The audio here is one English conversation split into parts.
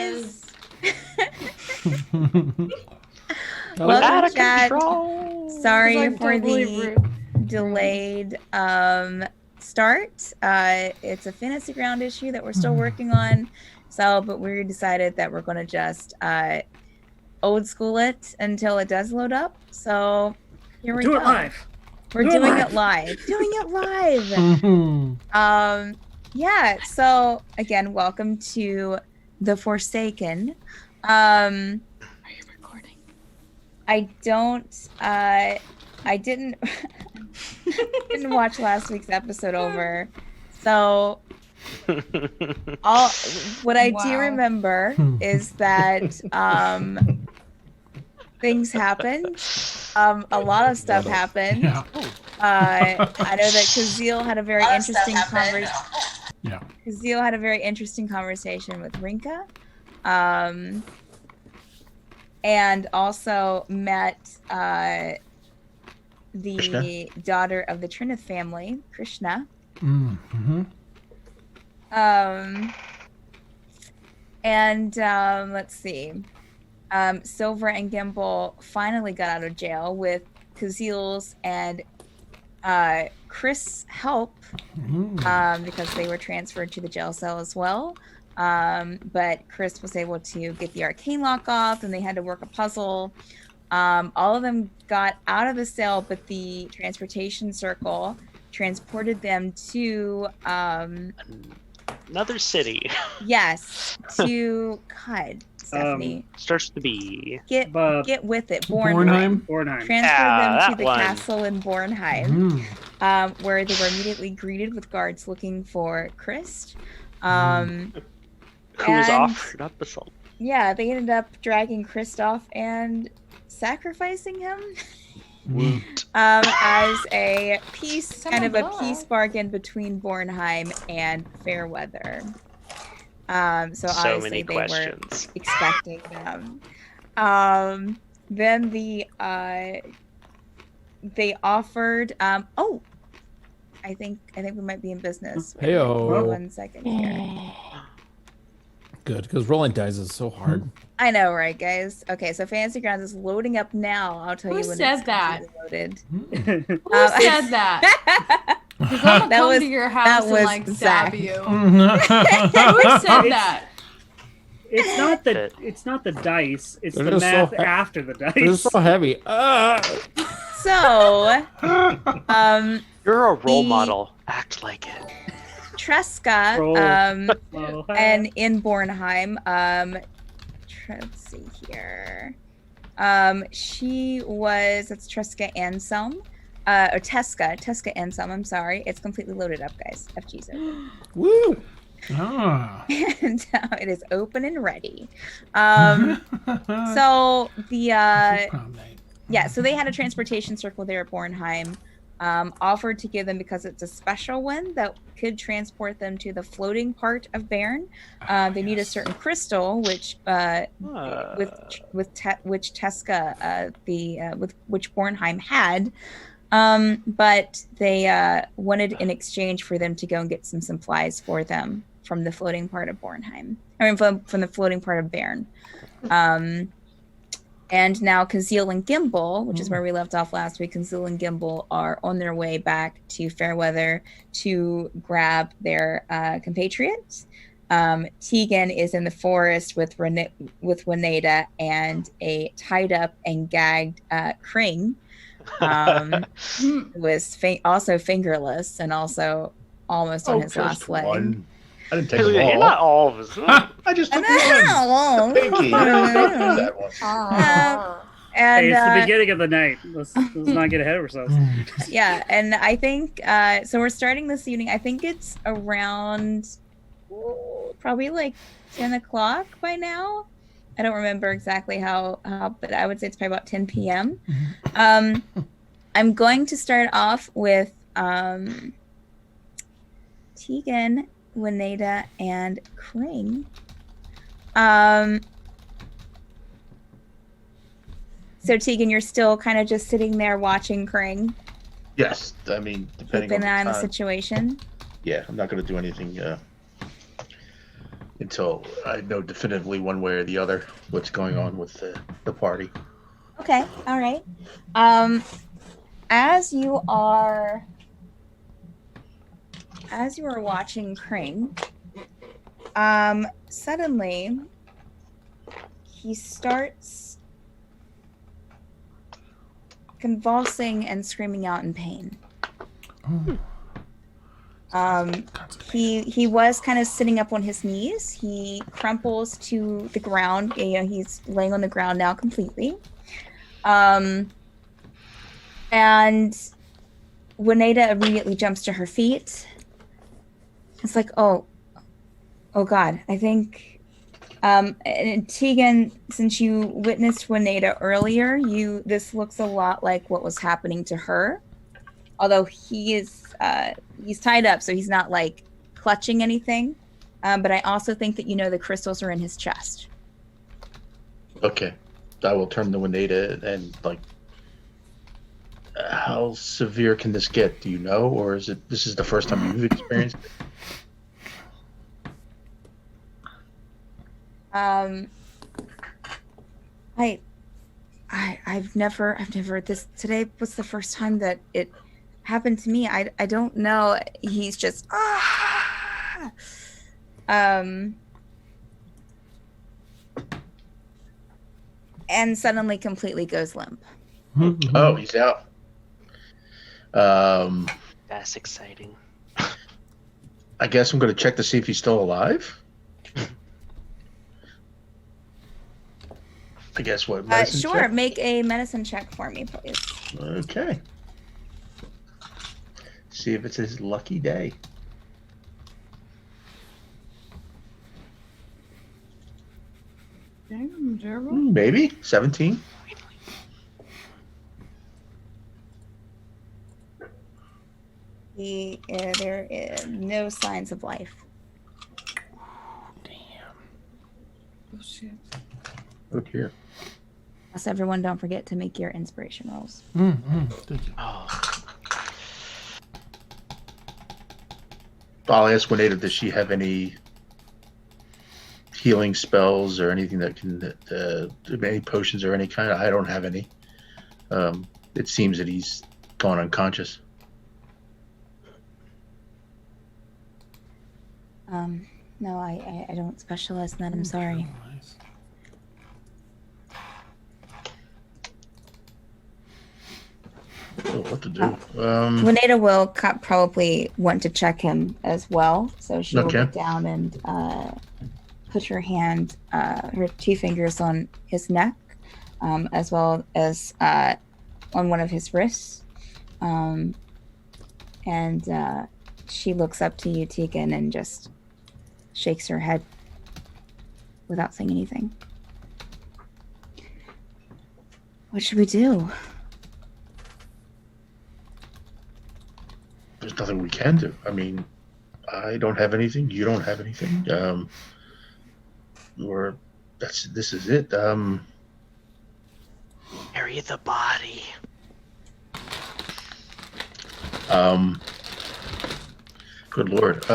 guys. Welcome, chat. Sorry for totally the delayed start. It's a fantasy ground issue that we're still working on. But we decided that we're going to just old school it until it does load up. So here we go. Do it live. We're doing it live. Doing it live. Yeah. So again, welcome to The Forsaken. Are you recording? I didn't didn't watch last week's episode over. So what I do remember is that things happened. A lot of stuff happened. Yeah. I know that Kazeel had a very interesting conversation. Yeah. Kazeel had a very interesting conversation with Rinka. And also met the Krishna? daughter of the Trinith family, Krishna. Mm-hmm. Let's see. Silver and Gimble finally got out of jail with Kazeel's and Chris' help because they were transferred to the jail cell as well. But Chris was able to get the arcane lock off, and they had to work a puzzle. All of them got out of the cell, but the transportation circle transported them to another city. Yes, to God, Stephanie. Starts to be Get with it. Bornheim. Transferred them to the one. castle in Bornheim, where they were immediately greeted with guards looking for Chris. who was offered up assault. Yeah, they ended up dragging Kristoff and sacrificing him as a peace, kind of a peace bargain between Bornheim and Fairweather. So obviously they were expecting them. Then they offered. I think we might be in business. Heyo. 1 second here. Good, because rolling dice is so hard. I know, right, guys? Okay, so Fantasy Grounds is loading up now. I'll tell you when said it's that? loaded. Who said that? Because I'm gonna come to your house and like stab you. Who said that? It's not the dice. It's the math after the dice. It's so heavy. So, you're a role model. Act like it. Tresca, and in Bornheim, let's see here. She was, that's Tresca Anselm, or Tesca Anselm, I'm sorry. It's completely loaded up, guys. FG's. Woo! And it is open and ready. So so they had a transportation circle there at Bornheim. Offered to give them, because it's a special one that could transport them to the floating part of Baryn. They need a certain crystal, which which Tesca with which Bornheim had, but they wanted in exchange for them to go and get some supplies for them from the floating part of Bornheim. I mean, from the floating part of Baryn. And now Kazeel and Gimble, which is where we left off last week, Kazeel and Gimble are on their way back to Fairweather to grab their compatriots. Teagan is in the forest with Wineda and a tied up and gagged Kring, who was also fingerless and also almost on his last leg. One. I didn't take them all. You're not all of us. I just took one. The pinky. That one. Hey, it's the beginning of the night. Let's not get ahead of ourselves. Yeah, and I think so. We're starting this evening. I think it's around probably like 10 o'clock by now. I don't remember exactly how, but I would say it's probably about 10 p.m. I'm going to start off with Teagan, Wineda, and Kring. So Teagan, you're still kind of just sitting there watching Kring? Yes, I mean, depending keeping an eye on on the situation. Yeah, I'm not going to do anything until I know definitively one way or the other what's going on with the party. Okay, all right. As you are watching Kring, suddenly he starts convulsing and screaming out in pain. He was kind of sitting up on his knees. He crumples to the ground. He's laying on the ground now completely. And Wineda immediately jumps to her feet. It's like, oh God, I think, and Teagan, since you witnessed Wineda earlier, this looks a lot like what was happening to her. Although he's tied up, so he's not like clutching anything. But I also think that the crystals are in his chest. Okay. I will turn to Wineda and how severe can this get? Do you know, or this is the first time you've experienced it? I've never today was the first time that it happened to me. I don't know. He's just and suddenly completely goes limp. Oh, he's out. That's exciting. I guess I'm going to check to see if he's still alive. I guess what? Sure. Check? Make a medicine check for me, please. Okay. See if it's his lucky day. Damn, terrible. Maybe 17. There is no signs of life. Damn. Oh shit. Oh dear. So everyone, don't forget to make your inspiration rolls. Thank you. Oh, I'll ask Wineda, does she have any healing spells or anything that can, any potions or any kind? I don't have any. It seems that he's gone unconscious. No, I don't specialize in that. I'm sorry. Nice. Oh, what to do? Wineda will probably want to check him as well, so she will Okay. get down and put her hand, her 2 fingers on his neck, as well as on one of his wrists, and she looks up to you, Teagan, and just shakes her head without saying anything. What should we do? There's nothing we can do. I mean, I don't have anything. You don't have anything. This is it. bury the body. Good Lord.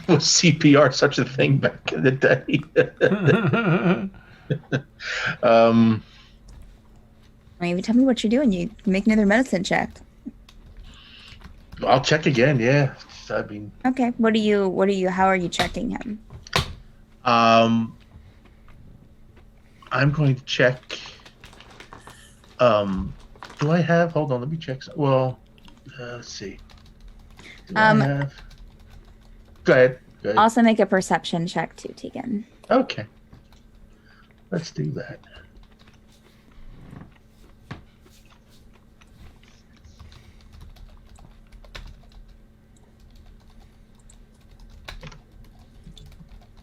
Was CPR such a thing back in the day? I mean, if you tell me what you're doing, you make another medicine check. I'll check again. Yeah, I mean. Okay. How are you checking him? I'm going to check. Do I have? Hold on, let me check. Well, let's see. Do I have? Go ahead. Also make a perception check too, Teagan. Okay. Let's do that.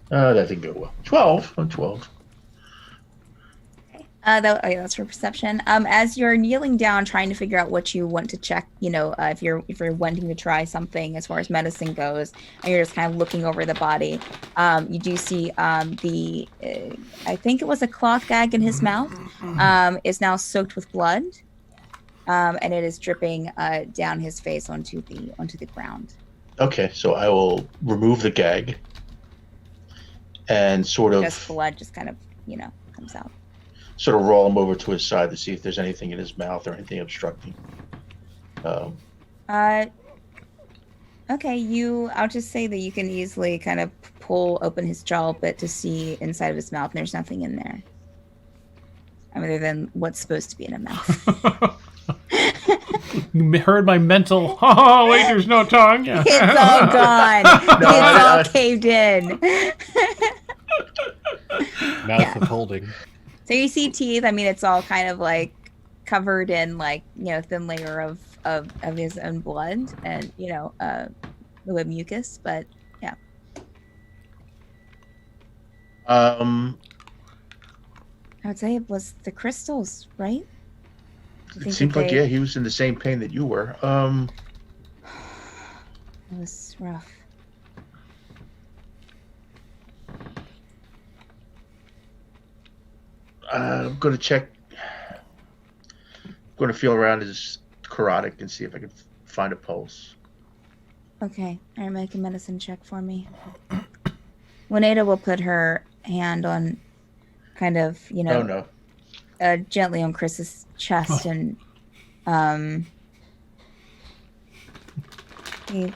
That didn't go well. 12. Oh, 12. That's for perception. As you're kneeling down, trying to figure out what you want to check, if you're wanting to try something as far as medicine goes, and you're just kind of looking over the body, you do see I think it was a cloth gag in his mouth, is now soaked with blood. and it is dripping down his face onto the ground. Okay, so I will remove the gag and sort of Just blood just kind of, comes out. Sort of roll him over to his side to see if there's anything in his mouth or anything obstructing. Okay, I'll just say that you can easily kind of pull open his jaw a bit to see inside of his mouth, and there's nothing in there. Other than what's supposed to be in a mouth. You heard my mental, oh, wait, there's no tongue. Yeah. It's all gone. It's all caved in. Mouth of holding. So you see teeth. I mean, it's all kind of like covered in like, thin layer of his own blood and, the mucus, but yeah. I would say it was the crystals, right? It seemed like, he was in the same pain that you were. It was rough. I'm going to check. I'm going to feel around his carotid and see if I can find a pulse. Okay. All right, make a medicine check for me. Wineda will put her hand on kind of, gently on Chris's chest and he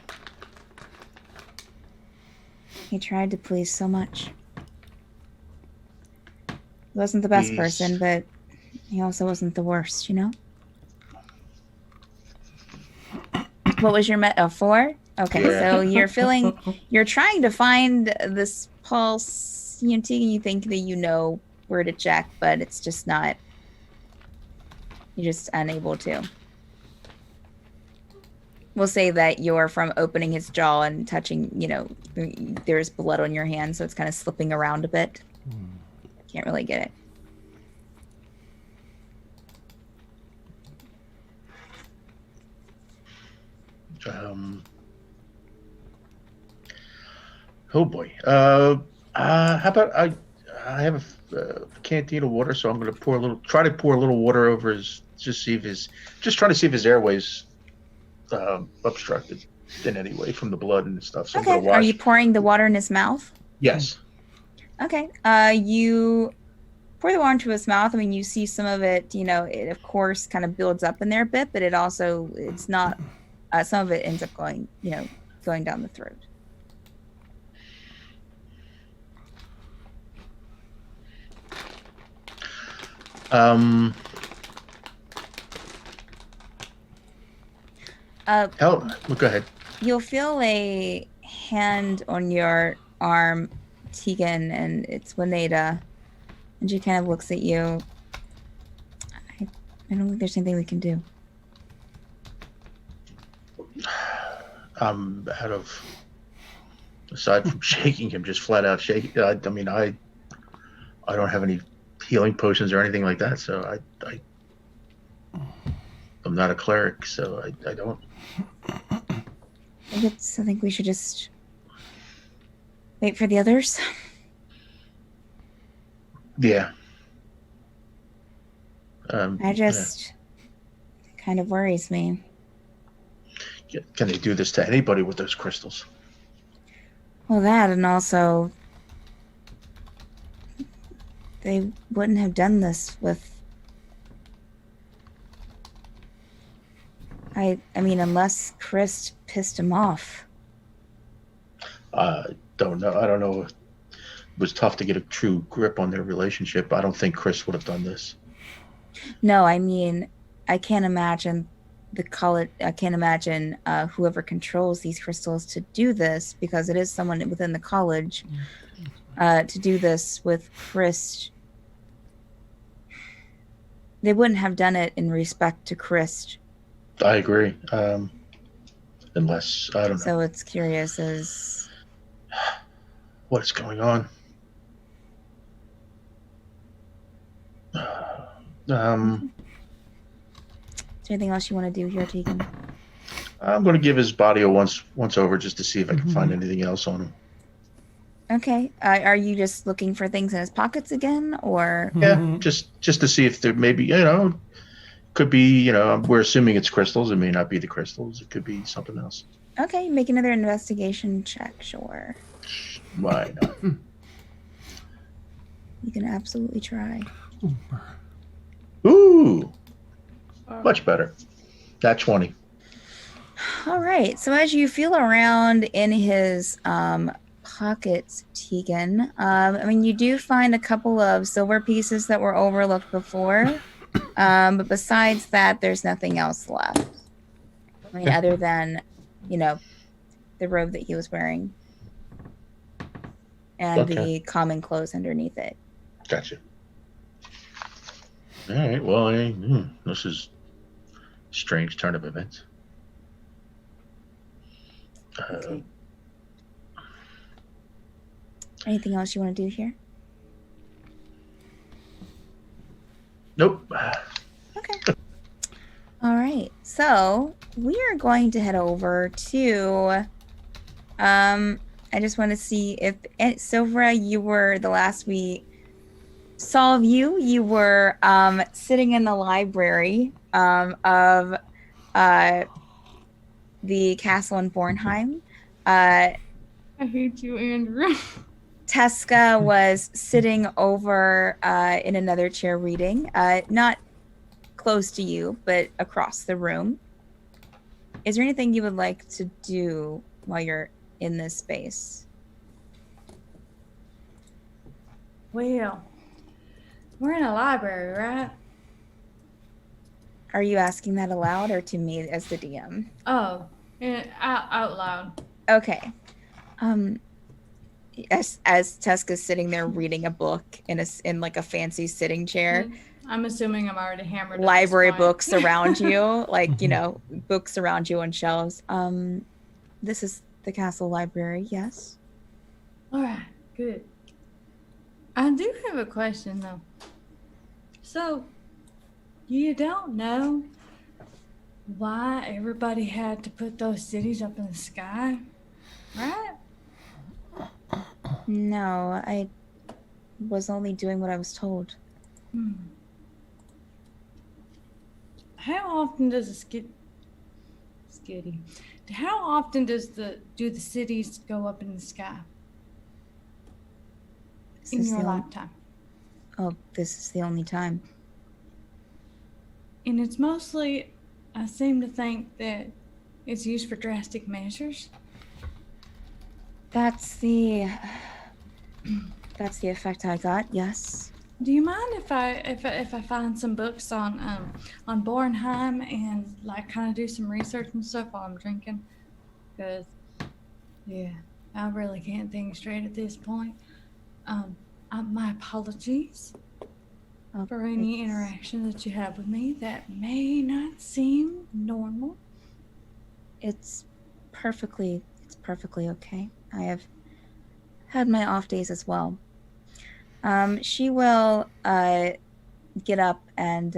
tried to please so much. He wasn't the best person, but he also wasn't the worst, What was your 4? Okay, so you're trying to find this pulse, Teagan, you think that you know where to check, but it's just not, you're just unable to. We'll say that you're from opening his jaw and touching, there's blood on your hand, so it's kind of slipping around a bit. Can't really get it. Oh boy. How about I have a canteen of water, so I'm going to try to pour a little water over just trying to see if his airways obstructed in any way from the blood and stuff. So okay. Are you pouring the water in his mouth? Yes. Okay. You pour the water into his mouth. I mean, you see some of it, it of course kind of builds up in there a bit, but it's not, some of it ends up going down the throat. Go ahead. You'll feel a hand on your arm, Teagan, and it's Wineda. And she kind of looks at you. I don't think there's anything we can do. I'm out of, aside from shaking him, just flat out shaking. I don't have any healing potions or anything like that, so I'm not a cleric, so I don't. I think we should just wait for the others. Yeah. Kind of worries me. Can they do this to anybody with those crystals? Well, that, and also they wouldn't have done this with. I mean, unless Chris pissed him off. Don't know. I don't know. It was tough to get a true grip on their relationship. I don't think Chris would have done this. No, I mean, I can't imagine I can't imagine whoever controls these crystals to do this, because it is someone within the college, to do this with Chris. They wouldn't have done it in respect to Chris. I agree. Unless, I don't know. So it's curious as what is going on. Is there anything else you want to do here, Teagan? I'm going to give his body a once over just to see if I can find anything else on him. Okay. Are you just looking for things in his pockets again, or? Yeah, just to see if there maybe, Could be, we're assuming it's crystals. It may not be the crystals. It could be something else. Okay, make another investigation check, sure. Why not? You can absolutely try. Ooh, much better. That 20. All right. So as you feel around in his pockets, Teagan, you do find a couple of silver pieces that were overlooked before. But besides that, there's nothing else left. Other than, the robe that he was wearing and the common clothes underneath it. Gotcha. All right. Well, this is a strange turn of events. Okay. Anything else you want to do here? Nope. Okay. All right. So we are going to head over to. I just want to see if Silvera, you were the last we saw of you. You were sitting in the library of the castle in Bornheim. I hate you, Andrew. Teska was sitting over in another chair reading, not close to you, but across the room. Is there anything you would like to do while you're in this space? Well, we're in a library, right? Are you asking that aloud or to me as the DM? Oh, out loud. Okay. As Teska's sitting there reading a book in like a fancy sitting chair. I'm assuming I'm already hammered. Library books around you, books around you on shelves. This is the castle library, yes. All right, good. I do have a question though. So, you don't know why everybody had to put those cities up in the sky, right? No, I was only doing what I was told. How often does How often do the cities go up in the sky in your lifetime? Oh, this is the only time. And it's mostly, I seem to think that it's used for drastic measures. That's the effect I got. Yes. Do you mind if I find some books on Bornheim and kind of do some research and stuff while I'm drinking? Because I really can't think straight at this point. My apologies for any interaction that you have with me that may not seem normal. It's perfectly okay. I have had my off days as well. She will get up and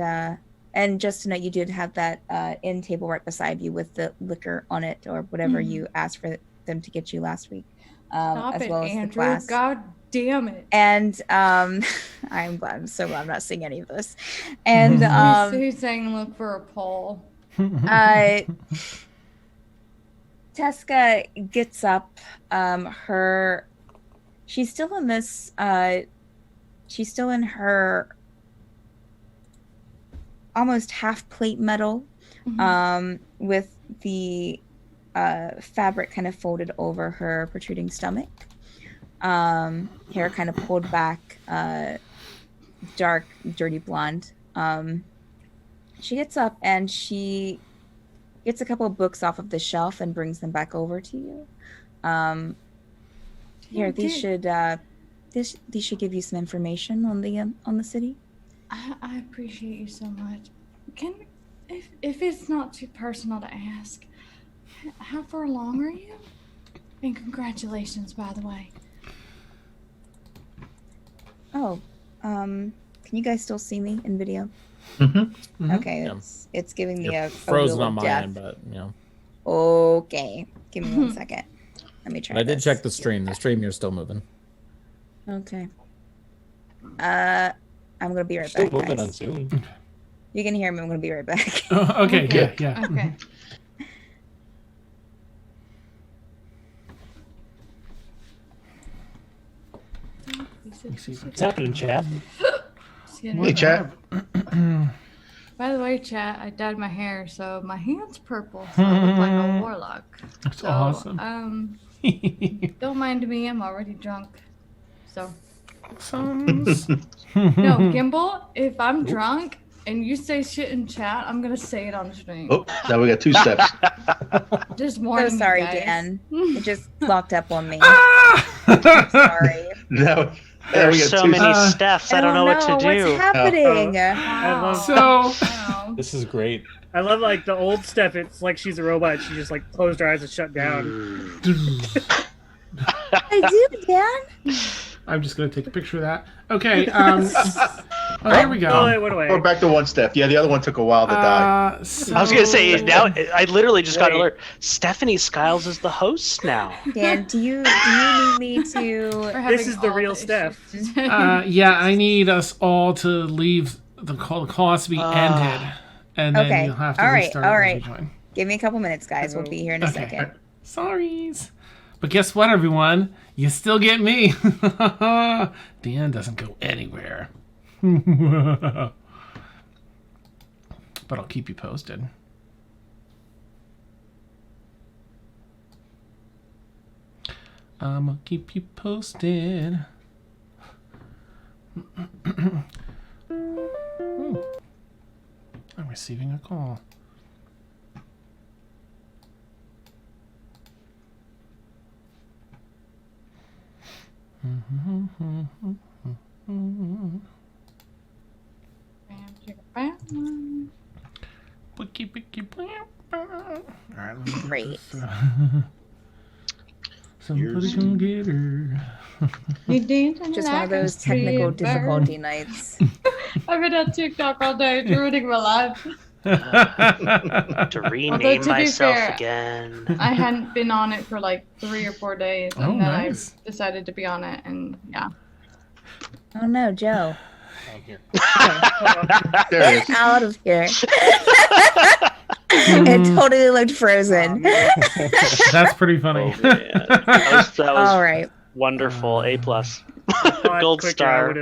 just to note, you did have that end table right beside you with the liquor on it or whatever you asked for them to get you last week. Stop as it, well as Andrew. the glass. God damn it. And I'm so glad I'm not seeing any of this. And who's saying look for a poll? Teska gets up. She's still in this. She's still in her almost half plate medal, with the fabric kind of folded over her protruding stomach. Hair kind of pulled back, dark, dirty blonde. She gets up and she gets a couple of books off of the shelf and brings them back over to you. Here, these should give you some information on the city. I appreciate you so much. If it's not too personal to ask, how far along are you? And congratulations, by the way. Oh, can you guys still see me in video? Okay, it's giving me a frozen wheel on of my death. end, but Okay, give me 1 second. Let me try. I did check the stream. The stream, you're still moving. Okay. I'm gonna be right Still back. moving Guys. on Zoom. You can hear me. I'm going to be right back. Oh, okay, yeah. Okay. What's happening, chat? Hey, chat. By the way, chat, I dyed my hair, so my hand's purple, so I look like a warlock. That's So, awesome. don't mind me, I'm already drunk. So, Sounds. no, Gimble, if I'm drunk and you say shit in chat, I'm gonna say it on the stream. Oh, now we got 2 steps. Just So warning you sorry, guys. Dan. It just locked up on me. Ah! Sorry. Now we There's got so 2 many Uh, Stephs. I don't know what to do. What's happening? I love, So, Wow. This is great. I love like the old Steph. It's like she's a robot. She just like closed her eyes and shut down. I do, Dan. I'm just gonna take a picture of that. Okay. Oh, here we Oh, go. wait, what away? We're back to 1 step. Yeah, the other one took a while to die. So, I was gonna say now. I literally just got an Wait. alert. Stephanie Skiles is the host now. Dan, do you need me to? We're having This is the all real the Steph. issues. Yeah, I need us all to leave the call to be ended, and then Okay. you'll have to All right, restart all when right. we join. Give me a couple minutes, guys. We'll be here in a Okay. second. Sorries. But guess what, everyone? You still get me. Dan doesn't go anywhere. But I'll keep you posted. I'll keep you posted. Ooh. I'm receiving a call. Alright, let me get Great. this, somebody come get her. You dancing Just like one of those a street technical bird. difficulty nights. I've been on TikTok all day. It's ruining my life. To Although, rename to be myself fair, again. I hadn't been on it for like 3 or 4 days, and Oh, then nice. I decided to be on it, and yeah. Oh no, Joe. I'm here. There it is. Out of here. It totally looked frozen. That's pretty funny. Oh, man. That was All right. wonderful. A plus. Thought Gold quicker, star. I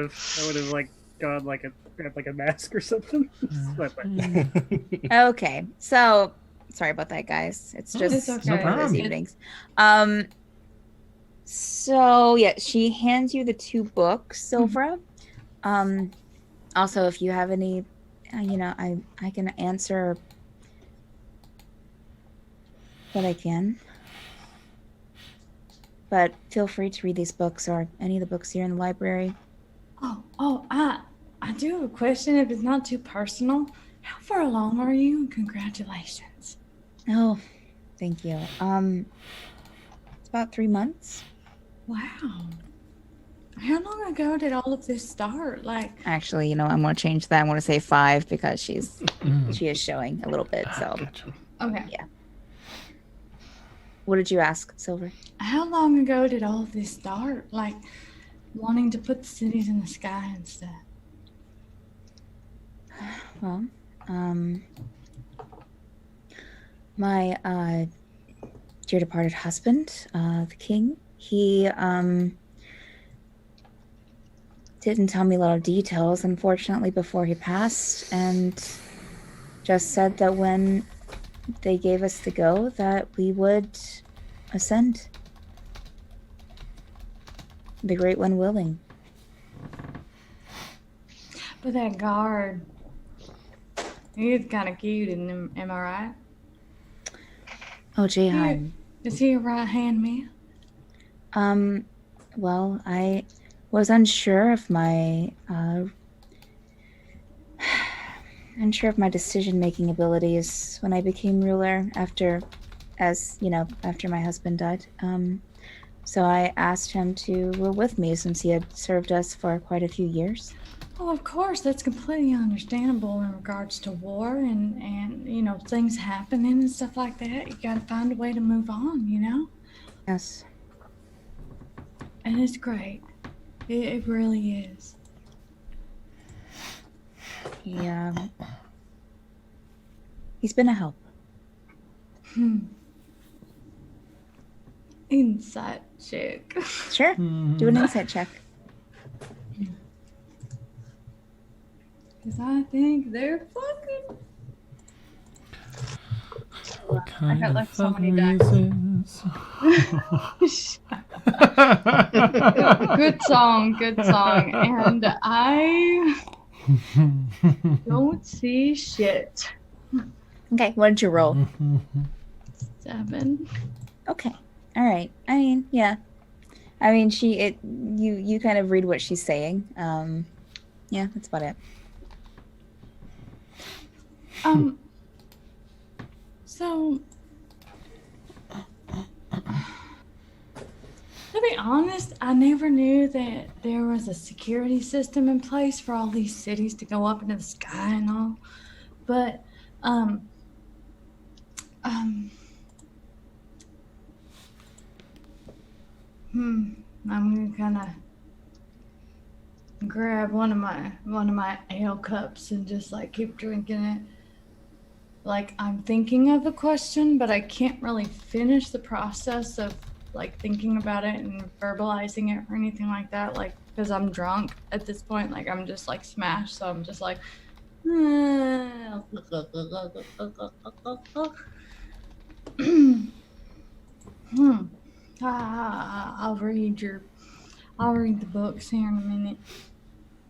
would have like gone like grabbed like a mask or something. But- Okay. So sorry about that, guys. It's just It's okay. No one of those problem. evenings. So yeah, she hands you the 2 books, Silvra. Also, if you have any, I can answer what I can. But feel free to read these books or any of the books here in the library. I do have a question if it's not too personal. How far along are you? And congratulations. Oh, thank you. It's about 3 months. Wow. How long ago did all of this start? Like, Actually, I'm going to change that. I'm going to say 5 because she Mm. is showing a little bit. So, Gotcha. okay. what did you ask, Silver? How long ago did all of this start? Like, wanting to put the cities in the sky and stuff. Well, my dear departed husband, the king, he didn't tell me a lot of details, unfortunately, before he passed, and just said that when they gave us the go, that we would ascend. The Great One willing. But that guard, he's kind of cute, and am I right? Oh, Jahan. Is he a right-hand man? Well, I was unsure of my my decision-making abilities when I became ruler after my husband died. So I asked him to rule with me since he had served us for quite a few years. Well, of course, that's completely understandable in regards to war and things happening and stuff like that. You gotta find a way to move on, Yes. And it's great. It really is. He He's been a help. Insight check. Sure. Do an insight check. Because I think they're fucking. What kind got, of like, so many fuckery is this? Good song, good song. And I don't see shit. Okay, what did you roll? 7. Okay. All right. I mean, yeah. I mean, you kind of read what she's saying. Yeah, that's about it. So to be honest, I never knew that there was a security system in place for all these cities to go up into the sky and all. But I'm gonna kind of grab one of my ale cups and just like keep drinking it. Like I'm thinking of a question, but I can't really finish the process of like thinking about it and verbalizing it or anything like that. Like because I'm drunk at this point, like I'm just like smashed, so I'm just like. I'll read the books here in a minute.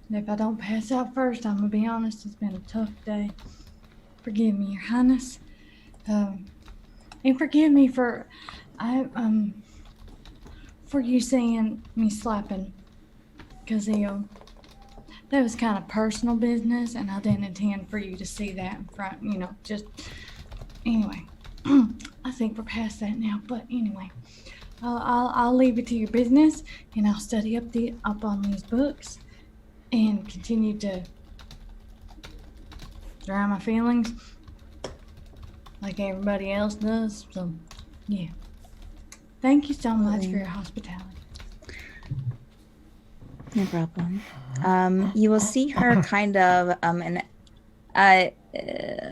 And if I don't pass out first, I'm gonna be honest, it's been a tough day. Forgive me, Your Highness. And forgive me for you seeing me slapping Kazeel. That was kind of personal business, and I didn't intend for you to see that in front, just anyway. I think we're past that now, but anyway. I'll leave it to your business, and I'll study up on these books and continue to dry my feelings like everybody else does. So, yeah. Thank you so much for your hospitality. No problem. You will see her kind of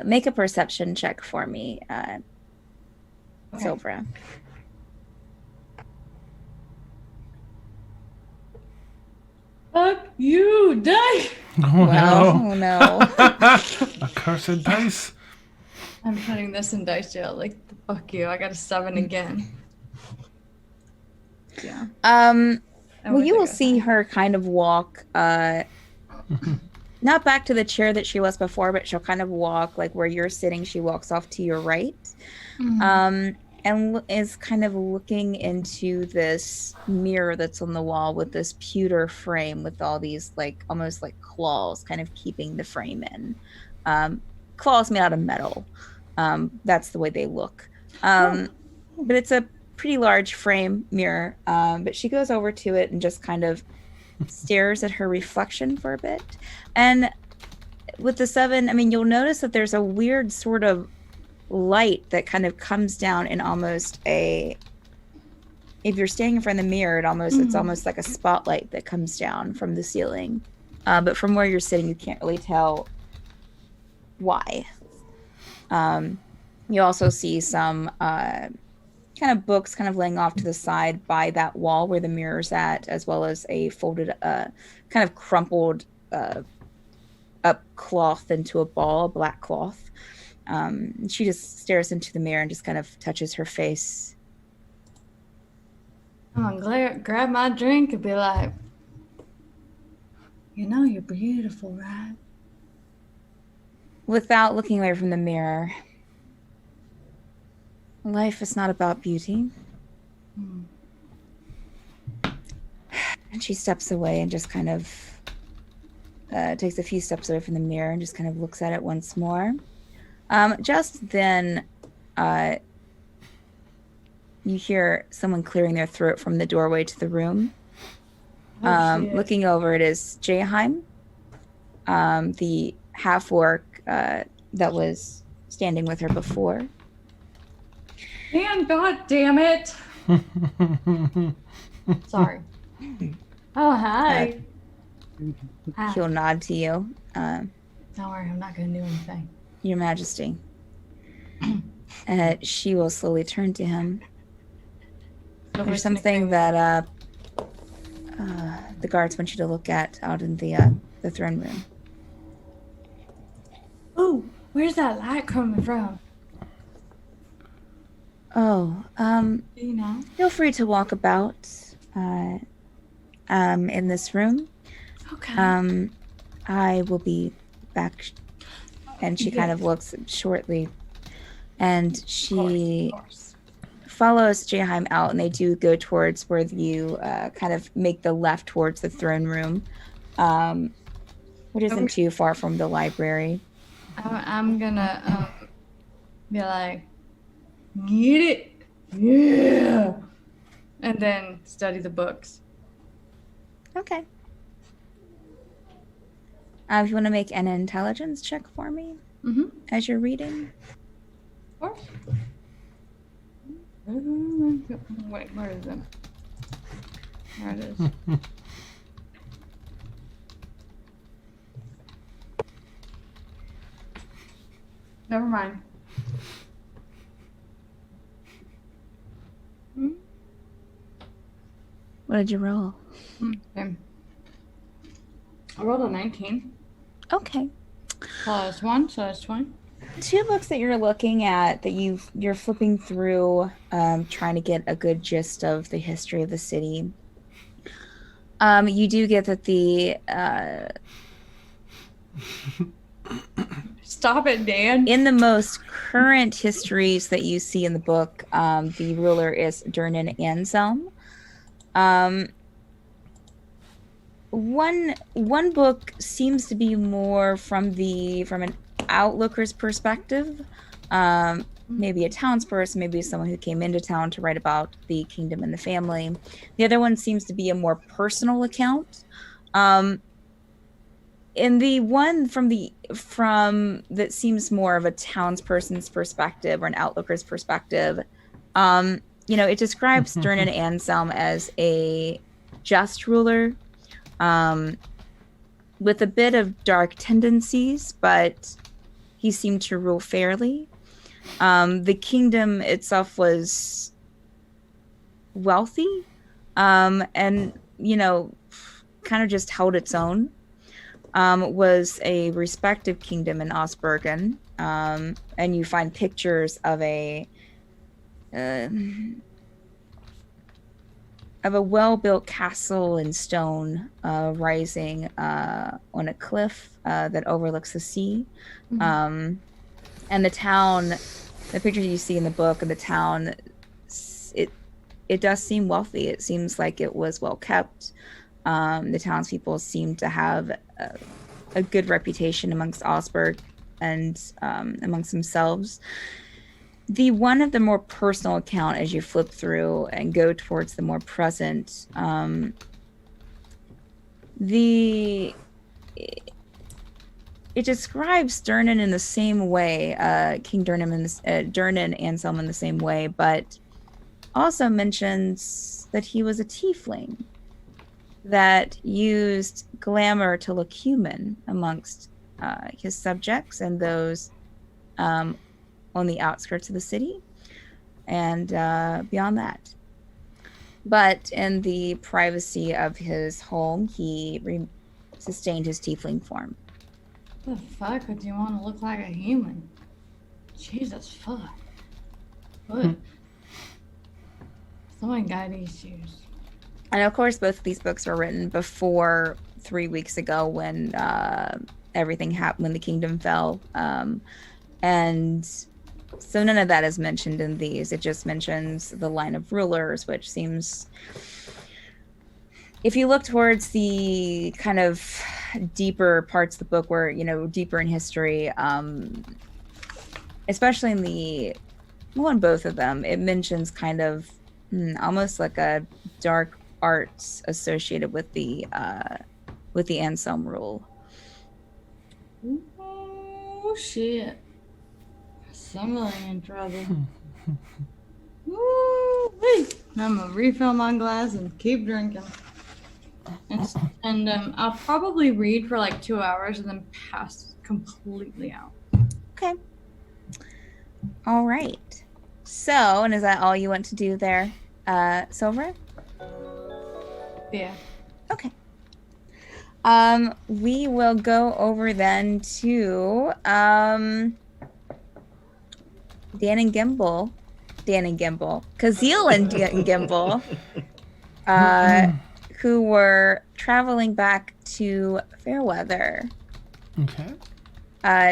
make a perception check for me, Silvera. Fuck you, die! Oh no. Accursed dice. I'm putting this in dice jail. Like, fuck you. I got a 7 again. Yeah. Well, you will see her kind of walk, not back to the chair that she was before, but she'll kind of walk like where you're sitting. She walks off to your right, and is kind of looking into this mirror that's on the wall with this pewter frame with all these like almost like claws kind of keeping the frame in. Claws made out of metal. That's the way they look. But it's a pretty large frame mirror. But she goes over to it and just kind of stares at her reflection for a bit. And with the 7, I mean, you'll notice that there's a weird sort of light that kind of comes down in almost if you're standing in front of the mirror, it's almost like a spotlight that comes down from the ceiling. But from where you're sitting, you can't really tell why. You also see some kind of books kind of laying off to the side by that wall where the mirror's at, as well as a folded, kind of crumpled up cloth into a ball, a black cloth. She just stares into the mirror and just kind of touches her face. I'm gonna grab my drink and be like, you're beautiful, right? Without looking away from the mirror. Life is not about beauty. And she steps away and just kind of takes a few steps away from the mirror and just kind of looks at it once more. Just then, you hear someone clearing their throat from the doorway to the room. Looking over, it is Jayheim, the half-orc that was standing with her before. Man, God damn it! Sorry. Oh, hi. Hi. He'll nod to you. Don't worry, I'm not gonna do anything. Your Majesty. She will slowly turn to him. So There's what's something nickname? that the guards want you to look at out in the throne room. Ooh, where's that light coming from? Oh, Do you know? feel free to walk about in this room. Okay. I will be back. And she kind of looks shortly, and she Of course. follows Jaheim out, and they do go towards where you kind of make the left towards the throne room, which isn't too far from the library. I'm gonna be like, get it, yeah, and then study the books. Okay. If you want to make an intelligence check for me as you're reading. Of course. Wait, where is it? There it is. Never mind. What did you roll? Okay. I rolled a 19 Okay. plus 1, so that's 20. 2 books that you're looking at that you're flipping through, trying to get a good gist of the history of the city. You do get that the Stop it, Dan. in the most current histories that you see in the book, the ruler is Durnan Anselm. One book seems to be more from an outlooker's perspective, maybe a townsperson, maybe someone who came into town to write about the kingdom and the family. The other one seems to be a more personal account. In the one from that seems more of a townsperson's perspective or an outlooker's perspective, it describes Durnan Anselm as a just ruler, with a bit of dark tendencies, but he seemed to rule fairly. The kingdom itself was wealthy, and kind of just held its own. Was a respective kingdom in Osbergen, and you find pictures of a well-built castle in stone, rising on a cliff that overlooks the sea. And the town, the pictures you see in the book of the town, it does seem wealthy. It seems like it was well kept. The townspeople seem to have a good reputation amongst Osberg and amongst themselves. The one of the more personal account, as you flip through and go towards the more present, it describes Durnan in the same way, King Durnan Anselm in the same way, but also mentions that he was a tiefling that used glamour to look human amongst his subjects and those on the outskirts of the city and beyond that. But in the privacy of his home, he sustained his tiefling form. What the fuck would you want to look like a human? Jesus fuck. What? Someone got issues. And of course, both of these books were written before 3 weeks ago when everything happened, when the kingdom fell. And so none of that is mentioned in these. It just mentions the line of rulers, which seems, if you look towards the kind of deeper parts of the book where, deeper in history, especially in both of them, it mentions kind of almost like a dark arts associated with the Anselm rule. Oh shit. Somebody in trouble. Woo-wee. I'm gonna refill my glass and keep drinking. And I'll probably read for like 2 hours and then pass completely out. Okay. All right. So, and is that all you want to do there, Silver? Yeah. Okay. We will go over then to Dan and Gimble. Kazeel and Gimble, who were traveling back to Fairweather. Okay.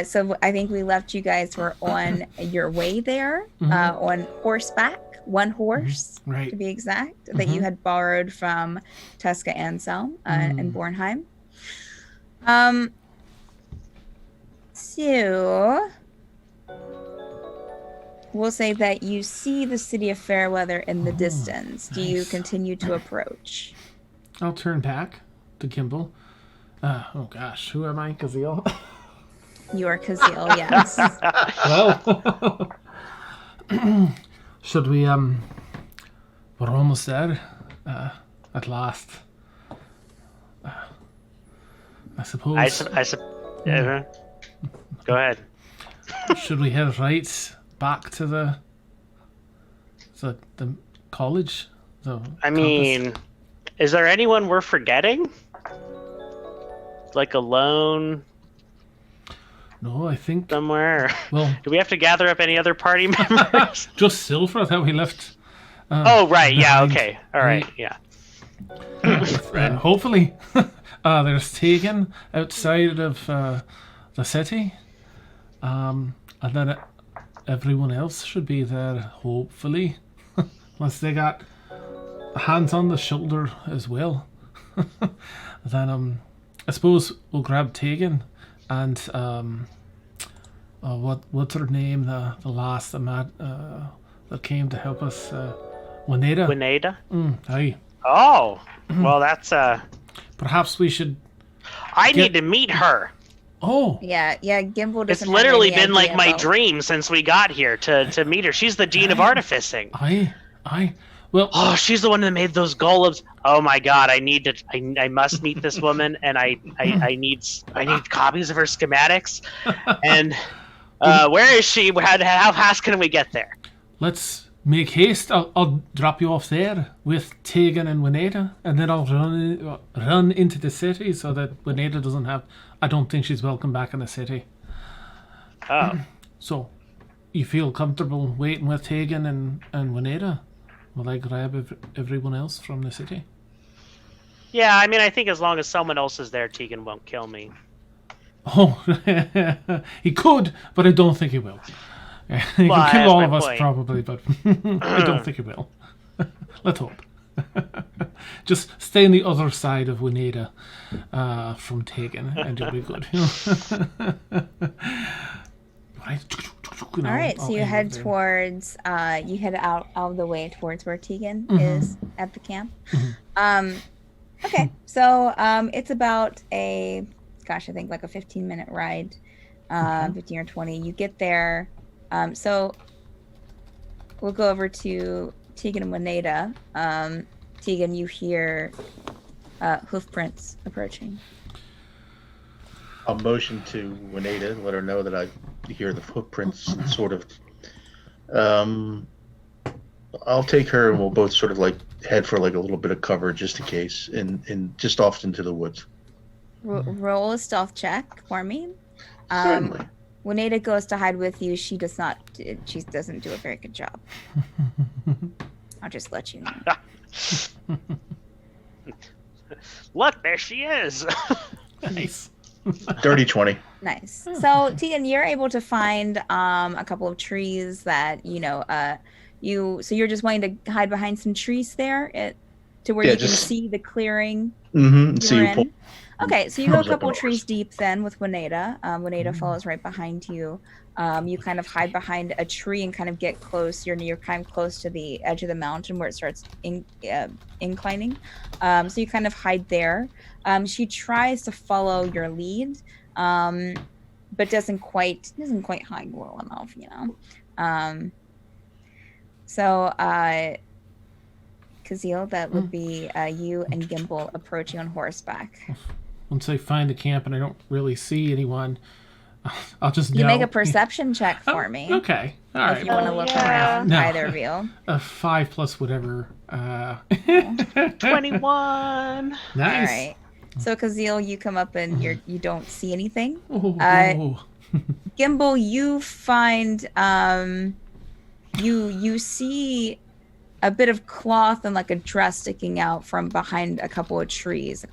So I think we left you guys were on your way there, on horseback, one horse Right. to be exact, that you had borrowed from Tuska Anselm and Bornheim. So we'll say that you see the city of Fairweather in the distance. Do you nice. continue to approach? I'll turn back to Gimble. Oh gosh, who am I? Kazeel? You are Kazeel, yes. Well, should we, we're almost there, at last. I suppose. Go ahead. Should we head right back to the college? The I campus? mean, is there anyone we're forgetting? Like alone No, I think. somewhere? Well, Do we have to gather up any other party members? just Silver that we left. Oh, right. Yeah. behind. Okay. All right. Yeah. Hopefully. There's Teagan outside of the city. And then everyone else should be there, hopefully. Unless they got hands on the shoulder as well. Then I suppose we'll grab Teagan and what's her name? The last that came to help us, Wineda. Wineda? Aye. Oh. Well, that's Perhaps we should. I need to meet her. Oh, Yeah, Gimble doesn't It's have literally any been like idea my about- dream since we got here to meet her. She's the dean of artificing. aye. Well, Oh, she's the one that made those golems. Oh my god, I must meet this woman, and I need copies of her schematics. And where is she? How fast can we get there? let's make haste. I'll drop you off there with Teagan and Wineda, and then I'll run into the city so that Wineda doesn't have. I don't think she's welcome back in the city. Oh, So, you feel comfortable waiting with Teagan and Wineda? Will I grab everyone else from the city? yeah. I mean, I think as long as someone else is there, Teagan won't kill me. Oh, he could, but I don't think he will. He Well, can kill that's all my of us point. probably, but I don't think he will. Let's hope. Just stay on the other side of Wineda from Teagan, and you'll be good. Right. All right, so you head towards, you head out of the way towards where Teagan is at the camp. Okay, so it's about I think like a 15-minute ride, 15 or 20. You get there. So we'll go over to Teagan and Wineda. Teagan, you hear hoof prints approaching. I'll motion to Wineda and let her know that I hear the footprints and sort of. I'll take her and we'll both sort of like head for like a little bit of cover just in case, in just off into the woods. Roll a stealth check for me. Certainly. Wineda goes to hide with you. She does not. She doesn't do a very good job. I'll just let you know. Look, there she is. Nice. Dirty 20. Nice. So Teagan, you're able to find a couple of trees that so you're just wanting to hide behind some trees there to where Yeah, you can just- see the clearing. Mm-hmm. You're in. Okay, so you go a Comes up couple in trees ours. deep then with Wineda. Wineda follows right behind you. You kind of hide behind a tree and kind of get close. You're kind of close to the edge of the mountain where it starts inclining. So you kind of hide there. She tries to follow your lead, but doesn't quite hide well enough, So Kazeel, that would be you and Gimble approaching on horseback. Once I find the camp and I don't really see anyone, I'll just You know. make a perception check Oh, for me. Okay. All If right. you want to look yeah. around, No. either of you. 5 plus whatever. 21. Nice. All right. So Kazeel, you come up and you don't see anything. Oh, Uh, Gimble, you find you see a bit of cloth and like a dress sticking out from behind a couple of trees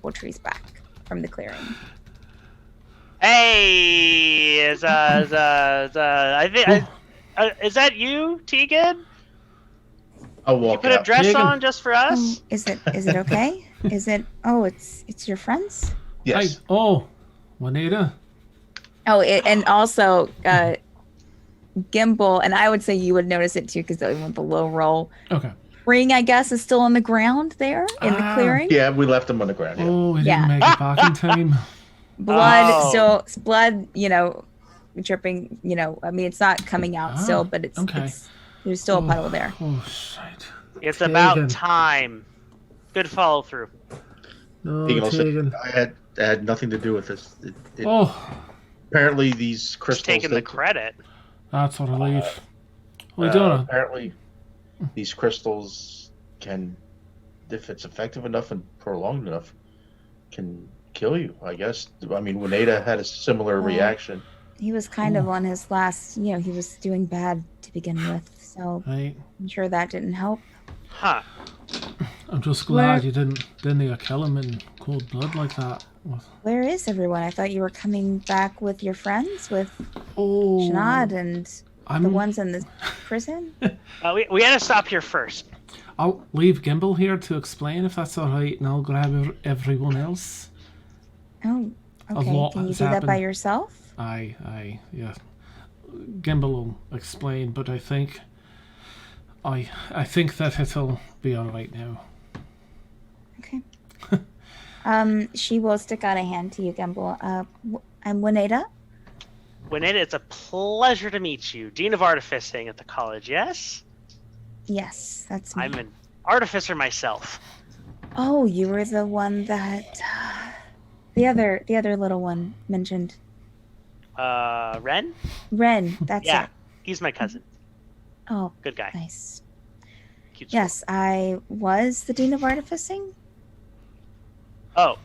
back from the clearing. Hey, is that you, Teagan? I'll You walk put a out. dress Teagan. on just for us? Is it okay? Is it? Oh, it's your friends. Yes. Hi. Oh, Wineda. Oh, and also Gimble, and I would say you would notice it too because even with the low roll Okay. ring, I guess, is still on the ground there in the clearing. Yeah, we left him on the ground. Yeah. Oh, we Yeah. didn't make it back in time. Blood blood, dripping. I mean, it's not coming out still, but okay. there's still a puddle there. Oh, shit. It's about Teagan. time. Good follow through. No, Teagan also- Teagan. I had nothing to do with this. Oh, Apparently, these crystals. Just taking the credit. that's a relief. We don't. Apparently, these crystals can, if it's effective enough and prolonged enough, can kill you. I guess. I mean, Wineda had a similar reaction. He was kind of on his last. He was doing bad to begin with, so Right. I'm sure that didn't help. Huh. I'm just glad you didn't kill him in cold blood like that. Where is everyone? I thought you were coming back with your friends, with Oh. Shanad and the ones in the prison. We had to stop here first. I'll leave Gimble here to explain if that's all right, and I'll grab everyone else. Oh, A okay. lot Can you has do that by happened. yourself? I, yeah. Gimble will explain, but I think that it'll be all right now. Okay. She will stick out a hand to you, Gimble. I'm Wineda. Wineda, it's a pleasure to meet you. Dean of Artificing at the college, yes? Yes, that's me. I'm an artificer myself. Oh, you were the one that the other little one mentioned. Wren? Wren, that's Yeah, it. he's my cousin. Oh, Good guy. nice. Cute Yes, I was the Dean of Artificing. Oh,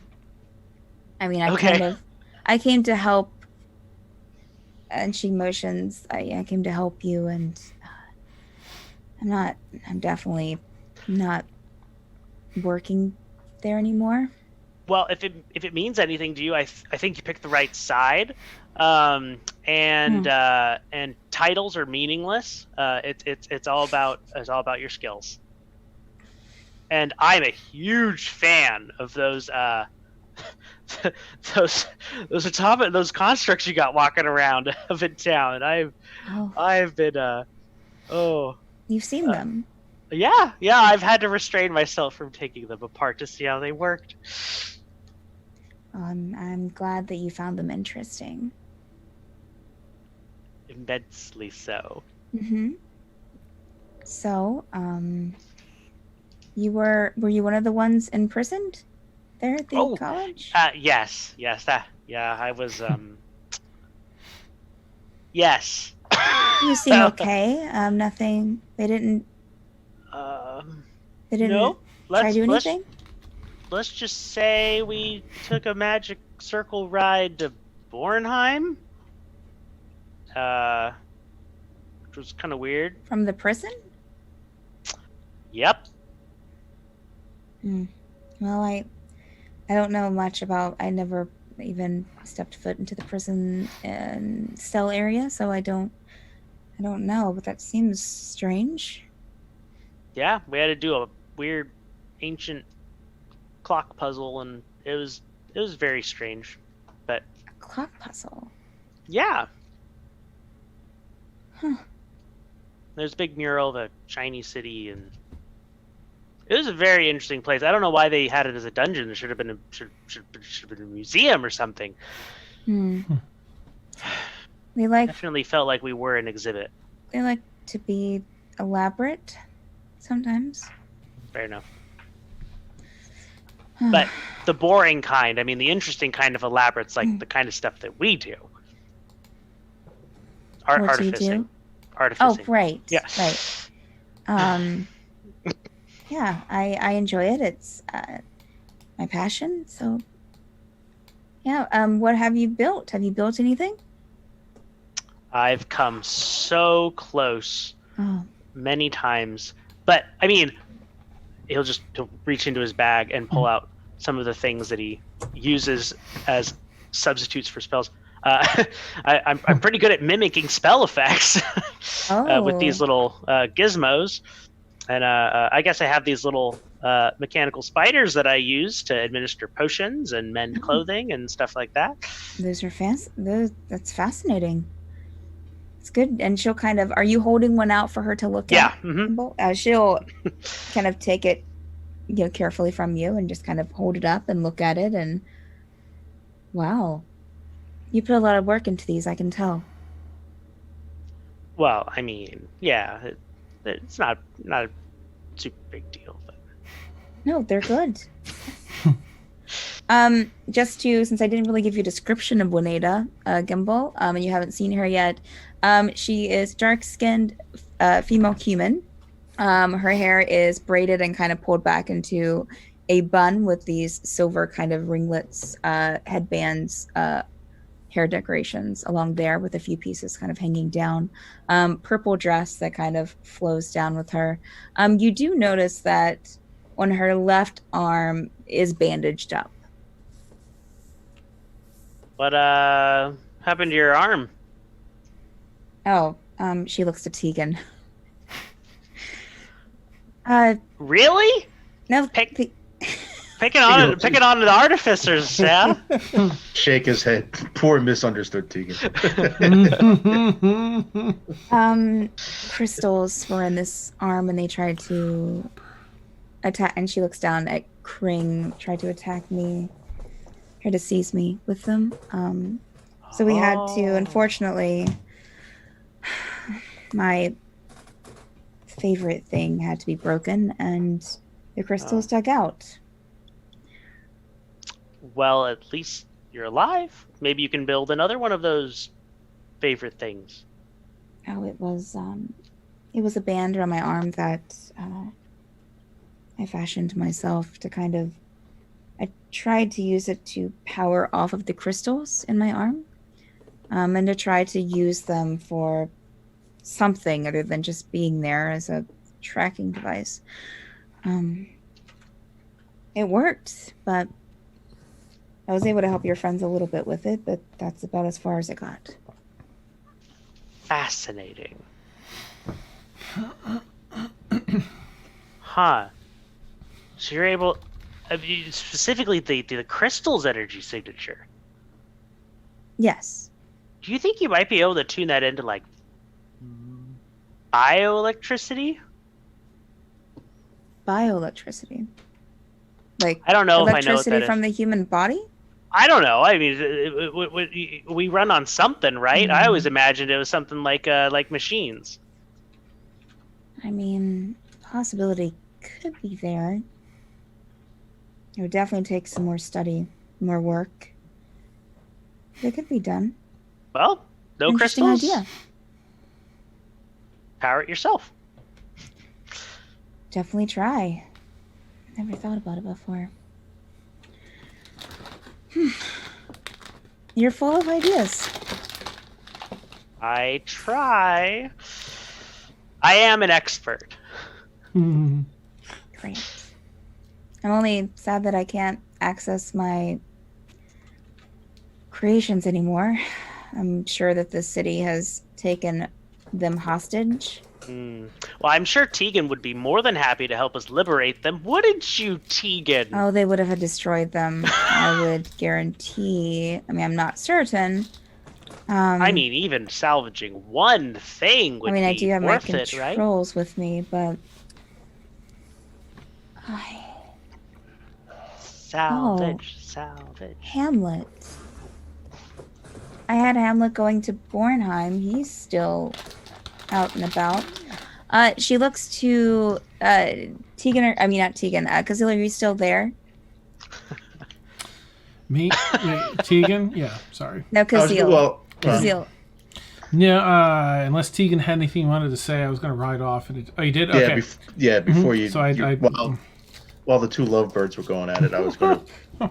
I mean, I Okay. came to help. And she motions. I came to help you, and I'm definitely not working there anymore. well, if it means anything to you, I think you picked the right side. And titles are meaningless. It's all about your skills. And I'm a huge fan of those those constructs you got walking around up in town. I've been You've seen them. yeah, I've had to restrain myself from taking them apart to see how they worked. I'm glad that you found them interesting. Immensely so. Mm-hmm. So, were you one of the ones imprisoned there at the college? Yes, I was yes. You seem okay. Nothing. They didn't. They didn't no, try to do anything. Let's just say we took a magic circle ride to Bornheim. Which was kind of weird. From the prison? Yep. Well, I don't know much about. I never even stepped foot into the prison and cell area, so I don't know. But that seems strange. Yeah, we had to do a weird ancient clock puzzle, and it was very strange. But A clock puzzle. yeah. Huh. There's a big mural of a Chinese city, and it was a very interesting place. I don't know why they had it as a dungeon. There should have been a museum or something. They like Definitely felt like we were an exhibit. to be elaborate sometimes. Fair enough. But the boring kind, I mean, the interesting kind of elaborate's like the kind of stuff that we do. What do you artificing. do? Oh, Artificing. right. Yeah. Right. Yeah, I enjoy it. It's my passion. So, yeah. What have you built? Have you built anything? I've come so close Oh, many times, but I mean, he'll reach into his bag and pull out some of the things that he uses as substitutes for spells. I'm pretty good at mimicking spell effects with these little gizmos, and I guess I have these little mechanical spiders that I use to administer potions and mend clothing and stuff like that. those are that's fascinating. It's good. And she'll kind of, are you holding one out for her to look Yeah. at? Mm-hmm. She'll kind of take it, carefully from you and just kind of hold it up and look at it. And wow, you put a lot of work into these, I can tell. Well, I mean, yeah, it's not a super big deal, but No, they're good. Since I didn't really give you a description of Wineda, Gimble, and you haven't seen her yet, she is dark-skinned, female human. Her hair is braided and kind of pulled back into a bun with these silver kind of ringlets, headbands, hair decorations along there with a few pieces kind of hanging down. Purple dress that kind of flows down with her. You do notice that on her left arm is bandaged up. what happened to your arm? Oh, she looks to Teagan. Really? No, Picking on the artificers, yeah. Shake his head. Poor misunderstood Teagan. crystals were in this arm and they tried to attack, and she looks down at Kring, tried to attack me, tried to seize me with them. So we had to, unfortunately, my favorite thing had to be broken and the crystals dug out. Well, at least you're alive. Maybe you can build another one of those favorite things. Oh, it was a band around my arm that I fashioned myself to kind of. I tried to use it to power off of the crystals in my arm, and to try to use them for something other than just being there as a tracking device. It worked, but I was able to help your friends a little bit with it, but that's about as far as it got. Fascinating. Huh. So you're able, specifically the crystal's energy signature. Yes. Do you think you might be able to tune that into like bioelectricity? Bioelectricity. Like I don't know if I know what electricity that from is. the human body? I don't know. I mean, we run on something, right? I always imagined it was something like machines. I mean, possibility could be there. It would definitely take some more study, more work. But it could be done. Well, no Interesting crystals. idea. Power it yourself. Definitely try. Never thought about it before. You're full of ideas. I try. I am an expert. Great. I'm only sad that I can't access my creations anymore. I'm sure that the city has taken them hostage. Well, I'm sure Teagan would be more than happy to help us liberate them, wouldn't you, Teagan? Oh, they would have destroyed them. I would guarantee. I mean, I'm not certain. I mean, even salvaging one thing would be I do have my worth it, right? controls with me, but Salvage. Hamlet. I had Hamlet going to Bornheim. He's still out and about. She looks to Teagan, not Teagan. Kazil, are you still there? Me? Wait, Teagan? Yeah, sorry. No, Kazil. Well, Kazil. Yeah, unless Teagan had anything he wanted to say, I was going to ride off. And oh, you did? Okay. Before you. So While the two lovebirds were going at it, I was going to.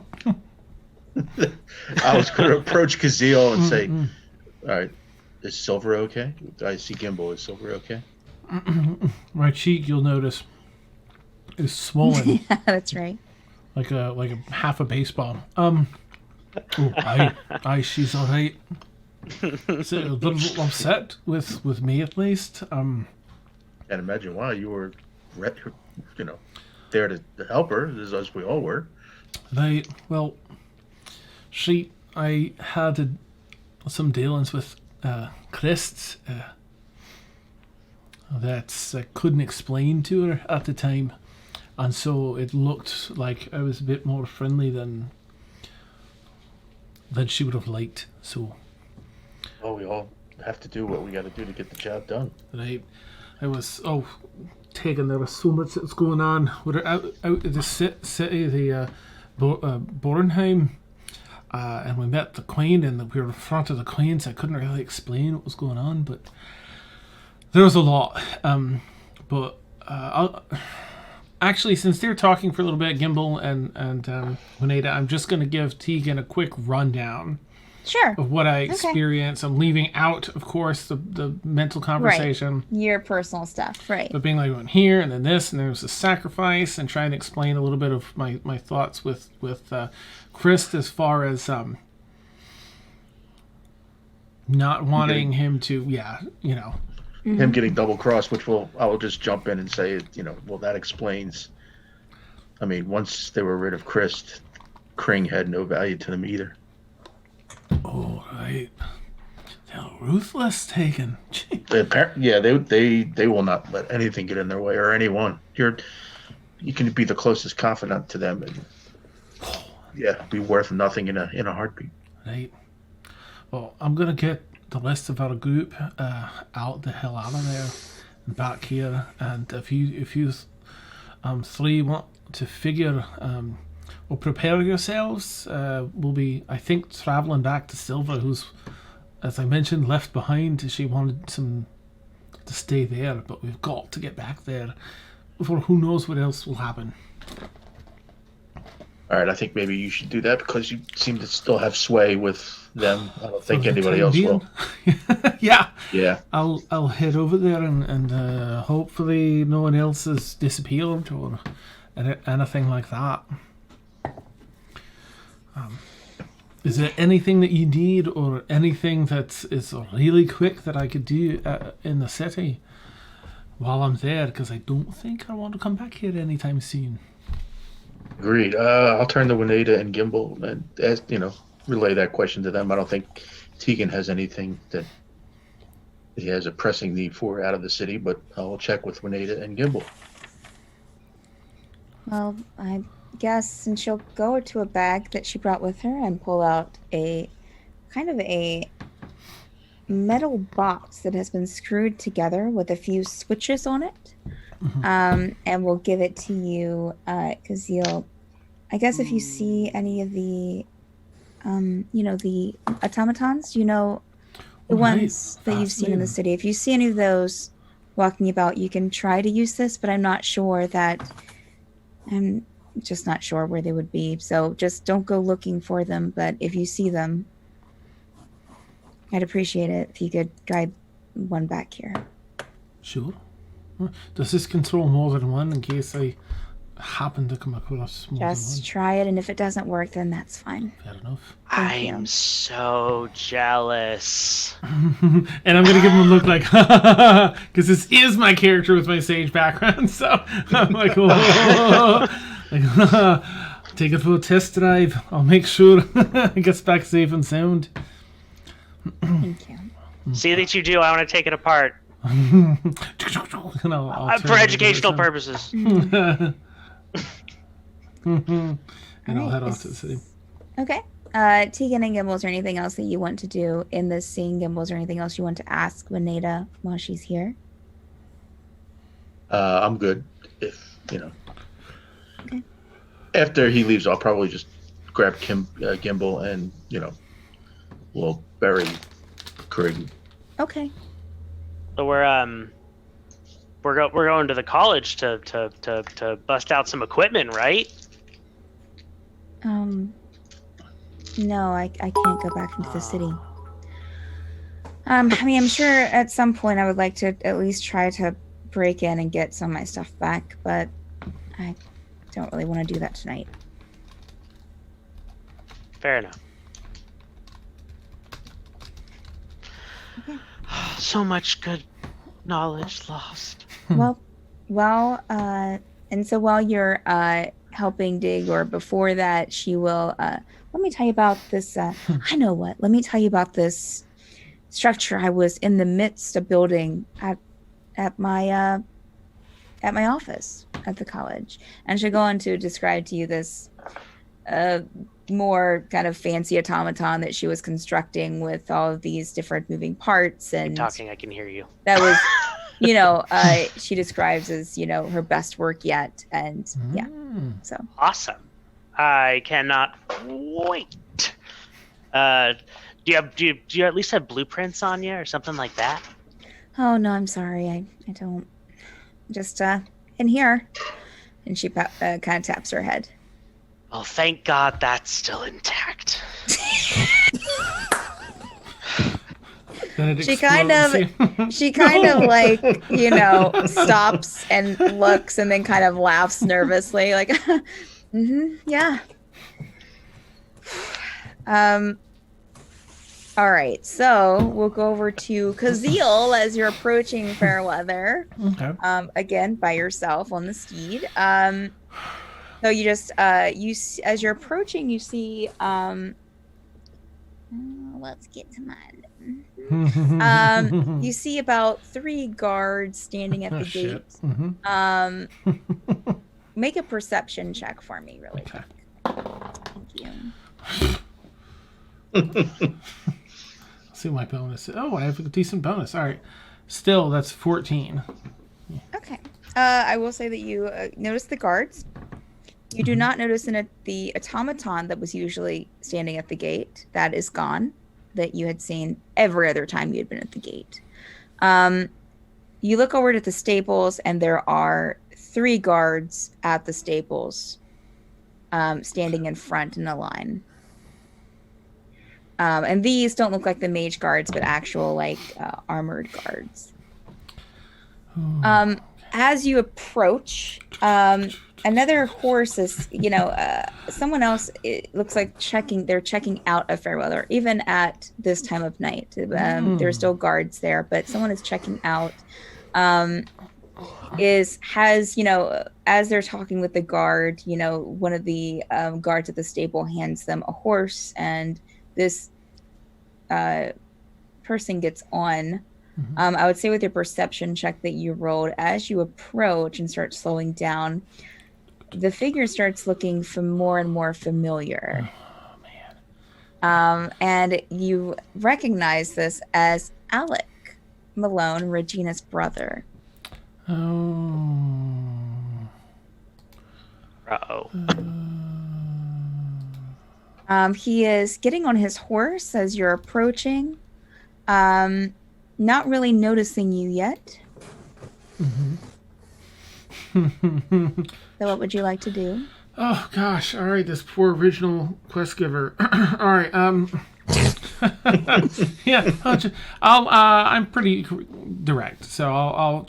I was going to approach Kazeel and say, "All right, is Silver okay? I see Gimble. Is Silver okay?" My cheek, you'll notice, is swollen. Yeah, that's right. like a half a baseball. Aye, she's all right. Is it a little upset with me at least? Can't imagine why. You were, there to help her, as we all were. Right. Well, I had some dealings with Christ that I couldn't explain to her at the time, and so it looked like I was a bit more friendly than she would have liked. So. Well, we all have to do what we got to do to get the job done. Right. I was Teagan. There was so much that's going on. We were out of the city, the Bornheim, and we met the Queen, and we were in front of the Queen, so I couldn't really explain what was going on, but there was a lot. Actually, since they're talking for a little bit, Gimble and Wineda, I'm just going to give Teagan a quick rundown. Sure. Of what I experienced. I'm leaving out, of course, the mental conversation. Right. Your personal stuff, right. But being like, I'm here, and then this, and there was a sacrifice, and trying to explain a little bit of my thoughts with Chris as far as not wanting him to, him getting double-crossed, which I will just jump in and say, that explains. I mean, once they were rid of Chris, Kring had no value to them either. Oh, right. They're ruthless, Teagan. They will not let anything get in their way, or anyone. You can be the closest confidant to them, and be worth nothing in a heartbeat. Right. Well, I'm gonna get the rest of our group out the hell out of there and back here, and if you three want to figure or prepare yourselves, we'll be, I think, traveling back to Silver, who's, as I mentioned, left behind. She wanted to stay there, but we've got to get back there before who knows what else will happen. All right, I think maybe you should do that because you seem to still have sway with them. I don't think anybody else will. Yeah. Yeah. I'll head over there and hopefully no one else has disappeared or anything like that. Is there anything that you need or anything that is really quick that I could do in the city while I'm there? Because I don't think I want to come back here anytime soon. Agreed. I'll turn to Wineda and Gimble and relay that question to them. I don't think Teagan has anything that he has a pressing need for out of the city, but I'll check with Wineda and Gimble. Well, I guess, and she'll go to a bag that she brought with her and pull out a kind of a metal box that has been screwed together with a few switches on it. And we'll give it to you because I guess if you see any of the the automatons, the ones that you've seen in the city, if you see any of those walking about, you can try to use this, but I'm just not sure where they would be. So just don't go looking for them. But if you see them, I'd appreciate it if you could guide one back here. Sure. Does this control more than one in case I happen to come across more than one? Just try it, and if it doesn't work, then that's fine. Fair enough. I'm so jealous. And I'm going to give him a look like, because this is my character with my sage background. So I'm like, oh. Take it for a test drive. I'll make sure it gets back safe and sound. Thank you. See that you do. I want to take it apart. For educational purposes. And I'll Alright, head off to the city. Okay. Teagan and Gimble, is there anything else that you want to do in this scene? Gimble, is there anything else you want to ask Wineda while she's here? I'm good. If Okay. After he leaves, I'll probably just grab Gimble and we'll bury Kring Okay. So we're going to the college to bust out some equipment, right? No, I can't go back into the city. I mean, I'm sure at some point I would like to at least try to break in and get some of my stuff back, but I don't really want to do that tonight. Fair enough. Okay. So much good knowledge lost. And so while you're helping dig, or before that, she will let me tell you about this. I know what. Let me tell you about this structure I was in the midst of building at my office at the college, and she'll go on to describe to you this more kind of fancy automaton that she was constructing with all of these different moving parts. And Keep talking, I can hear you. that was, she describes as her best work yet, and yeah, so Awesome. I cannot wait. Do you at least have blueprints on you or something like that? Oh no, I'm sorry, I don't. Just in here, and she kind of taps her head. Well, thank God that's still intact. She kind of like stops and looks, and then kind of laughs nervously, like, yeah. All right, so we'll go over to Kazeel as you're approaching Fairweather. Okay. Again, by yourself on the steed. So you just as you're approaching, you see. Let's get to mine. You see about 3 guards standing at the gate. Make a perception check for me, really quick. Thank you. See my bonus. Oh, I have a decent bonus. All right. Still, that's 14. Okay. I will say that you notice the guards. You do not notice the automaton that was usually standing at the gate. That is gone. That you had seen every other time you had been at the gate. You look over at the stables, and there are 3 guards at the stables, standing in front in a line. And these don't look like the mage guards, but actual armored guards. As you approach, another horse is, someone else, it looks like they're checking out of Fairweather, even at this time of night. There are still guards there, but someone is checking out. As they're talking with the guard, one of the guards at the stable hands them a horse, and this person gets on. I would say with your perception check that you rolled, as you approach and start slowing down, the figure starts looking more and more familiar. Oh, man. And you recognize this as Alec Malone, Regina's brother. Oh. Uh-oh. He is getting on his horse as you're approaching, not really noticing you yet. So what would you like to do? Oh gosh! All right, this poor original quest giver. All right, yeah. I'm pretty direct, so I'll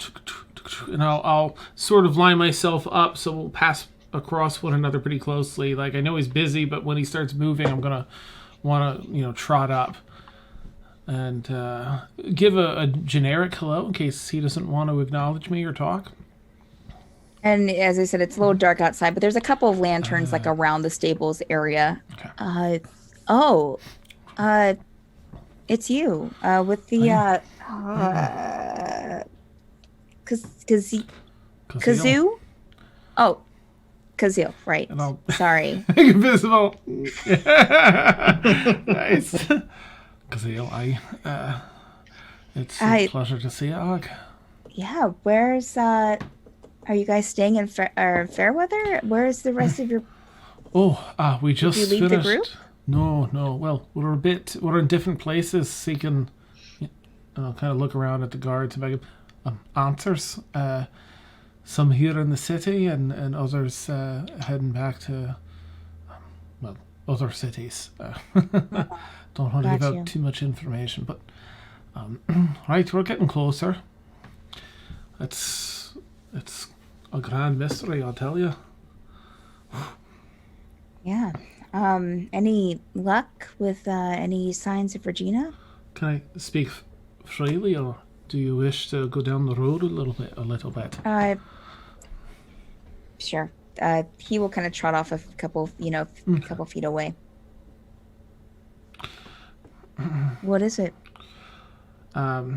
sort of line myself up so we'll pass across one another pretty closely. Like, I know he's busy, but when he starts moving, I'm gonna want to trot up and give a generic hello in case he doesn't want to acknowledge me or talk. And as I said, it's a little dark outside, but there's a couple of lanterns around the stables area. Okay. It's you with the kazoo. Oh, Kazeel, right? Sorry. Invisible. Nice. Kazeel, it's a pleasure to see you, Og. Yeah, where's are you guys staying in Fairweather? Where's the rest of your? We just Did you leave finished. The group? No. Well, we're in different places seeking and I'll kind of look around at the guards and beg answers. Some here in the city, and others heading back to, other cities. Don't want to give Gotcha. out too much information, but right, we're getting closer. It's a grand mystery, I'll tell you. Yeah. Any luck with any signs of Regina? Can I speak freely, or do you wish to go down the road a little bit? Sure. He will kind of trot off a couple feet away. What is it? Well,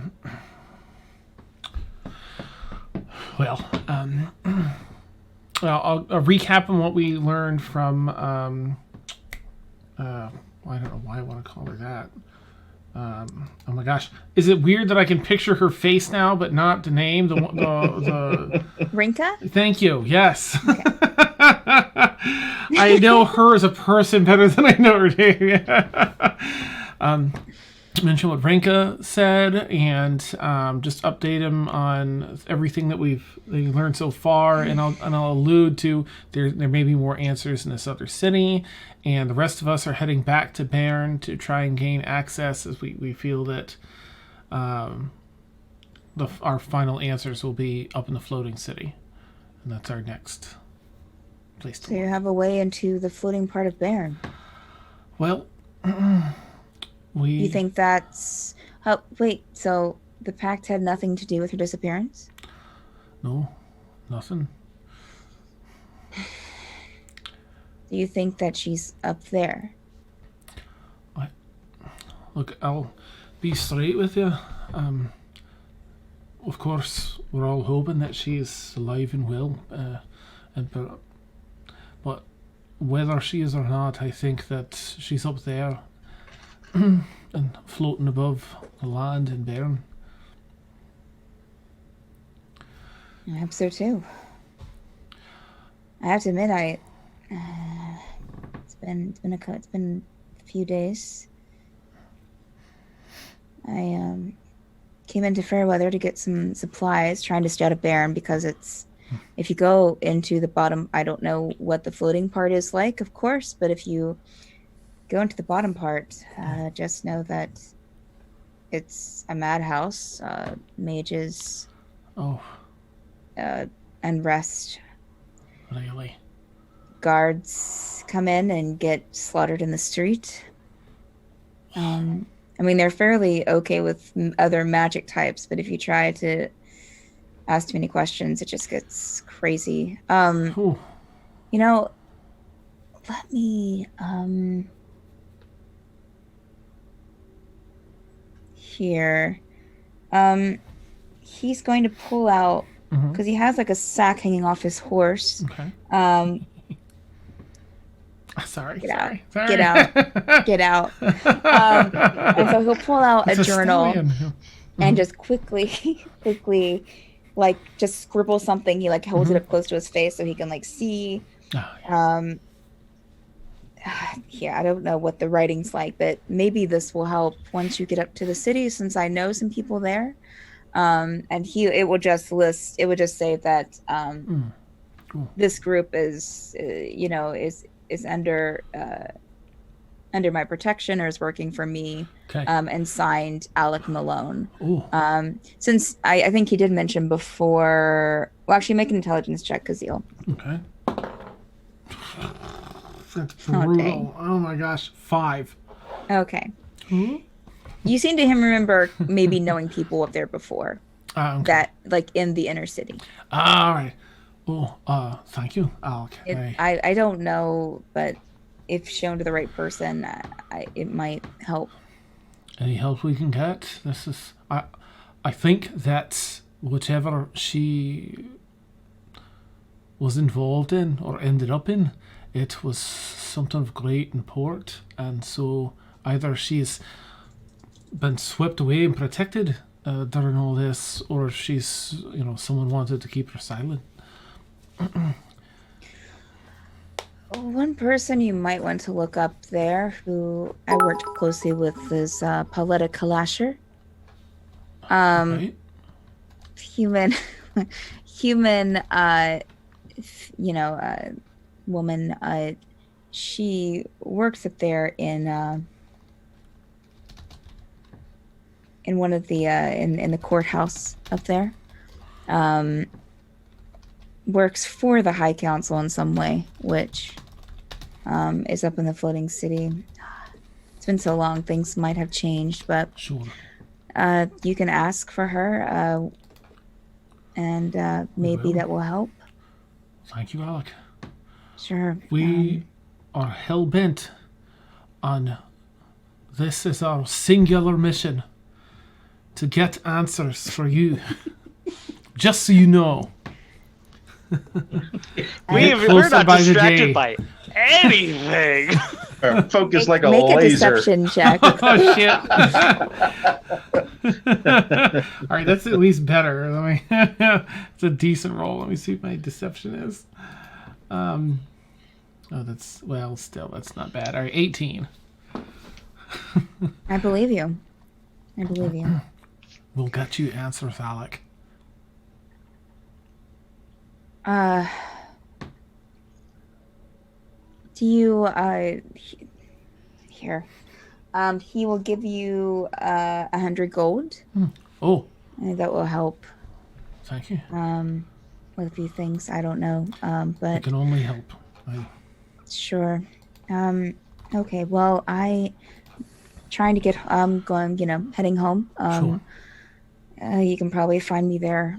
I'll recap on what we learned from. I don't know why I want to call her that. Oh my gosh, is it weird that I can picture her face now, but not the name? The Rinka? Thank you. Yes. Okay. I know her as a person better than I know her name. Mention what Rinka said, and just update him on everything that we've learned so far, and I'll allude to there may be more answers in this other city, and the rest of us are heading back to Baryn to try and gain access, as we feel that our final answers will be up in the floating city, and that's our next place to So you look. have a way into the floating part of Baryn. Well, You think that's... Oh, wait, so the pact had nothing to do with her disappearance? No, nothing. Do you think that she's up there? Look, I'll be straight with you. Of course, we're all hoping that she's alive and well, but whether she is or not, I think that she's up there and floating above the land in Baryn. I hope so too. I have to admit, it's been a few days. I came into Fairweather to get some supplies, trying to stay out of Baryn because if you go into the bottom, I don't know what the floating part is like, of course, but if you go into the bottom part, just know that it's a madhouse, mages, unrest. Really? Guards come in and get slaughtered in the street. I mean, they're fairly okay with other magic types, but if you try to ask too many questions, it just gets crazy. Ooh. You know, let me here. He's going to pull out, because he has like a sack hanging off his horse. Okay. Sorry. Get out. Sorry. Get out. Get out. And so he'll pull out It's a journal stallion. and just quickly, like, just scribble something. He like holds it up close to his face so he can like see. Oh, yeah. Yeah, I don't know what the writing's like, but maybe this will help once you get up to the city, since I know some people there. And it would just say that Cool. this group is under my protection, or is working for me. Okay. And signed Alec Malone. Ooh. Since I think he did mention before. Well, actually, make an intelligence check, Kazeel. Okay. That's brutal. Oh my gosh. 5. Okay. You seem to remember maybe knowing people up there before, Okay. that like in the inner city. All right. Oh, thank you, Alec. I don't know, but if shown to the right person, it might help. Any help we can get? This is. I think that whatever she was involved in or ended up in, it was something of great import, and so either she's been swept away and protected during all this, or she's, someone wanted to keep her silent. One person you might want to look up there, who I worked closely with, is Pauletta Kalasher. Right? human woman, she works up there in one of the in the courthouse up there. Works for the High Council in some way, which is up in the floating city. It's been so long, things might have changed, but Sure. you can ask for her, and maybe will. that will help. Thank you, Alec. Sure. We are hell bent on this is our singular mission to get answers for you. Just so you know. We're closer not by the day. distracted by anything. Focus like a make a laser. deception check. Oh shit! All right, that's at least better. It's a decent roll. Let me see what my deception is. Oh, that's that's not bad. All right, 18. I believe you. I believe you. We'll get you answers, Alec. Do you here? He will give you 100 gold. Oh, I think that will help. thank you. With a few things. I don't know. It But can only help. sure. Okay. Well, trying to get going. Heading home. Sure. You can probably find me there.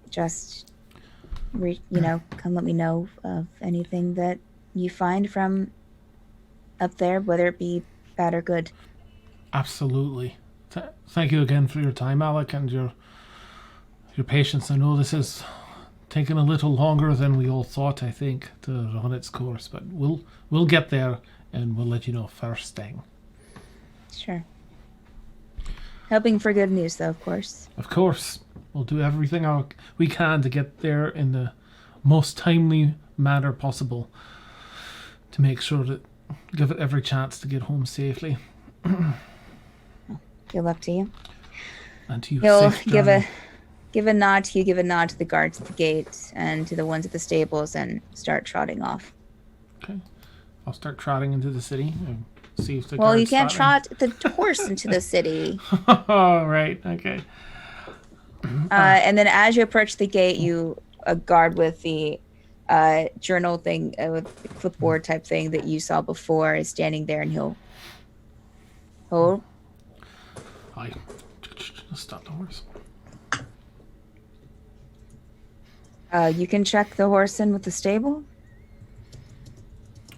Just come let me know of anything that you find from up there, whether it be bad or good. Absolutely. Thank you again for your time, Alec, and your patience. I know this has taken a little longer than we all thought, I think, to run its course, but we'll get there, and we'll let you know first thing. Sure. Hoping for good news, though, of course. Of course, we'll do everything we can to get there in the most timely manner possible to make sure that give it every chance to get home safely. Good luck to you. And to you, He'll safe give journey. a nod to you, give a nod to the guards at the gate and to the ones at the stables, and start trotting off. Okay, I'll start trotting into the city and see if the Well, you guards can't stop trot the horse into the city. me. Oh, right. Okay. And then as you approach the gate, a guard with the journal thing, with the clipboard type thing that you saw before is standing there, and he'll I stop the horse. you can check the horse in with the stable.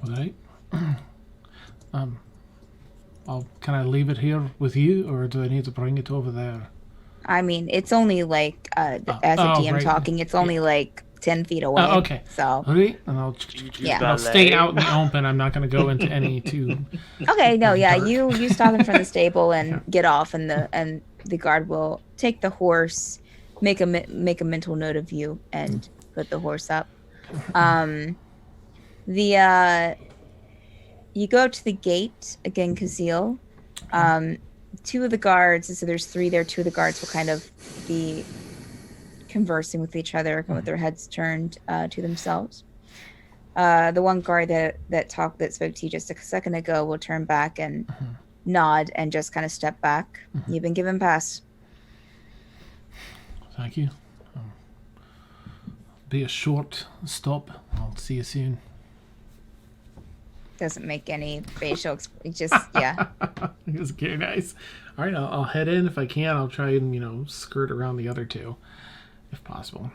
All right. Can I leave it here with you, or do I need to bring it over there? I mean, it's only like as a DM right. talking, it's only like 10 feet away. Okay. So All right, and I'll stay out in the open. I'm not going to go into any too. okay, no, yeah, you stop in front of the stable and get off, and the guard will take the horse, make a mental note of you, and put the horse up. You go up to the gate again, Kazil. Two of the guards, so there's three there. Two of the guards will kind of be conversing with each other with their heads turned to themselves. The one guard that spoke to you just a second ago will turn back and nod and just kind of step back. You've been given pass. Thank you. Be a short stop. I'll see you soon. Doesn't make any facial just yeah. It's very nice. All right, I'll head in if I can. I'll try and skirt around the other two, if possible.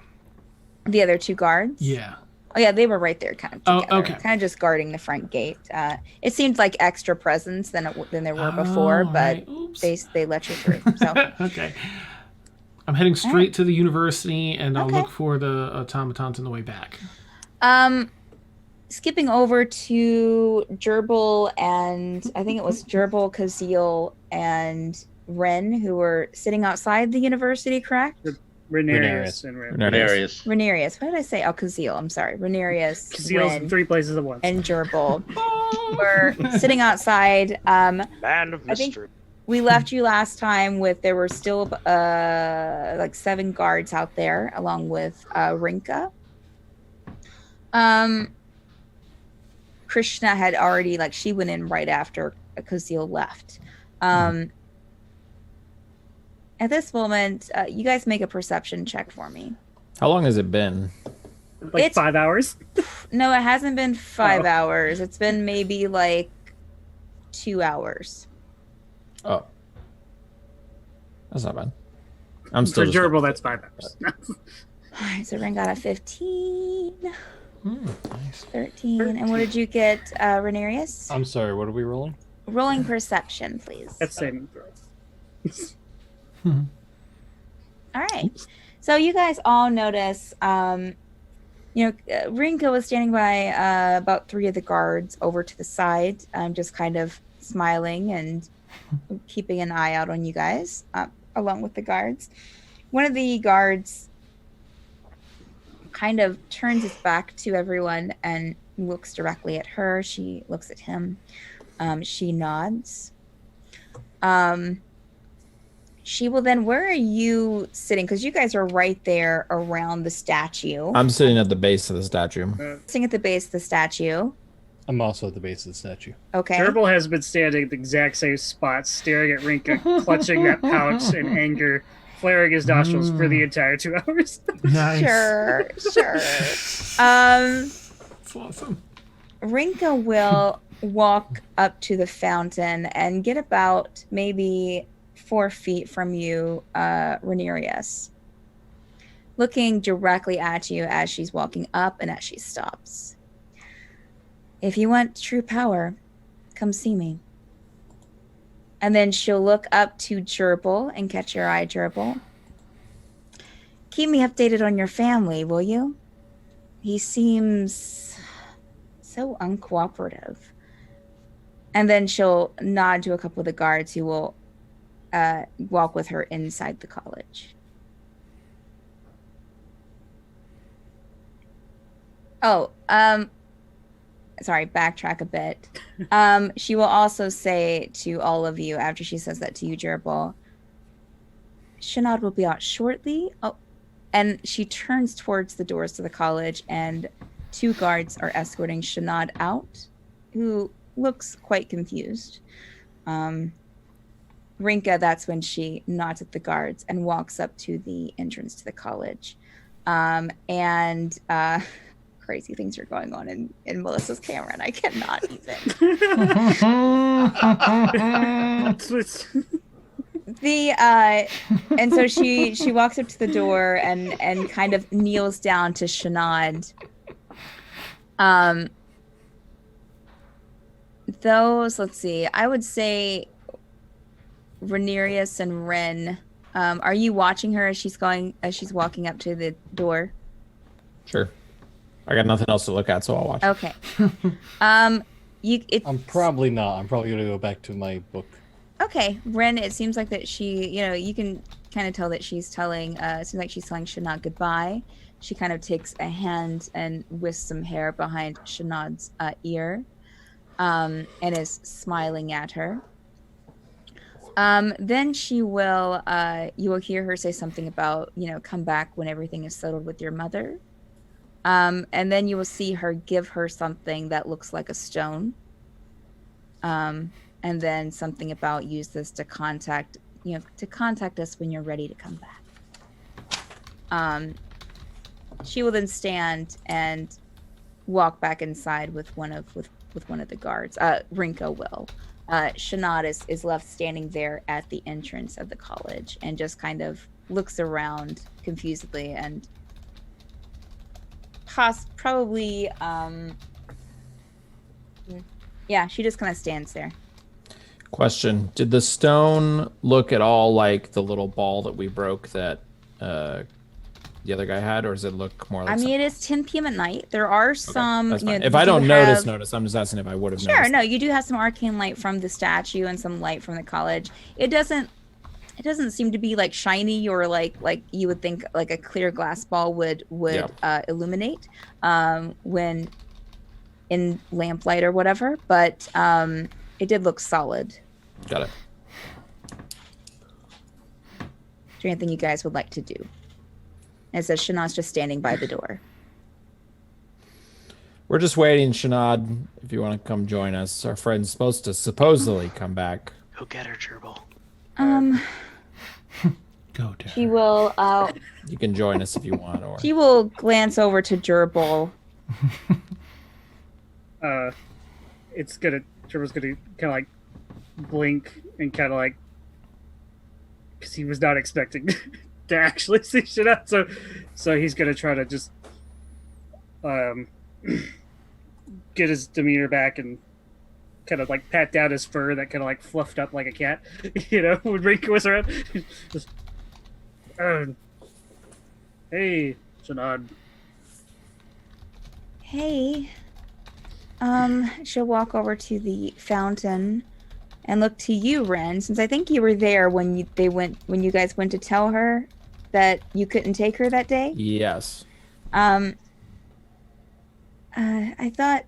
The other two guards. Yeah. Oh yeah, they were right there, kind of together, Oh, okay. kind of just guarding the front gate. It seemed like extra presence than there were before, but right. Oops. they let you through. So Okay. I'm heading straight to the university, and I'll Okay. look for the automatons on the way back. skipping over to Gerbil, and I think it was Gerbil, Kazil, and Wren, who were sitting outside the university, correct? Ranerius and Wren. Ranerius. Ranerius. What did I say? Oh, Kazil. I'm sorry. Ranerius, Kazil's Wren, in 3 places at once. and Gerbil were sitting outside. Man of I think mystery. we left you last time with there were still like 7 guards out there along with Rinka. Krishna had already she went in right after Kazil left. At this moment, you guys make a perception check for me. How long has it been? Like 5 hours? No, it hasn't been 5 hours. It's been maybe 2 hours. Oh, that's not bad. I'm still For just gerbil, that's 5 hours. All right, so Ren got a 15, nice. 13. And what did you get, Ranerius? I'm sorry, what are we rolling? Rolling perception, please. That's saving throw. All right. So you guys all notice, Rinka was standing by about 3 of the guards over to the side, just kind of smiling and keeping an eye out on you guys, along with the guards. One of the guards kind of turns his back to everyone and looks directly at her. She looks at him. She nods. She will then, where are you sitting? Because you guys are right there around the statue. I'm sitting at the base of the statue. Sitting at the base of the statue. I'm also at the base of the statue. Okay. Gerbil has been standing at the exact same spot, staring at Rinka, clutching that pouch in anger, flaring his nostrils for the entire 2 hours. Nice. Sure. That's awesome. Rinka will walk up to the fountain and get about maybe 4 feet from you, Ranerius, looking directly at you as she's walking up and as she stops. If you want true power, come see me. And then she'll look up to Gerbil and catch your eye, Gerbil. Keep me updated on your family, will you? He seems so uncooperative. And then she'll nod to a couple of the guards who will walk with her inside the college. Sorry, backtrack a bit. She will also say to all of you, after she says that to you, Gerbil, Shanad will be out shortly. Oh, and she turns towards the doors to the college, and 2 guards are escorting Shanad out, who looks quite confused. Rinka, that's when she nods at the guards and walks up to the entrance to the college. Crazy things are going on in Melissa's camera, and I cannot even. And so she walks up to the door and kind of kneels down to Shanad. Let's see, I would say Ranerius and Wren. Are you watching her as she's walking up to the door? Sure. I got nothing else to look at, so I'll watch. Okay. I'm probably not. I'm probably gonna go back to my book. Okay, Wren. It seems like that she, you can kind of tell that she's telling. It seems like she's telling Shanad goodbye. She kind of takes a hand and whisks some hair behind Shanad's ear, and is smiling at her. Then she will. You will hear her say something about, come back when everything is settled with your mother. And then you will see her give her something that looks like a stone. And then something about use this to contact us when you're ready to come back. She will then stand and walk back inside with one of the guards. Rinka will. Shanad is left standing there at the entrance of the college and just kind of looks around confusedly and probably she just kind of stands there. Question: did the stone look at all like the little ball that we broke that the other guy had, or does it look more like it is 10 p.m. at night. There are some that's fine. If I don't notice, I'm just asking if I would have noticed. Sure, no, you do have some arcane light from the statue and some light from the college. It doesn't seem to be like shiny or like you would think like a clear glass ball would illuminate when in lamplight or whatever, but it did look solid. Got it. there anything you guys would like to do? And it says Shanad's just standing by the door. We're just waiting, Shanad. If you want to come join us, our friend's supposed to supposedly come back. Go get her, Gerbil. Go to She her. will. You can join us if you want, or She will glance over to Gerbil. Gerbil's gonna kind of like blink and kind of like, because he was not expecting to actually see shit out. So he's gonna try to just get his demeanor back and kind of like pat down his fur that kind of like fluffed up like a cat, when Rinka was around. Just, hey, Shanad. Hey. She'll walk over to the fountain and look to you, Wren, since I think you were there when you guys went to tell her that you couldn't take her that day. yes. I thought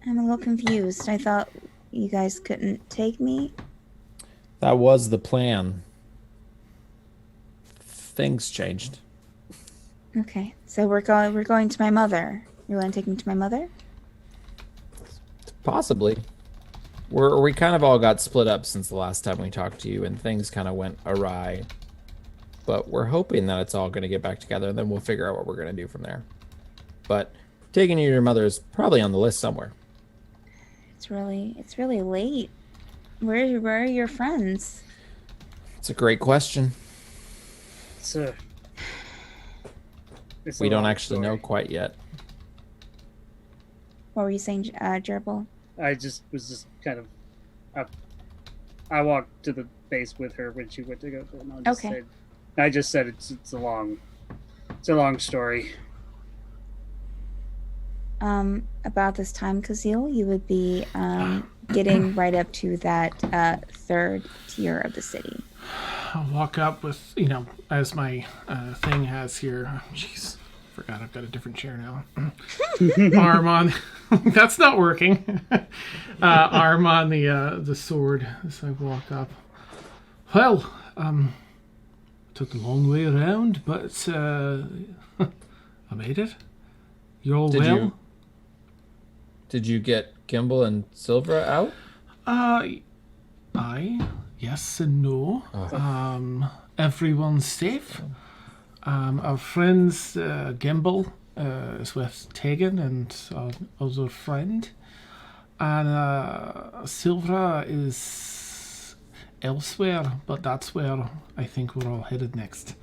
I'm a little confused. I thought you guys couldn't take me. That was the plan. Things changed. Okay, so we're going to my mother. You want to take me to my mother? Possibly. We kind of all got split up since the last time we talked to you, and things kind of went awry. But we're hoping that it's all going to get back together, and then we'll figure out what we're going to do from there. But taking you to your mother is probably on the list somewhere. It's really late. Where are your friends? It's a great question. We don't actually know quite yet. What were you saying, Gerbil? I was kind of. I walked to the base with her when she went to go. And I just said it's a long story. About this time, Kazil, you would be getting right up to that third tier of the city. I'll walk up with, as my thing has here. Jeez, forgot I've got a different chair now. Arm on. That's not working. Arm on the sword as I walk up. Well, took a long way around, but I made it. You're all well? Did you get Gimble and Silvra out? Yes and no. Everyone's safe. Our friends Gimble is with Teagan and our other friend, and Silvra is elsewhere, but that's where I think we're all headed next.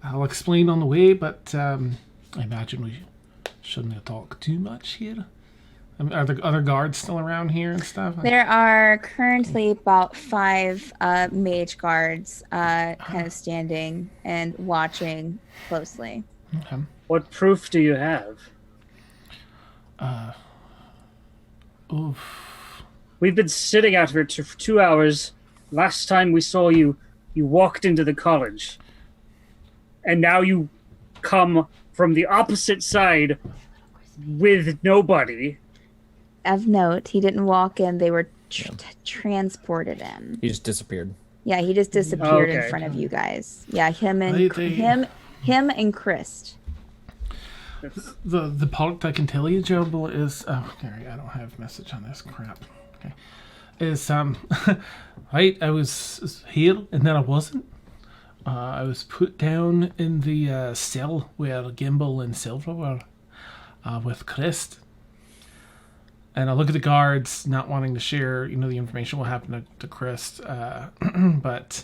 I'll explain on the way, but I imagine we shouldn't talk too much here. Are the other guards still around here and stuff? There are currently about 5 mage guards kind of standing and watching closely. Okay. What proof do you have? We've been sitting out here for 2 hours. Last time we saw you, you walked into the college. And now you come from the opposite side with nobody. Of note, he didn't walk in. They were transported in. He just disappeared. Yeah, he just disappeared in Okay. front of you guys. Yeah, him and him and Chris. The part I can tell you, Gimble, is Gary, I don't have message on this crap. Okay, is right. I was here and then I wasn't. I was put down in the cell where Gimble and Silver were with Chris. And I look at the guards not wanting to share, the information what happened to Chris. But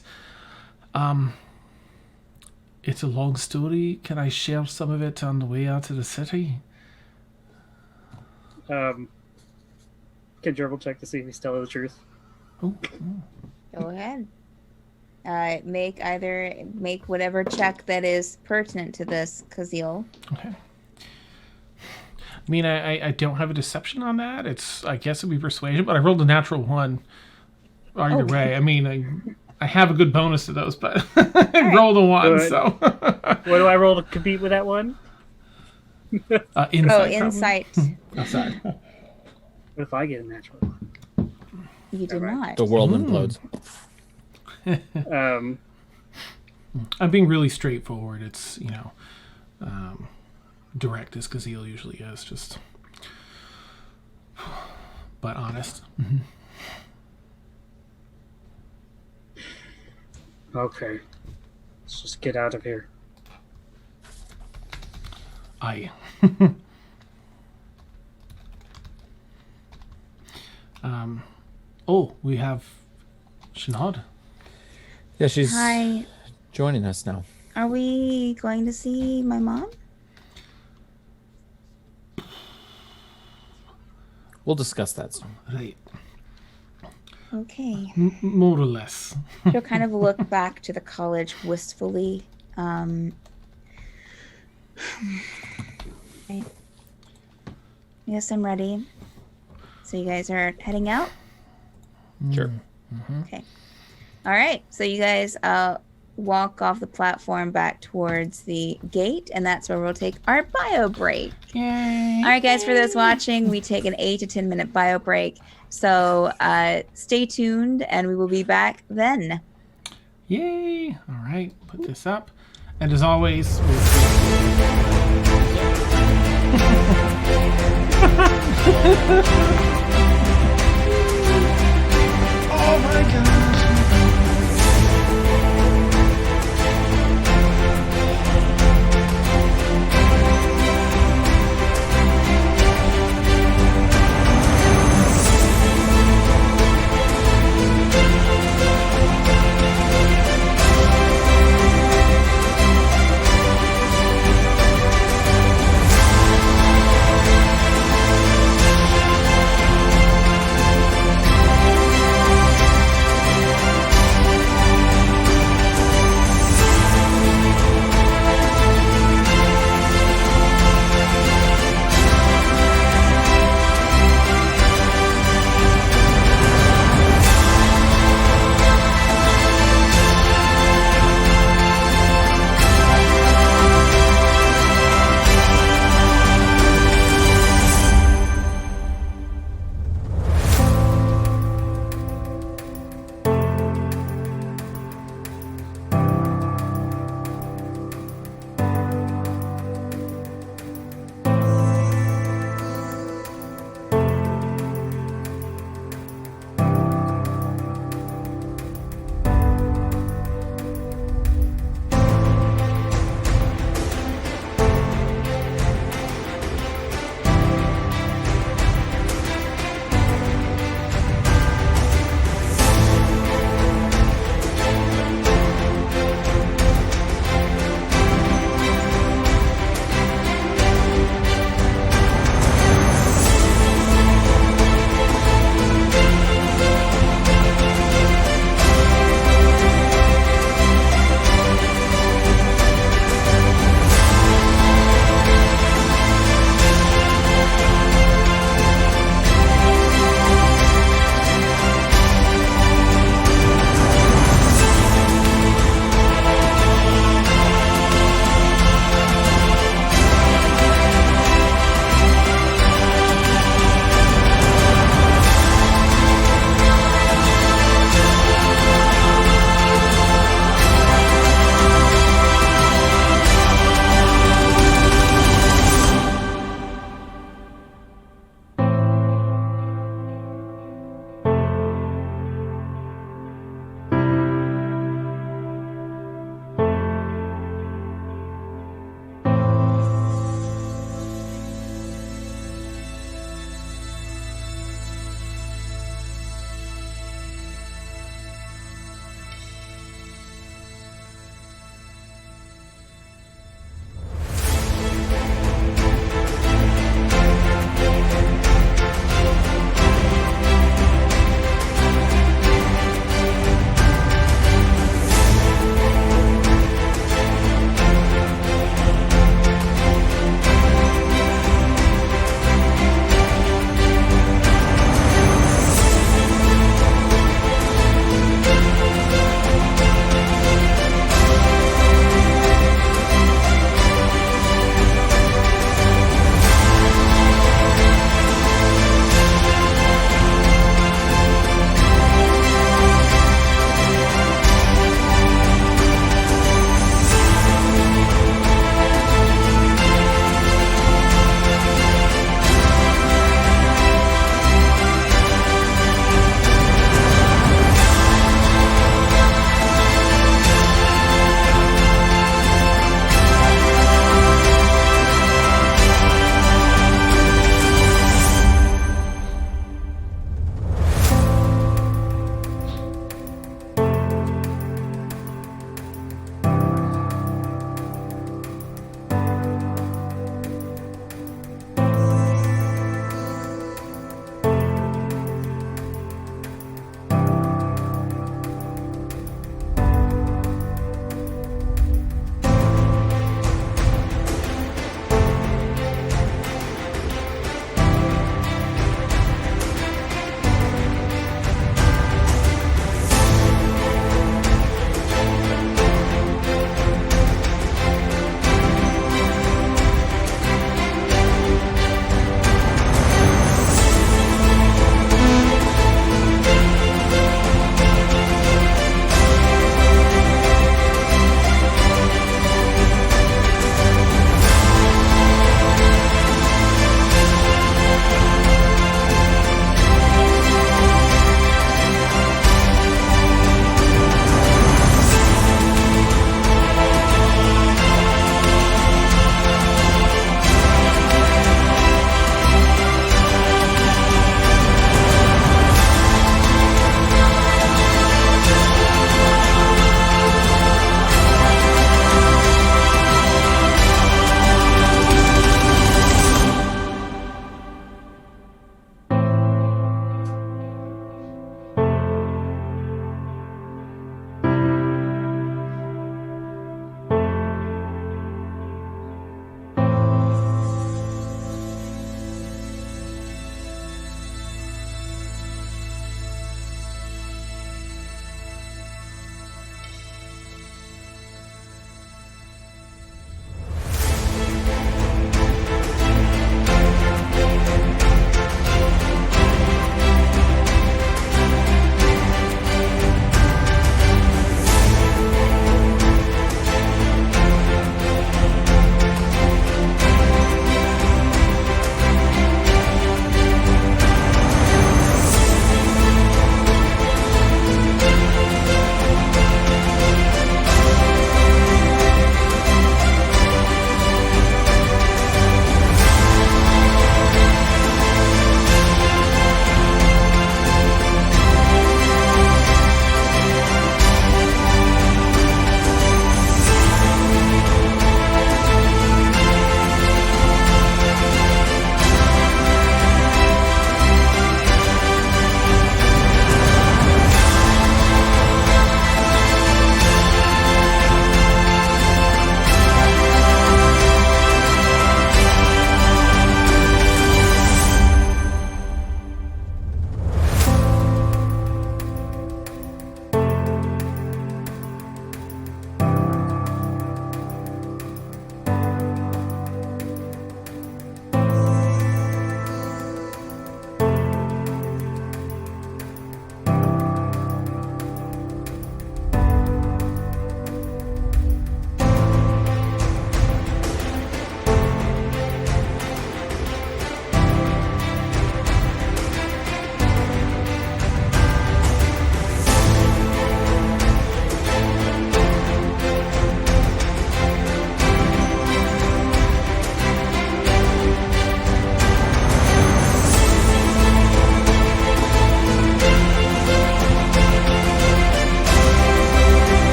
it's a long story. Can I share some of it on the way out to the city? Can Gerbil check to see if he's telling the truth? Oh. Go ahead. Make whatever check that is pertinent to this, Kazil. Okay. I mean, I don't have a deception on that. I guess it'd be persuasion, but I rolled a natural 1. Either way, I mean, I have a good bonus to those, but I rolled a 1, Good. so. What do I roll to compete with that one? Insight. Oh, insight. Outside. What if I get a natural one? You did not. The world implodes. I'm being really straightforward. It's, direct as Kazeel usually is, just, but honest. Okay. Let's just get out of here. Aye. We have Shanad. Yeah, she's Hi. joining us now. Are we going to see my mom? We'll discuss that soon. Right. Okay. More or less. She'll kind of look back to the college wistfully. Right. Yes, I'm ready. So you guys are heading out? Sure. Okay. All right. So you guys walk off the platform back towards the gate, and that's where we'll take our bio break. Yay. All right, guys, for those watching, we take an 8 to 10 minute bio break. So stay tuned, and we will be back then. Yay. All right. Put this up. And as always, Oh my god.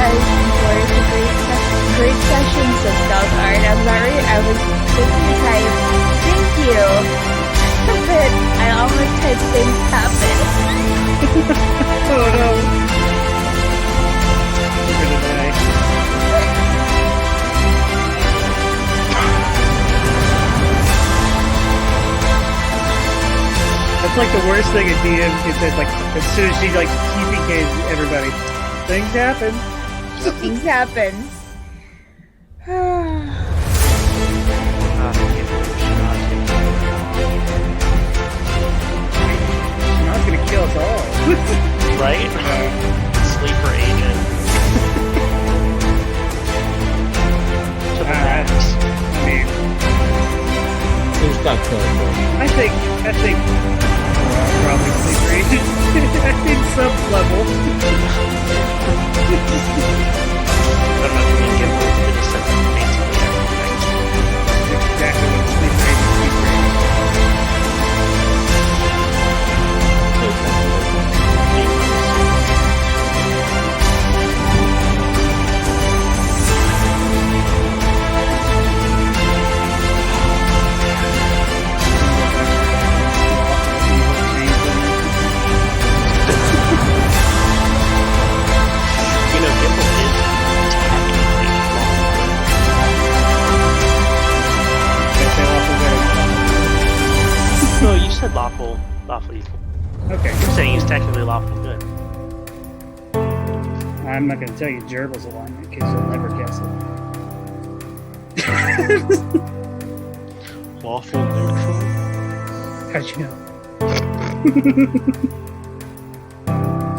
Victoria, it's a great session, so Scout Art. I'm sorry, I was taking your time. Thank you. But I almost had things happen. Oh no. We're gonna die. That's like the worst thing at DM is that like as soon as she like TPKs everybody, things happen. Things happen. She's not gonna kill us all. Right? Sleeper agent. To the max. I mean, We just got killed. I think probably sleeper agent in some level. I don't know if you mean Gimble to the sense of basically everything. That's exactly what sleeper agent You know, Gimble is technically lawful. No, you said lawful evil. Okay, You're saying he's technically lawful good. I'm not gonna tell you Gerbil's alignment because you'll never guess it. Lawful neutral? How'd you know?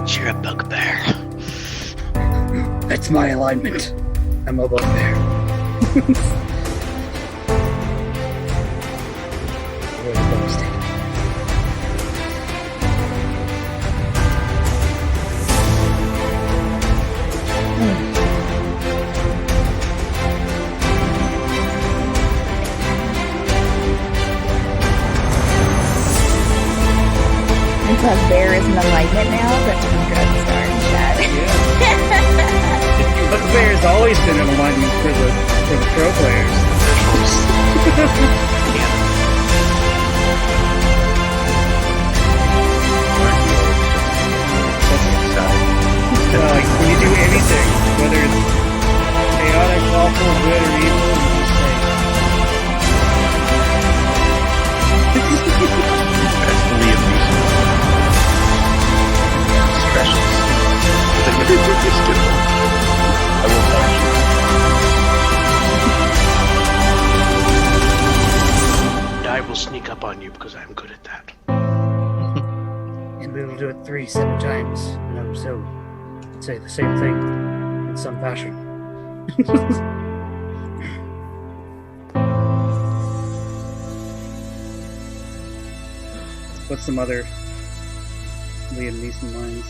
You're a bugbear. That's my alignment. I'm above there. Where the bug's taken. Bugbear is an alignment now. That's a good start, Chad. Bugbear's always been an alignment for the pro players. Like when you do anything, whether it's chaotic, lawful, good, or evil, you just say. That's the Liam Neeson. Specials. It's like the I will punish I will sneak up on you because I'm good at that. And we will do it 7 times. And so say the same thing in some fashion. What's some other Liam Neeson lines?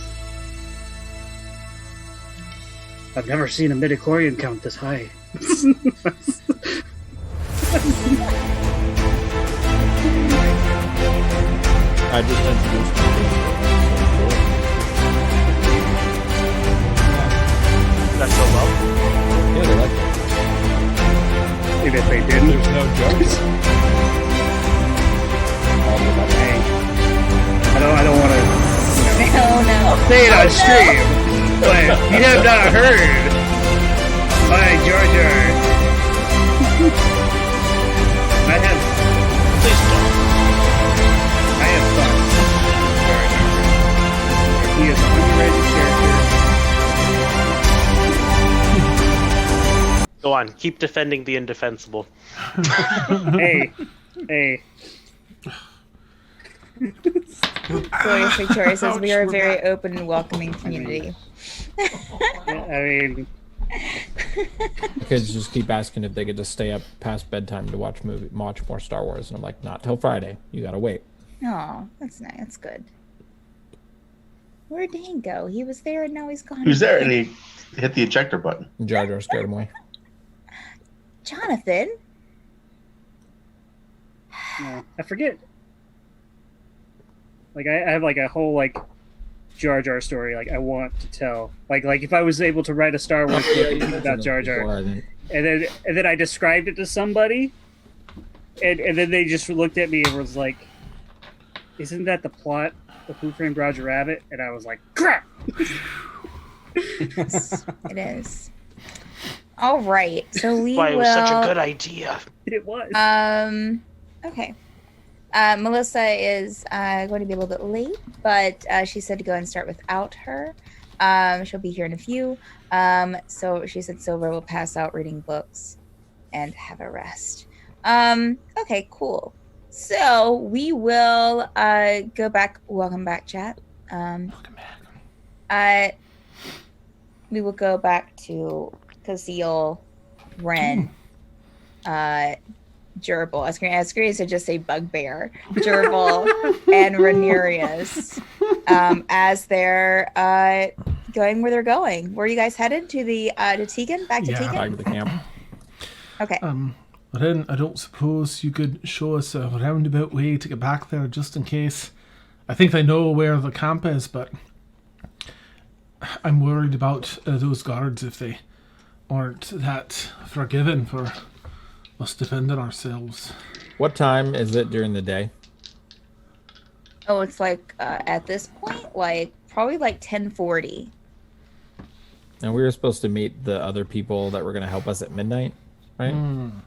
I've never seen a midichlorian count this high. I just introduced you. That's so well. Yeah, they like it. Even if they didn't. There's no jokes. All the way back. Hey, I don't want to Oh no. say it on stream, but you have not heard my Jar Jar. I have Please don't. fun. He is an underrated character. Go on, keep defending the indefensible. Hey. Glorious Victoria says we are a very open and welcoming community. I mean, Kids just keep asking if they get to stay up past bedtime to watch more Star Wars, and I'm like, not till Friday. You gotta wait. Oh, that's nice. That's good. Where'd Dane go? He was there and now he's gone. He was there and he hit the ejector button. Jar Jar scared him away. Jonathan? no, I forget. Like I have like a whole like Jar Jar story like I want to tell. Like if I was able to write a Star Wars book about Jar Jar, Before, I think. and then I described it to somebody, and then they just looked at me and was like, "Isn't that the plot of Who Framed Roger Rabbit?" And I was like, "Crap!" Yes, it is. All right, so we Why it will. was such a good idea. It was. Okay. Melissa is going to be a little bit late, but she said to go and start without her. She'll be here in a few. So she said Silver will pass out reading books and have a rest. Okay, cool. So we will go back. Welcome back, chat. Welcome back. We will go back to Kazeel, Wren, Gerbil. I was going to just say Bugbear, Gerbil, and Ranerius, as they're going where they're going. Where are you guys headed? To the to Teagan? Back to Yeah. Teagan? Back to the camp. Okay. Ren, I don't suppose you could show us a roundabout way to get back there just in case. I think I know where the camp is, but I'm worried about those guards if they aren't that forgiving for us defending ourselves. What time is it during the day? Oh, it's like at this point, like probably like 10:40. And we were supposed to meet the other people that were going to help us at midnight, right?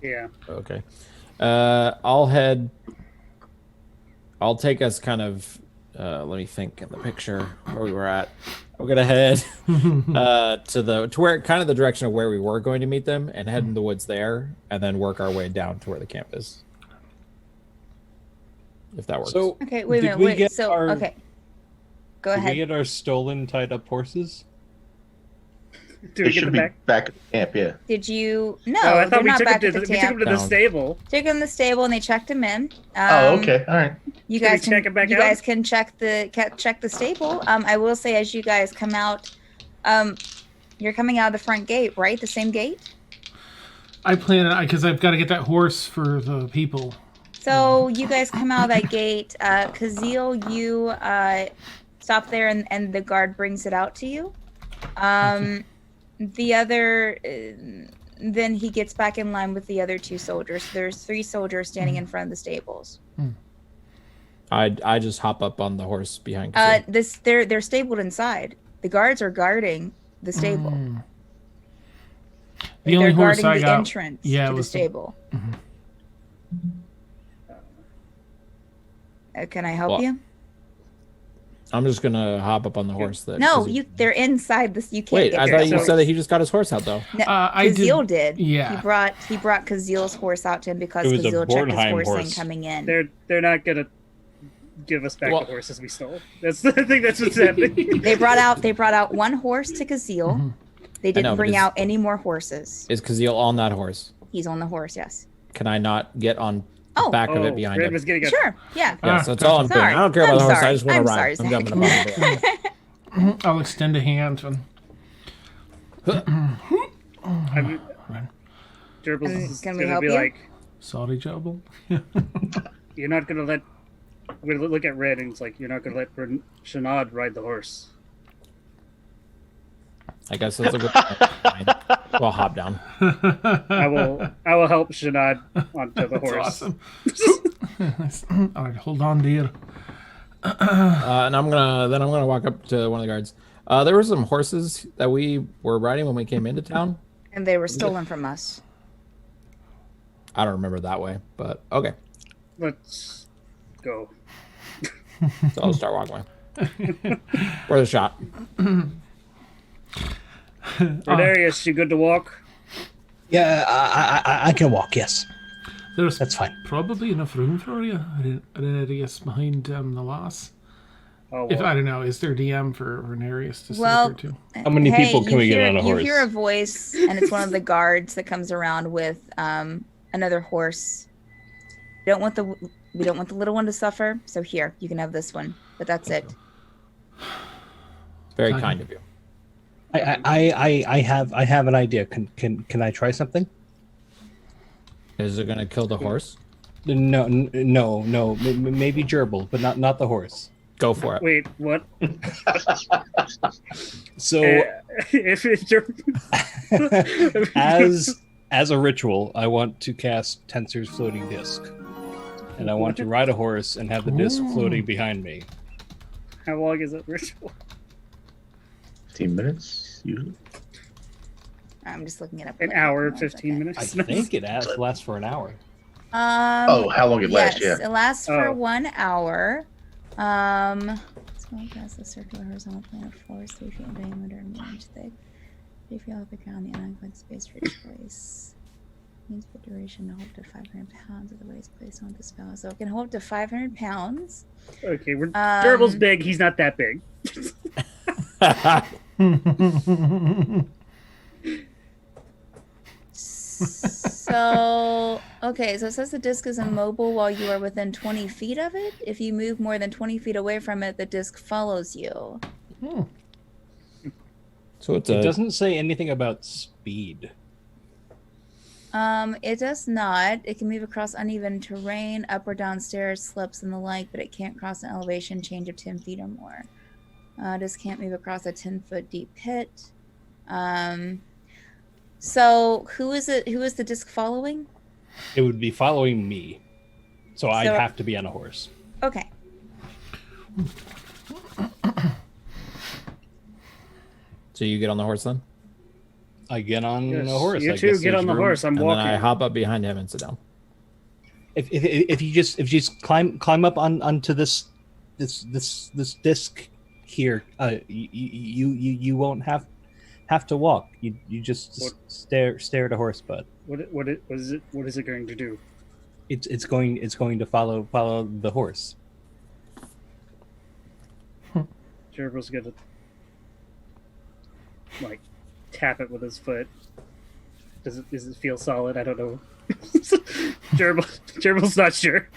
Yeah. Okay. I'll take us kind of, let me think in the picture where we were at. We're going to head to where kind of the direction of where we were going to meet them and head in the woods there and then work our way down to where the camp is. If that works. So, Okay, wait a did minute. we Wait, get so, our- okay. Go Did ahead. we get our stolen, tied up horses? Do They we get should them be back? back at the camp, yeah. Did you? No, Oh, I they're thought we not took back them at to the we took camp. them to the Down. stable. Took them to the stable and they checked them in. Oh, okay. All right. You Can we guys check can it back you out? guys can check the stable. I will say as you guys come out, you're coming out of the front gate, right? The same gate. I plan because I've got to get that horse for the people. So you guys come out of that gate. Kazeel, you stop there and the guard brings it out to you. The other, then he gets back in line with the other two soldiers. There's 3 soldiers standing in front of the stables. I just hop up on the horse behind Kazeel. They're stabled inside. The guards are guarding the stable. The only They're horse guarding I the got, entrance yeah, to the was stable. Can I help Well, you? I'm just gonna hop up on the horse. That No, Kazeel- they're inside this. You can't Wait, get I your thought you horse. said that he just got his horse out though. No, I Kazeel did. yeah. He brought Kazeel's horse out to him because It was a Kazeel checked his Bornheim horse in horse. coming in. They're not gonna give us back Well- the horses we stole. That's I think that's what's happening. They brought out 1 horse to Kazeel. They know, didn't but bring is- out any more horses. Is Kazeel on that horse? He's on the horse. Yes. Can I not get on the Oh. back of it behind Red him? was getting a Sure. Yeah. Yeah, so that's all I'm doing. Sorry. I don't care about I'm the horse. sorry. I just want I'm to ride. sorry, I'm jumping up on it. I'll extend a hand. And I'm, Gerbils Can is we gonna help be you? like, sorry, Jobble. you're not gonna let. We're gonna look at Red and it's like you're not gonna let Shanad ride the horse. I guess that's a good point. Well, hop down. I will help Shanad onto the horse. Awesome. All right, hold on, dear. And I'm gonna walk up to one of the guards. There were some horses that we were riding when we came into town. And they were stolen from us. I don't remember that way, but okay. Let's go. So I'll start walking away. Worth a shot. Ranerius, you good to walk? Yeah, I can walk. Yes, There's that's fine. probably enough room for you. Ranerius behind the lass. Oh, If well. I don't know, is there DM for Ranerius to sit Well, there too? How many people can you we get hear- on a horse? You hear a voice, and it's one of the guards that comes around with another horse. We don't want the little one to suffer, so here you can have this one. But that's it. Very Okay. kind of you. I have an idea. Can I try something? Is it gonna kill the horse? No. Maybe gerbil, but not the horse. Go for it. Wait, what? So If it's your... as a ritual, I want to cast Tensor's floating disc, and I want to ride a horse and have the disc floating behind me. How long is it ritual? 15 minutes, usually. I'm just looking it up. An really hour, quick. 15 I minutes? think it lasts for an hour. Oh, how long it lasts? Yes, Yeah. it lasts for Oh. 1 hour. Small past the circular horizontal plane of 4 3 feet in diameter and 1 inch thick. 3 feet off the ground, the unoccupied space for each place. Means the duration to hold up to 500 pounds of the weight is placed on the spell. So it can hold up to 500 pounds. Okay, Gerbils big. He's not that big. So, okay, so it says the disc is immobile while you are within 20 feet of it. If you move more than 20 feet away from it, the disc follows you. So it's It doesn't say anything about speed. It does not. It can move across uneven terrain, up or down stairs, slips, and the like, but it can't cross an elevation change of 10 feet or more. Disc can't move across a 10-foot deep pit. So who is it? Who is the disc following? It would be following me, so I'd So- have to be on a horse. Okay. So you get on the horse then? I get on Yes, a horse. you I two guess get there's on the room. horse. I'm And then I walking. hop up behind him and sit down. If you just climb up onto this disc here, you won't have to walk. You just stare at a horse butt. What is it going to do? It's going to follow the horse. Gerbil's gonna like tap it with his foot. Does it feel solid? I don't know. Gerbil's not sure.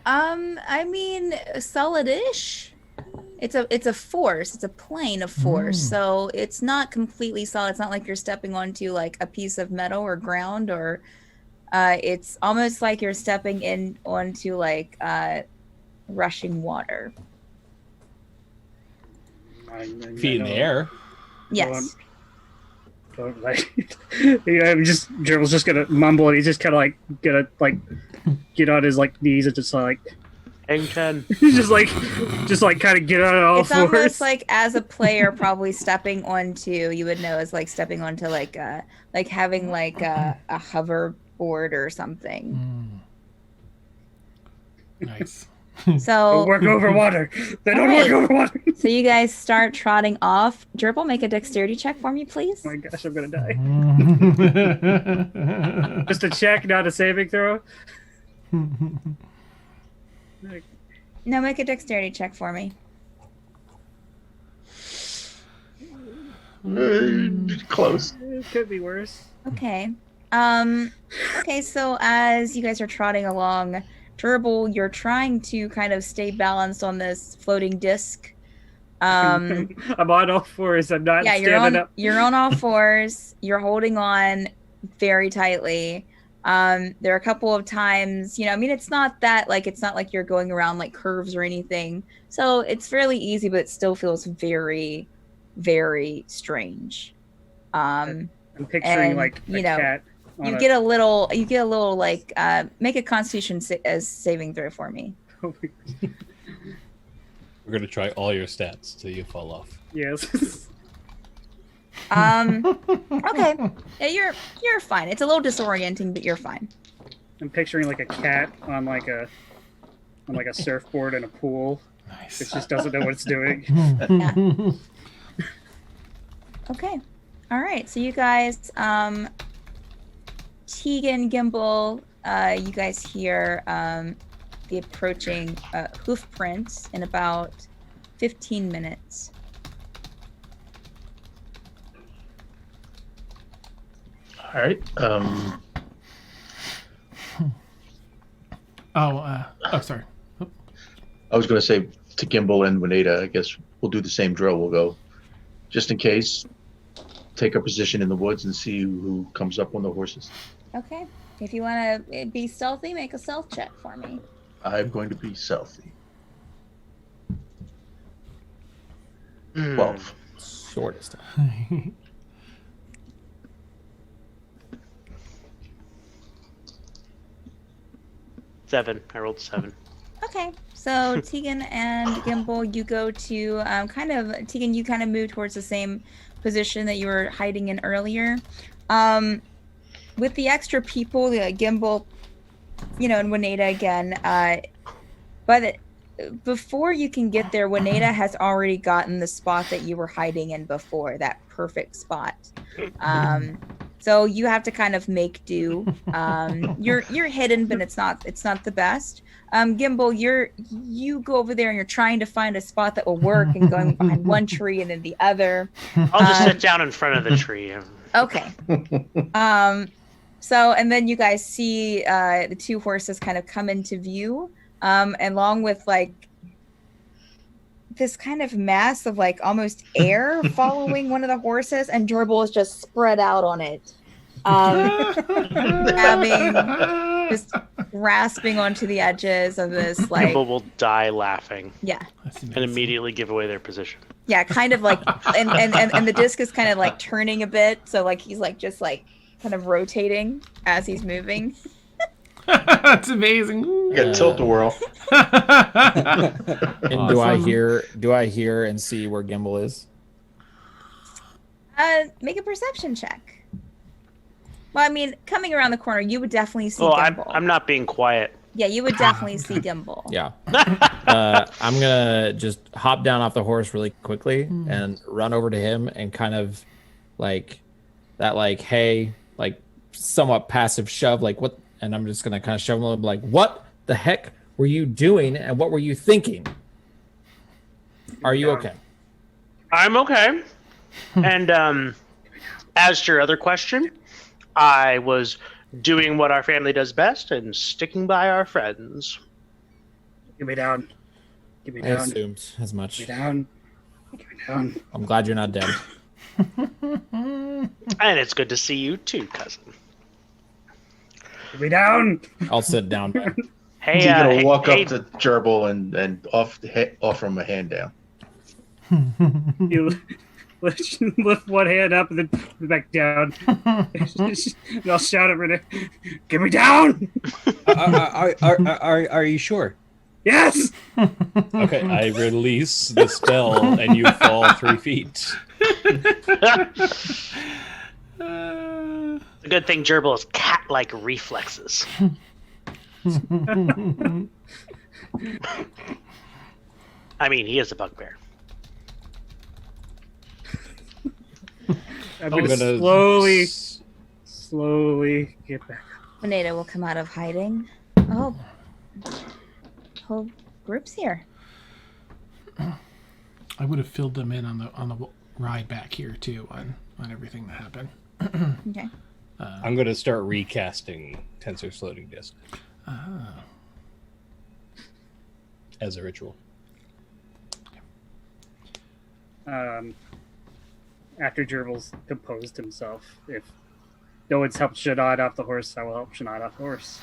I mean, solid-ish. It's a force. It's a plane of force. So it's not completely solid. It's not like you're stepping onto like a piece of metal or ground, or it's almost like you're stepping in onto like rushing water. Feet in the air. Yes. Don't like. Gerbil's just gonna mumble, and he's just kind of like gonna like get on his like knees and just like. Hang 10. just like kind of get on all It's fours. almost like as a player probably stepping onto, you would know, as like stepping onto like having like a hoverboard or something. Nice. So Don't work over water. They don't Alright. work over water. So you guys start trotting off. Gerbil, make a dexterity check for me, please. Oh my gosh, I'm gonna die. Just a check, not a saving throw. No, make a dexterity check for me. Close. It could be worse. Okay. Okay, so as you guys are trotting along, Gerbil, you're trying to kind of stay balanced on this floating disc. I'm on all fours. I'm not Yeah, standing up. you're on all fours. You're holding on very tightly. There are a couple of times, I mean, it's not like you're going around like curves or anything. So it's fairly easy, but it still feels very, very strange. I'm picturing and, like a you know, cat. You get a little like, make a constitution as saving throw for me. We're gonna try all your stats till you fall off. Yes. Okay. Yeah, you're fine. It's a little disorienting, but you're fine. I'm picturing like a cat on like a surfboard in a pool. Nice. It just doesn't know what it's doing. Yeah. Okay. All right. So you guys, Teagan, Gimble, you guys hear the approaching hoof prints in about 15 minutes. All right. Sorry. I was going to say to Gimble and Wineda, I guess we'll do the same drill. We'll go, just in case, take a position in the woods and see who comes up on the horses. Okay. If you want to be stealthy, make a stealth check for me. I'm going to be stealthy. shortest. Seven. I rolled 7. Okay, so Teagan and Gimble, you go to Teagan, you kind of move towards the same position that you were hiding in earlier. With the extra people, Gimble, and Wineda again, but before you can get there, Wineda has already gotten the spot that you were hiding in before, that perfect spot. So you have to kind of make do. You're hidden, but it's not the best. Gimble, you go over there and you're trying to find a spot that will work and going behind one tree and then the other. I'll just sit down in front of the tree. Okay. So, and then you guys see the 2 horses kind of come into view, along with like this kind of mass of like almost air following one of the horses, and Gerbil is just spread out on it, just grasping onto the edges of this like. People will die laughing. Yeah. And immediately give away their position. Yeah, kind of like, and the disc is kind of like turning a bit, so like he's like just like kind of rotating as he's moving. That's amazing. You got tilt-a-whirl. And do I hear and see where Gimble is? Make a perception check. Well, I mean, coming around the corner, you would definitely see Oh, Gimble. I'm not being quiet. Yeah, you would definitely see Gimble. Yeah. I'm gonna just hop down off the horse really quickly and run over to him and kind of like that, like, hey, like somewhat passive shove, like what? And I'm just gonna kind of shove him like, what the heck were you doing and what were you thinking? Are you okay? I'm okay. And as to your other question, I was doing what our family does best and sticking by our friends. Get me down. Get me I down. assumed as much. Get me down. Get me down. I'm glad you're not dead. And it's good to see you too, cousin. Get me down. I'll sit down. Hey, You're gonna hey, walk hey, up to Gerbil and offer him a hand down. You lift one hand up and then back down. And I'll shout at Renee, "Get me down!" Are you sure? Yes. Okay, I release the spell and you fall 3 feet. It's a good thing Gerbil has cat-like reflexes. I mean, he is a bugbear. I'm gonna slowly get back. Wineda will come out of hiding. Oh, whole group's here. I would have filled them in on the ride back here too on everything that happened. Okay. I'm going to start recasting Tensor's floating disk as a ritual. After Gerbil's composed himself, if no one's helped Shanad off the horse, I will help Shanad off the horse.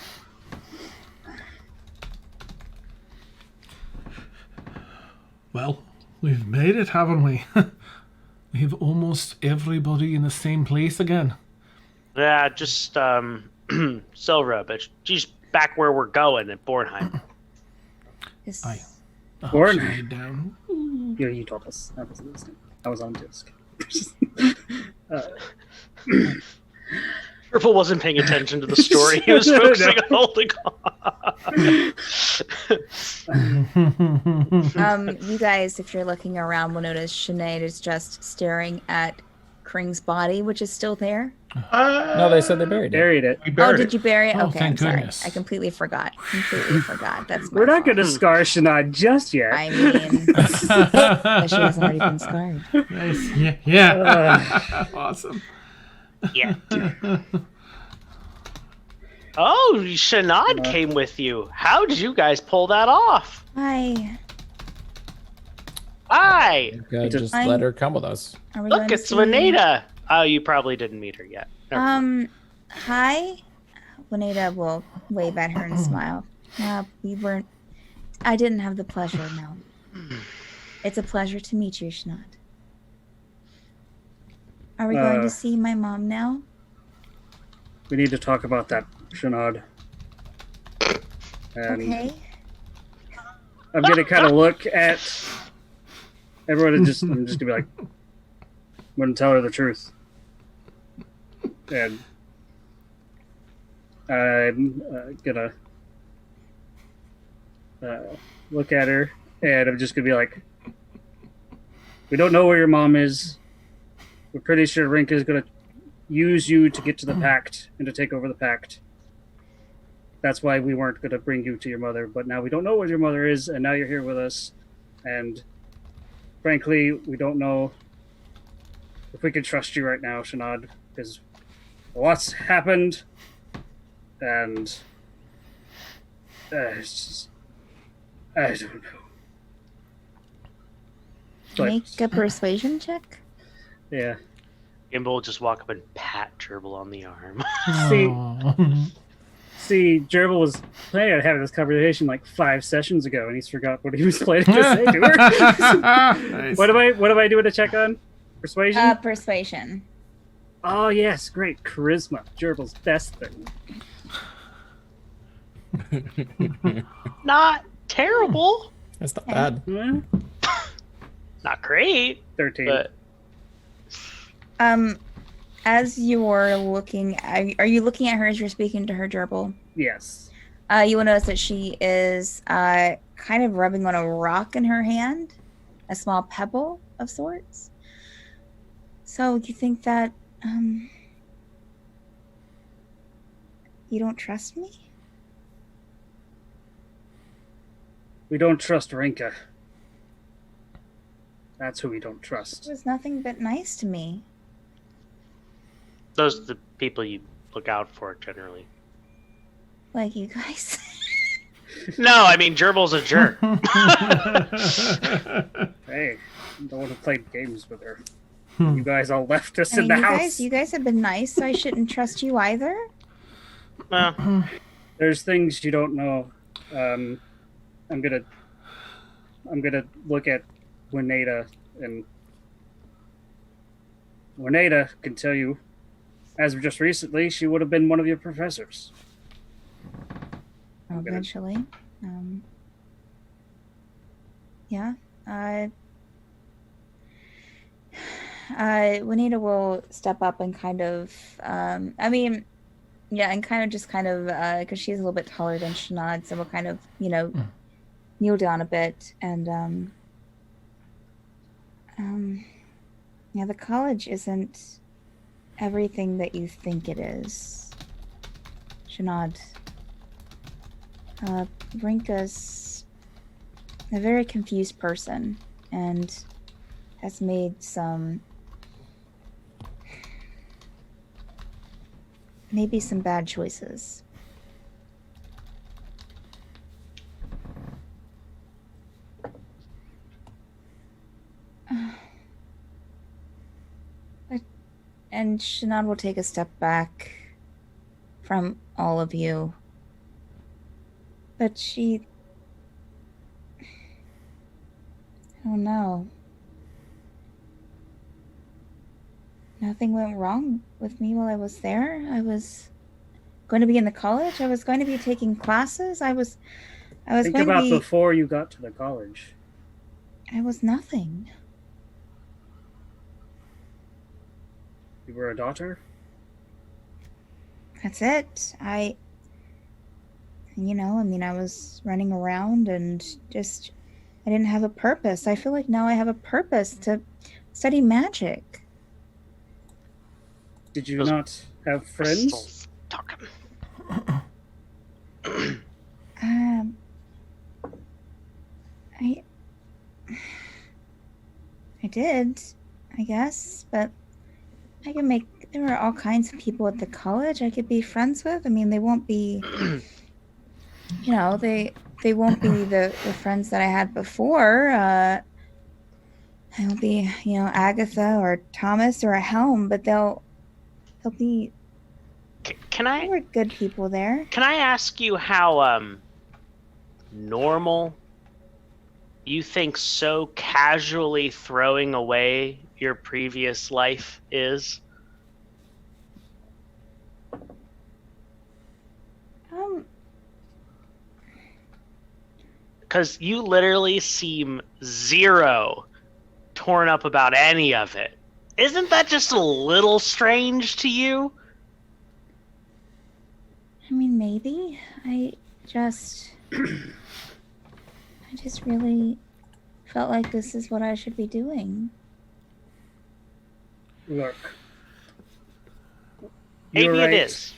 Well, we've made it, haven't we? We have almost everybody in the same place again. Yeah, just Silra, but she's back where we're going at Bornheim. Aye. Born. Shade down. Yeah, you told us. That wasn't listening. I was on disc. Purple wasn't paying attention to the story. He was focusing on holding on. You guys, if you're looking around, will notice Sinead is just staring at Kring's body, which is still there. No, they said they buried it. Buried it. We Oh, buried did it. you bury it? Oh, Okay, thank I'm sorry. goodness. I completely forgot. That's my We're not fault. going to scar Shanad just yet. I mean, that she hasn't already been scarred. Nice. Yeah. Awesome. Yeah. Oh, Shanad came with you. How did you guys pull that off? Hi. Hi. Just I'm- let her come with us. Are we Look, going to it's see- Wineda. Oh, you probably didn't meet her yet. Hi. Wineda will wave at her and smile. I didn't have the pleasure, no. It's a pleasure to meet you, Shanad. Are we going to see my mom now? We need to talk about that, Shanad. And Okay. I'm gonna kind of look at everyone and I'm just gonna be like, I'm gonna tell her the truth. And I'm gonna look at her and I'm just gonna be like, we don't know where your mom is. We're pretty sure Rinka is gonna use you to get to the pact and to take over the pact. That's why we weren't going to bring you to your mother, but now we don't know where your mother is, and now you're here with us. And frankly, we don't know if we can trust you right now, Shanad, because a lot's happened, and it's just, I don't know. But, Make a persuasion check. yeah. Gimble will just walk up and pat Gerbil on the arm. See, Gerbil was planning on having this conversation like 5 sessions ago, and he's forgot what he was planning to say to her. Nice. What am I doing to check on? Persuasion? Persuasion. Oh yes, great. Charisma. Gerbil's best thing. Not terrible. That's not bad. Well, Not great, 13. but As you're looking, are you looking at her as you're speaking to her, Gerbil? Yes. You will notice that she is kind of rubbing on a rock in her hand, a small pebble of sorts. So you think that you don't trust me? We don't trust Rinka. That's who we don't She trust. was nothing but nice to me. those are the people you look out for generally. Like you guys. No, I mean Gerbil's a jerk. Hey, I'm the one who played games with her. Hmm. You guys all left us I mean, in the you house. you guys have been nice, so I shouldn't trust you either. There's things you don't know. I'm gonna look at Wineda, and Wineda can tell you, as of just recently, she would have been one of your professors. gonna- Eventually. Yeah. Wineda will step up and kind of, and kind of just because she's a little bit taller than Shanad, so we'll kind of, kneel down a bit and, the college isn't everything that you think it is. Shanad. Rinka's a very confused person and has made maybe some bad choices. And Shanad will take a step back from all of you. But I don't know. Nothing went wrong with me while I was there. I was going to be in the college. I was going to be taking classes. I was Think going about to be. before you got to the college. I was nothing. You were a daughter? That's it. I was running around and just, I didn't have a purpose. I feel like now I have a purpose to study magic. Did you Those not have friends? Crystals talking. I did, I guess, but there are all kinds of people at the college I could be friends with. I mean, they won't be, they won't be the friends that I had before. They'll be, Agatha or Thomas or a Helm, but they'll be, Can there I were good people there. can I ask you how normal you think so casually throwing away your previous life is? Because you literally seem zero torn up about any of it. Isn't that just a little strange to you? I mean, maybe. I just really felt like this is what I should be doing. Look. Maybe You're right. it is.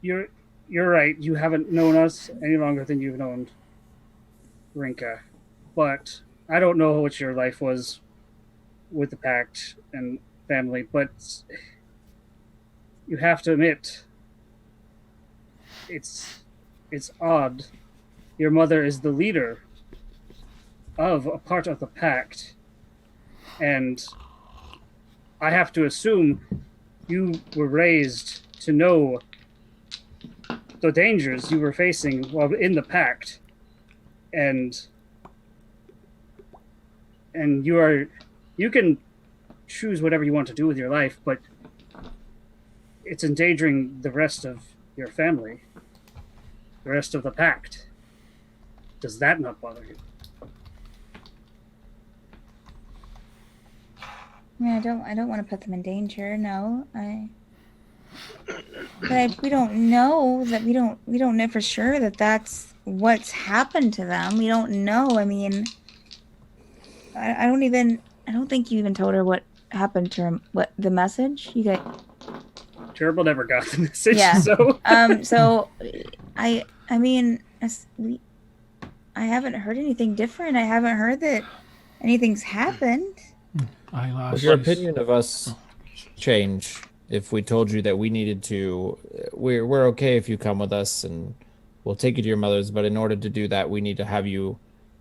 You're right. You haven't known us any longer than you've known Rinka. But I don't know what your life was with the Pact and family, but you have to admit it's odd. Your mother is the leader of a part of the Pact, and I have to assume you were raised to know the dangers you were facing while in the Pact, and you can choose whatever you want to do with your life, but it's endangering the rest of your family, the rest of the Pact. Does that not bother you? I mean, I don't want to put them in danger. No, but we don't know that we don't know for sure that that's what's happened to them. We don't know. I mean, I don't think you even told her what happened to her. What the message you got? Terrible never got the message. Yeah. So So I mean, I haven't heard anything different. I haven't heard that anything's happened. Would your opinion of us change if we told you that we needed to? We're okay if you come with us, and we'll take you to your mother's. But in order to do that, we need to have you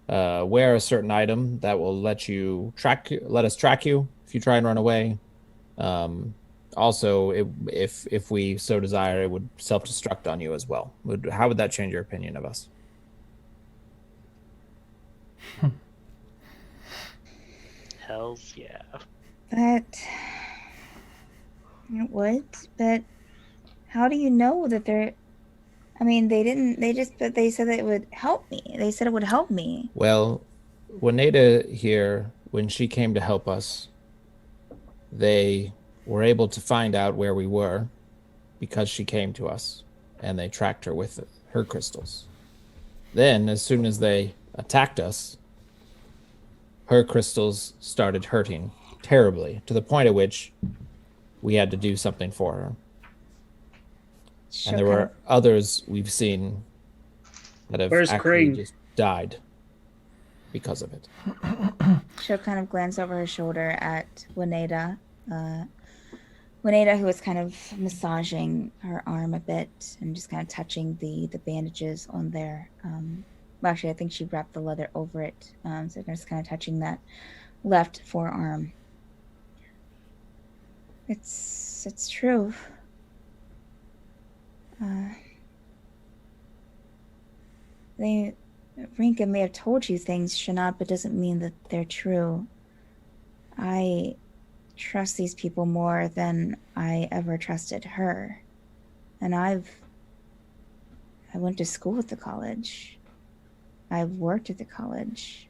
wear a certain item that will let us track you if you try and run away. Also, if we so desire, it would self-destruct on you as well. How would that change your opinion of us? Hells yeah. But it would. But how do you know that they're? I mean, they didn't. But they said that it would help me. They said it would help me. Well, Wineda here, when she came to help us, they were able to find out where we were because she came to us, and they tracked her with her crystals. Then, as soon as they attacked us, her crystals started hurting terribly, to the point at which we had to do something for her. And there were others we've seen that have actually just died because of it. She'll kind of glance over her shoulder at Wineda. Wineda, who was kind of massaging her arm a bit and just kind of touching the bandages on there. Well, actually, I think she wrapped the leather over it. So just kind of touching that left forearm. It's true. Rinka may have told you things, Shanad, but doesn't mean that they're true. I trust these people more than I ever trusted her. And I went to school at the college. I've worked at the college.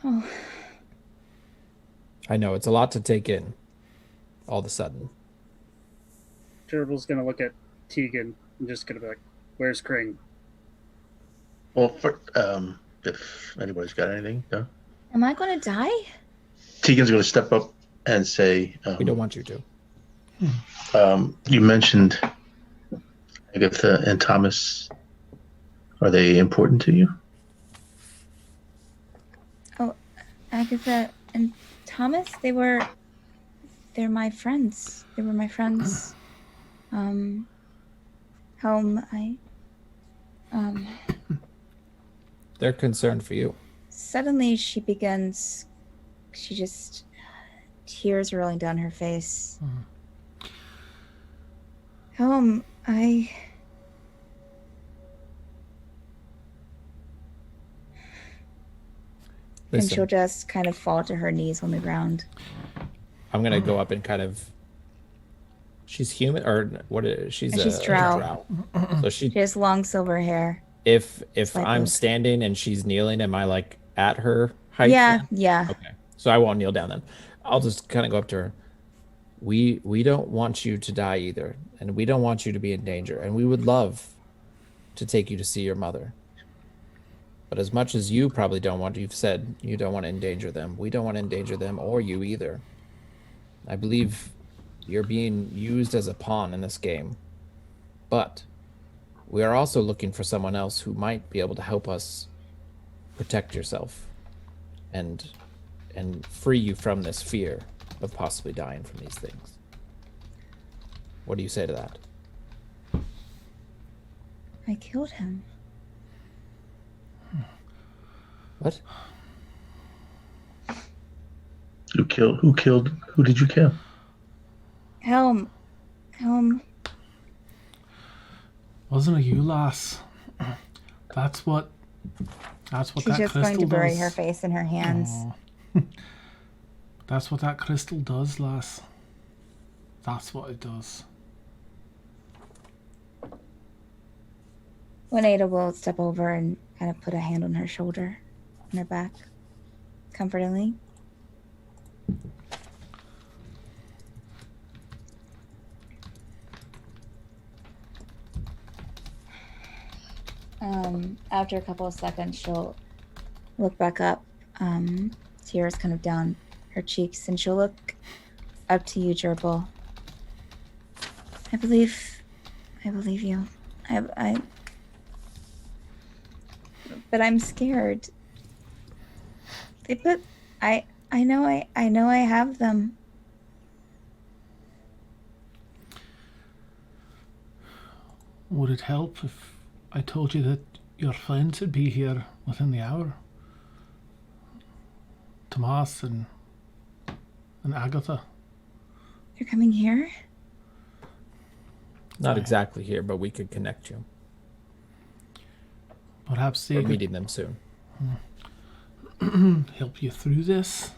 Oh. I know, it's a lot to take in all of a sudden. Terrible's gonna look at Teagan and just gonna be like, "Where's Kring?" Well, if anybody's got anything, no. Am I going to die? Teagan's going to step up and say, we don't want you to. You mentioned Agatha and Thomas. Are they important to you? Oh, Agatha and Thomas? They're my friends. They were my friends. They're concerned for you. Suddenly she just, tears rolling down her face. And Listen, she'll just kind of fall to her knees on the ground. I'm gonna go up and kind of. She's human, or what? She's She's a drow. So She has long silver hair. if like I'm those. standing and she's kneeling, am I like at her height? Yeah, then? yeah. Okay. So I won't kneel down then. I'll just kind of go up to her. We don't want you to die either, and we don't want you to be in danger, and we would love to take you to see your mother. But as much as you probably don't want, you've said you don't want to endanger them. We don't want to endanger them or you either. I believe you're being used as a pawn in this game. But we are also looking for someone else who might be able to help us protect yourself and free you from this fear of possibly dying from these things. What do you say to that? I killed him. What? Who did you kill? Helm. Wasn't it you, lass? That's what She's that just crystal going to bury does. her face in her hands. Aw. That's what that crystal does, lass. That's what it does. Wineda will step over and kind of put a hand on her shoulder, on her back, comfortingly. After a couple of seconds, she'll look back up, tears kind of down her cheeks, and she'll look up to you, Gerbil. I believe you. But I'm scared. I know I have them. Would it help if I told you that your friends would be here within the hour? Tomas and Agatha. They're coming here? Not exactly here, but we could connect you. Perhaps they We're could meeting them soon. help you through this,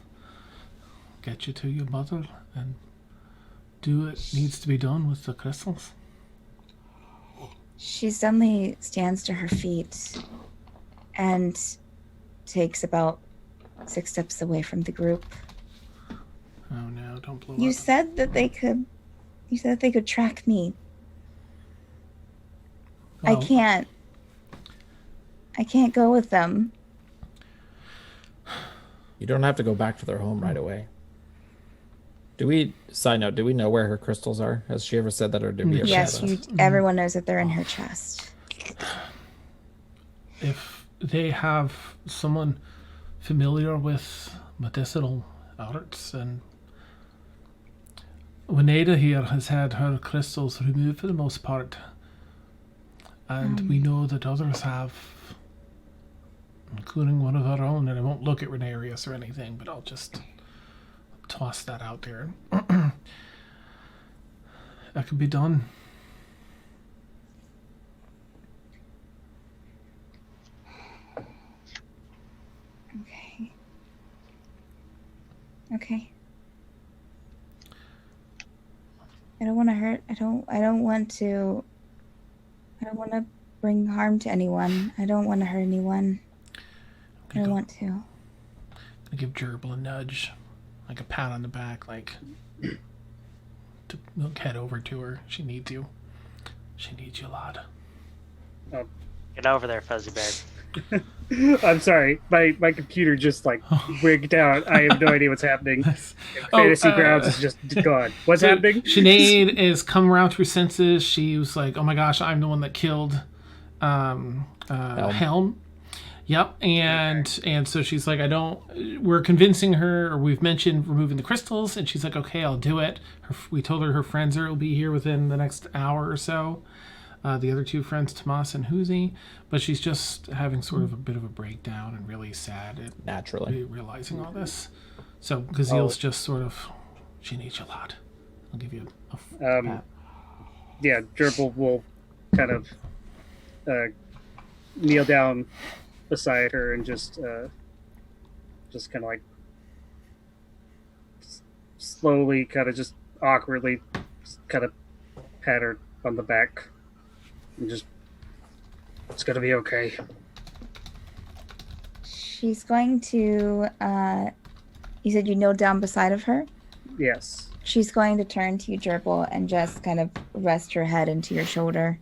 get you to your mother, and do what needs to be done with the crystals. She suddenly stands to her feet and takes about 6 steps away from the group. Oh no, don't blow You up. said that they could track me. Well, I can't go with them. You don't have to go back to their home right away. Side note, do we know where her crystals are? Has she ever said that, or did we ever Yes, say that? everyone knows that they're in her chest. If they have someone familiar with medicinal arts, and Wineda here has had her crystals removed for the most part, and we know that others have, including one of our own, and I won't look at Ranerius or anything, but I'll just toss that out there. That could be done. Okay. I don't want to hurt. I don't want to bring harm to anyone. I don't want to hurt anyone. I don't want to. I give Gerbil a nudge, like a pat on the back, like to head over to her. She needs you. She needs you a lot. Get over there, Fuzzy Bear. I'm sorry, my computer just like wigged out. I have no idea what's happening. Fantasy Grounds is just gone. What's happening? Sinead is come around to her senses. She was like, "Oh my gosh, I'm the one that killed Helm." Yep, and so she's like, we're convincing her, or we've mentioned removing the crystals, and she's like, okay, I'll do it. We told her friends will be here within the next hour or so. The other 2 friends, Tomas and Huzi, but she's just having sort of a bit of a breakdown and really sad at Naturally realizing all this. So Gazille's just sort of, she needs you a lot. I'll give you a pat. Yeah, Gerbil will kind of kneel down beside her and just just kind of like slowly, kind of just awkwardly, kind of pat her on the back, and just, it's gonna be okay. She's going to, you said you kneel down beside of her? Yes. She's going to turn to you, Gerbil, and just kind of rest her head into your shoulder.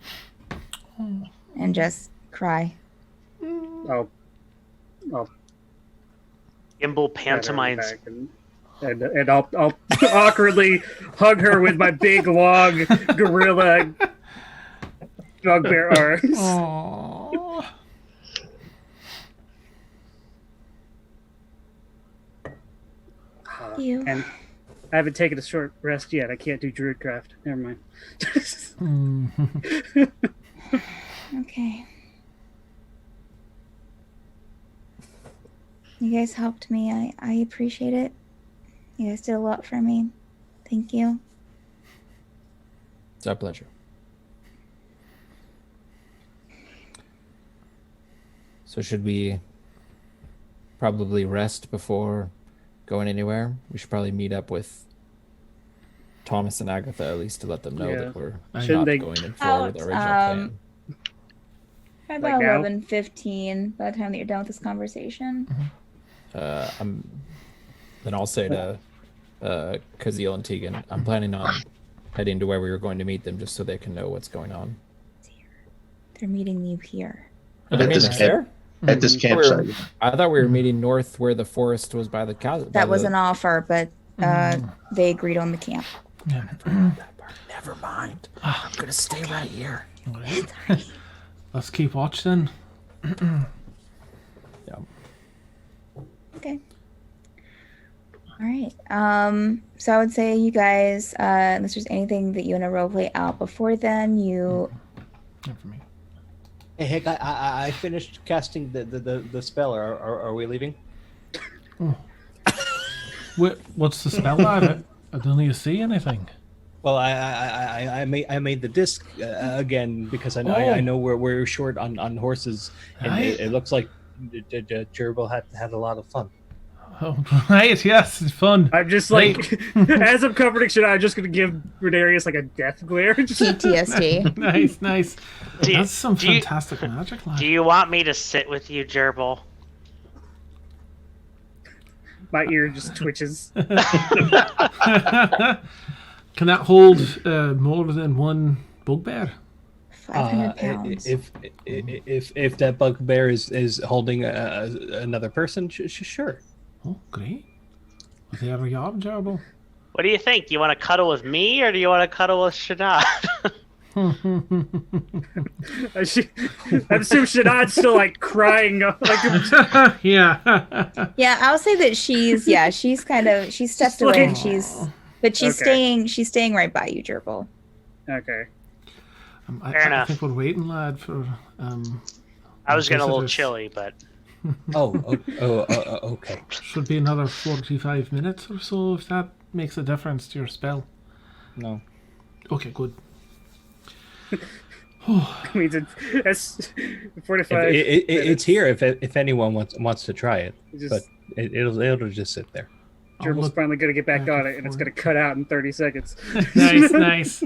And just cry. I'll Gimble pat her on the pantomimes. back and I'll awkwardly hug her with my big long gorilla bugbear arms. Aww. You. And I haven't taken a short rest yet. I can't do druidcraft. Never mind. Okay. You guys helped me. I appreciate it. You guys did a lot for me. Thank you. It's our pleasure. So should we probably rest before going anywhere? We should probably meet up with Thomas and Agatha, at least to let them know Yeah. that we're Shouldn't not they- going in forward with our original plan. About Like now? 11:15 by the time that you're done with this conversation. Then I'll say to Kazeel and Teagan, I'm planning on heading to where we were going to meet them just so they can know what's going on. They're meeting you here. Are they At this meeting us camp- there? At this campsite. I thought we were meeting north where the forest was by the cow. That was an offer, but they agreed on the camp. Yeah. Never mind. I'm gonna stay right here. Let's keep watch then. Yeah. Okay. All right. So I would say you guys, unless there's anything that you want to roleplay out before then, you. Not for me. Hey, heck, I finished casting the spell. Are we leaving? What's the spell at it? I don't need to see anything. Well, I made the disc again because I Oh. know we're short on horses, and Right. it looks like Gerbil had a lot of fun. Oh, right, yes, it's fun. I'm just like, as I'm comforting shit, I'm just gonna give Ranerius like a death glare. PTSD. Nice. Do you- That's some do you- fantastic magic, lad. Do you want me to sit with you, Gerbil? My ear just twitches. Can that hold more than one bugbear? 500 pounds. If that bugbear is holding another person, sure. Oh, great. Well, there we are, Gerbil. What do you think? You want to cuddle with me, or do you want to cuddle with Shanad? I assume Shanad's still like crying. Like, Yeah. Yeah, I'll say that she's stepped away and she's Okay. staying right by you, Gerbil. okay. I Fair enough. think we're waiting, lad, for. I was getting a little visitors. chilly, but Okay. Should be another 45 minutes or so, if that makes a difference to your spell. No. Okay, good. I mean, it's 45. It's here if anyone wants to try it, Just- but it'll just sit there. I'll Gerbil's look finally gonna get back back on and it, and it's forth. gonna cut out in 30 seconds. nice.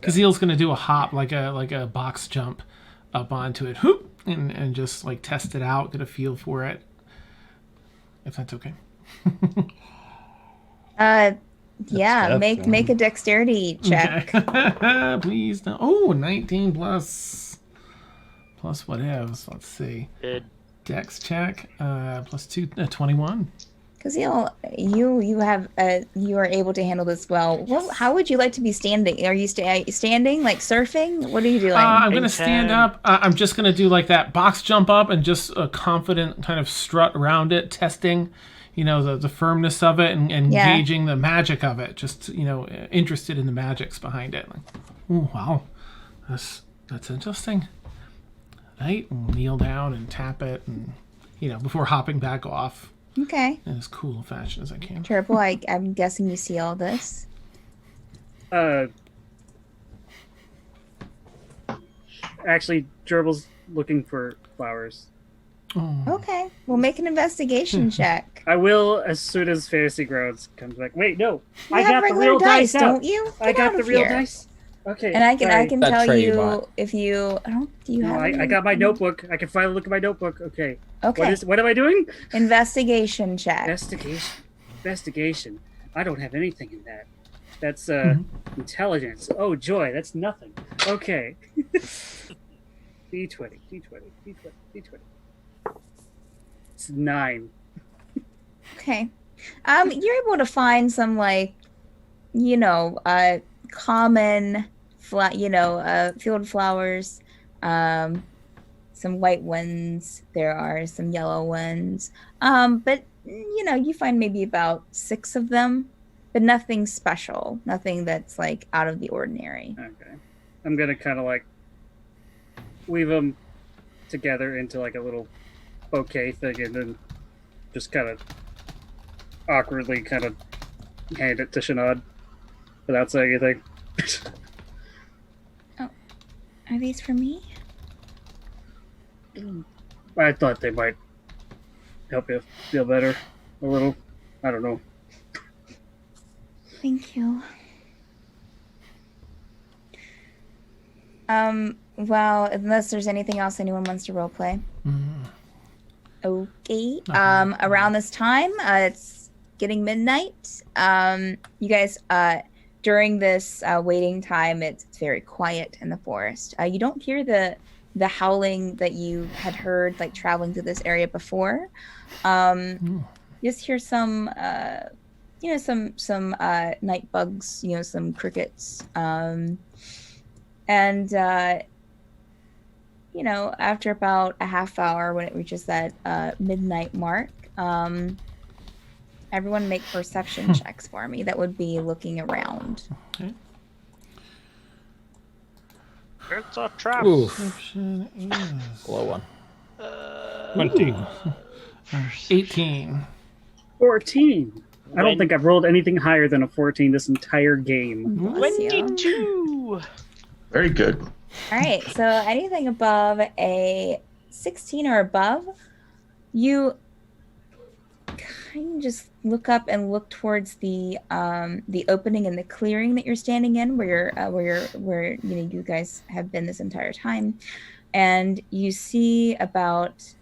Kazeel's gonna do a hop, like a box jump up onto it, whoop, and just like test it out, get a feel for it. If that's okay. Yeah, tough, make a dexterity check. Okay. Please no. Oh, 19 plus whatevs. Let's see. good. Dex check. Plus 2, 21. Because you are able to handle this well. How would you like to be standing? Are you standing, like surfing? What are you doing? I'm gonna Big stand time. up. I'm just gonna do like that box jump up and just a confident kind of strut around it, testing, the firmness of it and Yeah. gauging the magic of it. Just interested in the magics behind it. Like, oh wow, that's interesting. Right, we'll kneel down and tap it, and before hopping back off Okay. in as cool a fashion as I can. Gerbil, I'm guessing you see all this. Actually, Gerbil's looking for flowers. Oh. Okay, we'll make an investigation check. I will as soon as Fantasy Grounds comes back. Wait, no. You I have got the regular real dice out. don't you? I Get got out the of real here. dice. Okay. And I can sorry. That tell tray you you bought. if you do you No, have I any- got my notebook. I can finally look at my notebook. Okay. Okay. What am I doing? Investigation check. Investigation. I don't have anything in that. That's intelligence. Oh joy, that's nothing. Okay. D20. It's 9. Okay. You're able to find some common field flowers, some white ones. There are some yellow ones. But you find maybe about 6 of them, but nothing special, nothing that's like out of the ordinary. Okay. I'm gonna kind of like weave them together into like a little bouquet thing, and then just kind of awkwardly kind of hand it to Shanad without saying anything. Are these for me? I thought they might help you feel better a little. I don't know. Thank you. Well, unless there's anything else anyone wants to roleplay. Okay. Around this time, it's getting midnight. You guys, during this waiting time, it's very quiet in the forest. You don't hear the howling that you had heard, like traveling through this area before. You just hear some, some night bugs, some crickets, and after about a half hour, when it reaches that midnight mark, everyone make perception checks for me. That would be looking around. Okay. It's a trap. Oof. Perception is Low one. 20. 18. 14. I don't When- think I've rolled anything higher than a 14 this entire game. Bless you. 22. Very good. All right, so anything above a 16 or above, you kind of just look up and look towards the opening in the clearing that you're standing in, where you guys have been this entire time, and you see about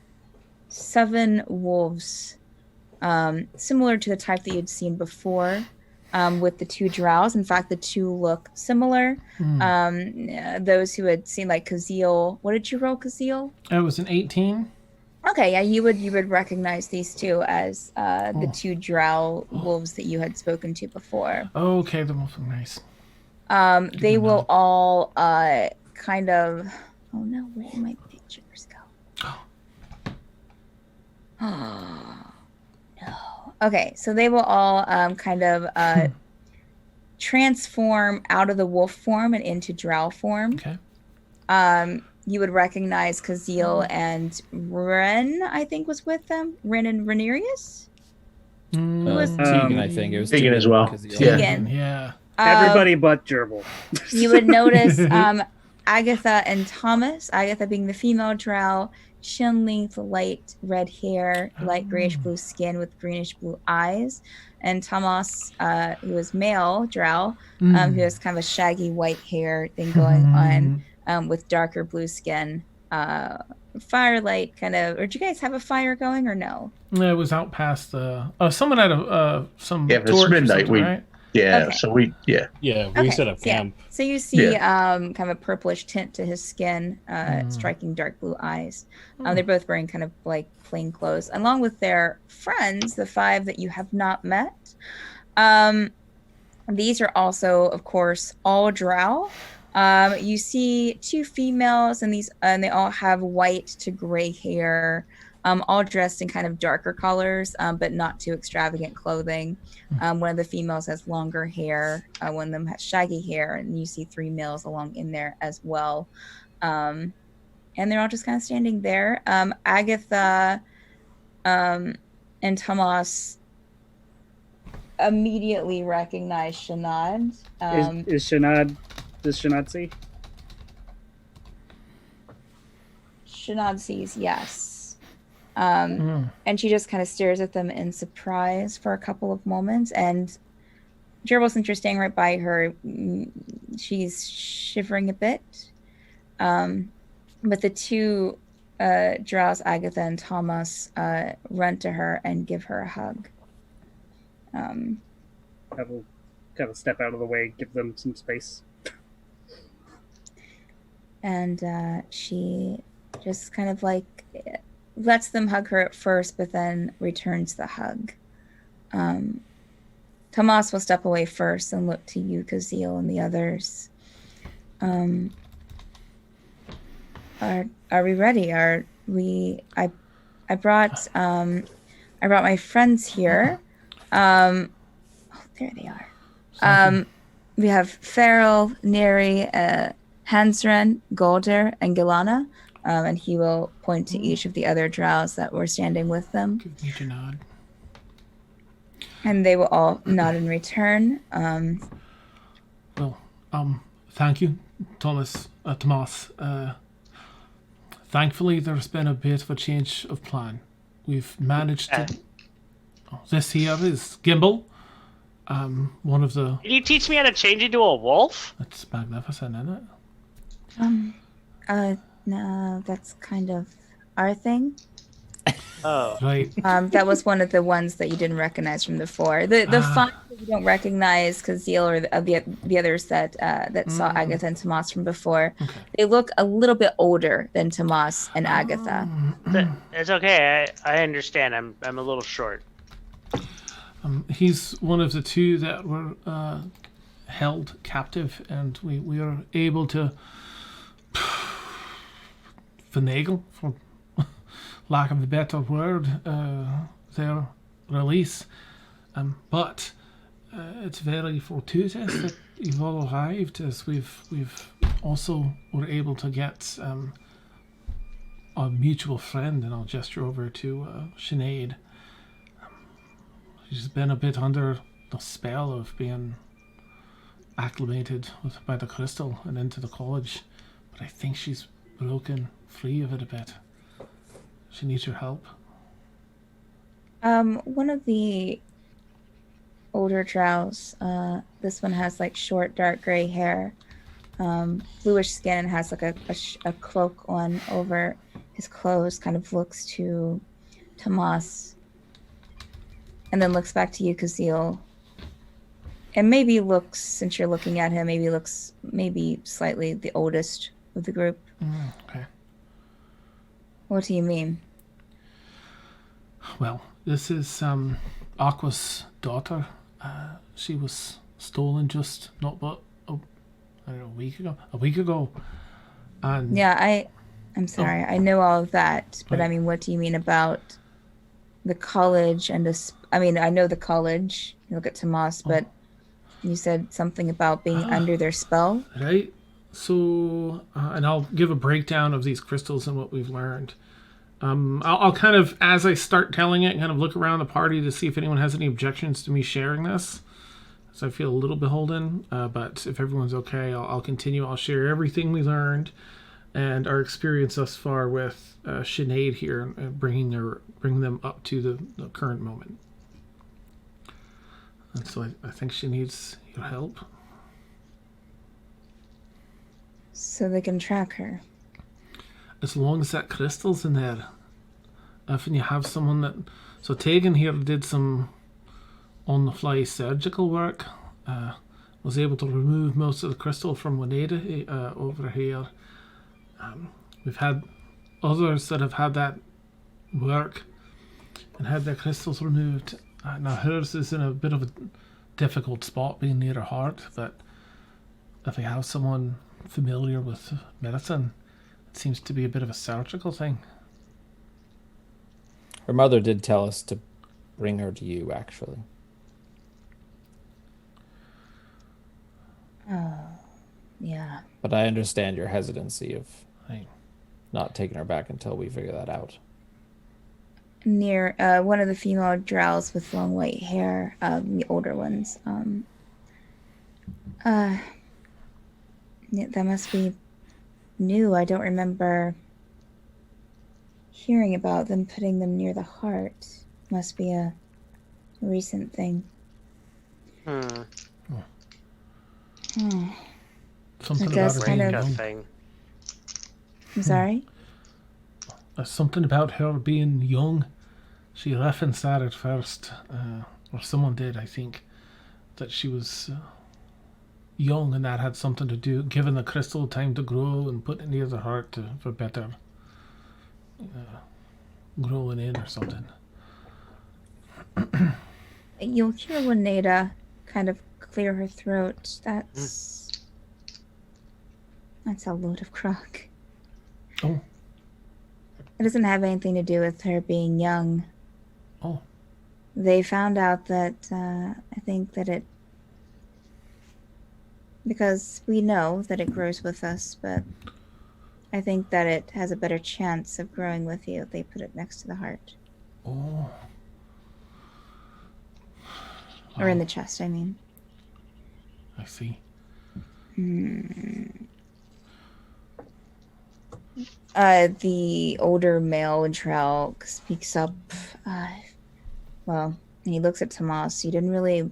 7 wolves, similar to the type that you'd seen before. With the 2 drows. In fact, the 2 look similar. Those who had seen like Kazeel, what did you roll, Kazeel? It was an 18. Okay, yeah, you would recognize these 2 as the 2 drow wolves that you had spoken to before. Okay, the wolf. Nice. They will all kind of. Oh no, where did my pictures go? Oh no. Okay, so they will all kind of transform out of the wolf form and into drow form. Okay. You would recognize Kazeel and Wren, I think, was with them. Wren and Ranerius? was- Teagan, I think. It was Teagan as well. 'cause he- Yeah. Teagan. Yeah. Everybody but Gerbil. You would notice Agatha and Thomas. Agatha being the female drow, chin length, light red hair, light grayish blue skin with greenish blue eyes. And Thomas, who is male drow, who has kind of a shaggy white hair thing going on, with darker blue skin. Firelight kind of. Or did you guys have a fire going or no? It was out past the. Someone had some. Yeah, if it's torch or midnight, something, we- right? Yeah, Okay. so we Yeah, we Okay, set up so yeah. camp. So you see kind of a purplish tint to his skin, striking dark blue eyes. They're both wearing kind of like plain clothes, along with their friends, the 5 that you have not met. These are also, of course, all drow. You see 2 females, and they all have white to gray hair, all dressed in kind of darker colors, but not too extravagant clothing. One of the females has longer hair. One of them has shaggy hair, and you see 3 males along in there as well. And they're all just kind of standing there. Agatha and Thomas immediately recognize Shanad. Is Shanad? Does Shanad see? Shanad sees, yes. And she just kind of stares at them in surprise for a couple of moments. And gerbil, since you're staying right by her, she's shivering a bit. But the two drows, Agatha and Thomas, run to her and give her a hug. I will kind of step out of the way, give them some space. And she just kind of like lets them hug her at first, but then returns the hug. Tomas will step away first and look to you, Kazeel, and the others. Are we ready? Are we? I brought my friends here. Oh, there they are. We have Farrell, Neri, Hansren, Golder, and Gilana. And he will point to each of the other drows that were standing with them. Give me a nod. And they will all nod in return. Well, thank you, Tomas. Thankfully, there's been a bit of a change of plan. We've managed to... this here is Gimble. One of the... Can you teach me how to change into a wolf? It's magnificent, isn't it? No, that's kind of our thing. Oh. Right. That was one of the ones that you didn't recognize from before. The font that you don't recognize, Kazeel, or the others that saw Agatha and Tomas from before, they look a little bit older than Tomas and Agatha. It's okay. I understand. I'm a little short. He's one of the two that were held captive, and we were able to finagle, for lack of a better word, their release. But it's very fortuitous that you've all arrived, as we've also were able to get a mutual friend, and I'll gesture over to Sinead. She's been a bit under the spell of being acclimated by the crystal and into the college, but I think she's broken free of it a bit. She needs your help. One of the older drows, this one has like short, dark gray hair, bluish skin, and has like a cloak on over his clothes, kind of looks to Tomas, and then looks back to you, Kazeel. And maybe looks, since you're looking at him, maybe slightly the oldest of the group. Okay. What do you mean? Well, this is Aqua's daughter. She was stolen just not but a week ago. And Yeah, I'm sorry. I know all of that, but Right. I mean, what do you mean about the college and I mean, I know the college. You look at Tomas, but you said something about being under their spell. Right. So, and I'll give a breakdown of these crystals and what we've learned. I'll kind of, as I start telling it, kind of look around the party to see if anyone has any objections to me sharing this. So I feel a little beholden, but if everyone's okay, I'll continue. I'll share everything we learned and our experience thus far with Sinead here, bringing them up to the current moment. And so I think she needs your help. So they can track her. As long as that crystal's in there. Often you have someone that... So Teagan here did some on-the-fly surgical work. Was able to remove most of the crystal from Wineda over here. We've had others that have had that work and had their crystals removed. Now hers is in a bit of a difficult spot, being near her heart, but if we have someone familiar with medicine, it seems to be a bit of a surgical thing. Her mother did tell us to bring her to you, actually. Oh, yeah. But I understand your hesitancy of Right. not taking her back until we figure that out. Near one of the female drows with long white hair, the older ones. That must be new. I don't remember hearing about them putting them near the heart. Must be a recent thing. Hmm. Something I about guess her kind being of- young. Thing. I'm sorry? Something about her being young. She referenced that at first, or someone did, I think, that she was young, and that had something to do, giving the crystal time to grow and putting it near the heart for better growing in or something. You'll hear Wineda kind of clear her throat. That's a load of crock. Oh. It doesn't have anything to do with her being young. Oh. They found out that I think that it, because we know that it grows with us, but I think that it has a better chance of growing with you if they put it next to the heart. Oh. Or in the chest, I mean. I see. The older male in Trell speaks up. Well, and he looks at Tomas. He didn't really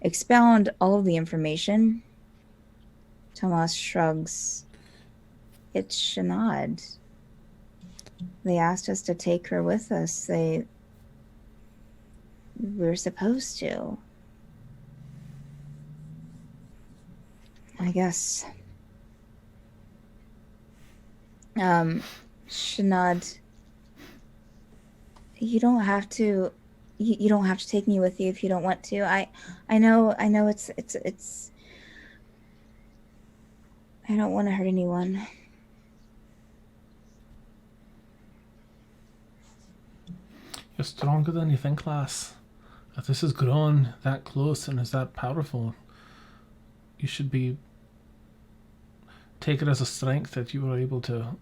expound all of the information. Tomas shrugs. It's Shanad. They asked us to take her with us. We're supposed to. I guess. Shanad, you don't have to. You don't have to take me with you if you don't want to. I know. It's. I don't want to hurt anyone. You're stronger than you think, lass. If this has grown that close and is that powerful, you should take it as a strength that you were able to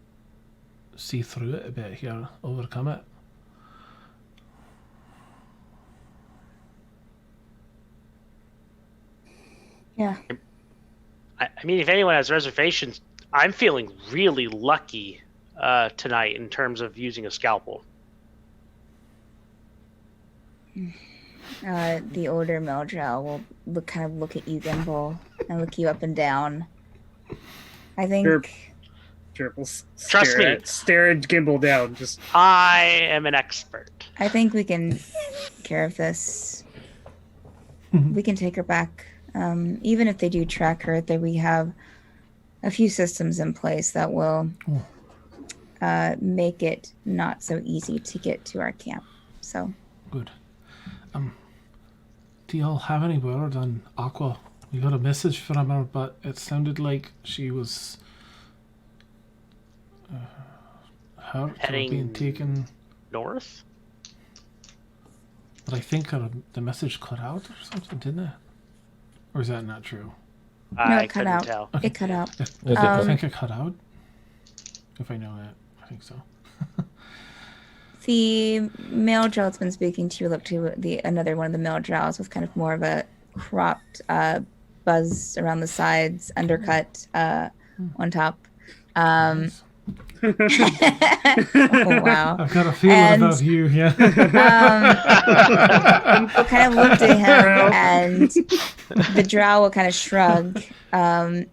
see through it a bit here, overcome it. Yeah. I mean, if anyone has reservations, I'm feeling really lucky tonight in terms of using a scalpel. The older Meldrow will look at you, Gimble, and look you up and down. I think. Sure, we'll Trust me. Stare at Gimble down. Just I am an expert. I think we can take care of this. We can take her back. Even if they do track her, that we have a few systems in place that will make it not so easy to get to our camp. So Good. Do y'all have any word on Aqua? We got a message from her, but it sounded like she was hurt or Heading being taken. north? But I think the message cut out or something, didn't it? Or is that not true? No, I it cut couldn't out. tell. It cut out. I think it cut out. If I know that, I think so. The male drow that's been speaking to you look to another one of the male drows with kind of more of a cropped buzz around the sides, undercut on top. Nice. Oh, wow. I've got a feeling And, about you, yeah. We'll kind of look at him, and the drow will kind of shrug. I